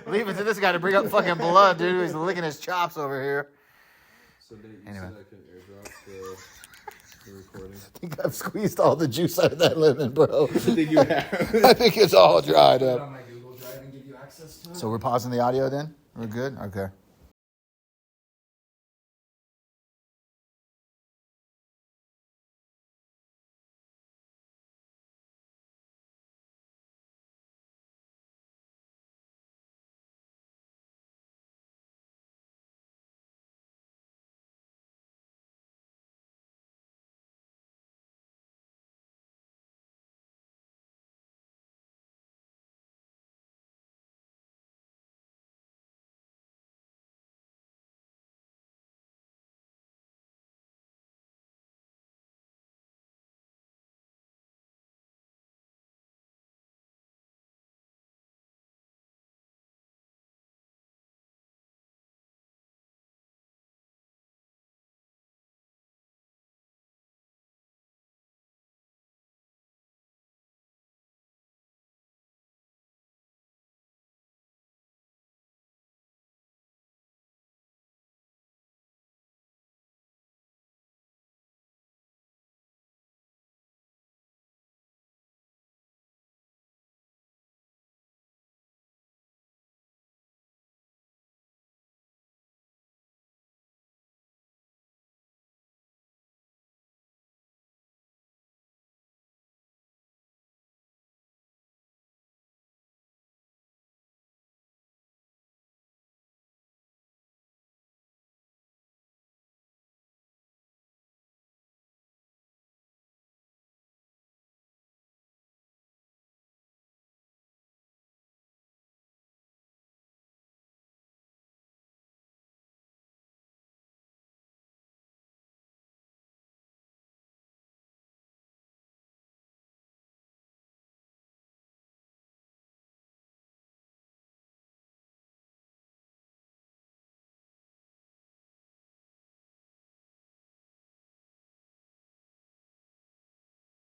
Leave it to this guy to bring up fucking blood, dude. He's licking his chops over here. So Nate, you Anyway. said I can airdrop the recording. I think I've squeezed all the juice out of that lemon, bro. I think you have. I think it's all dried up. On my Google Drive and give you access to it. So we're pausing the audio then? We're good? Okay.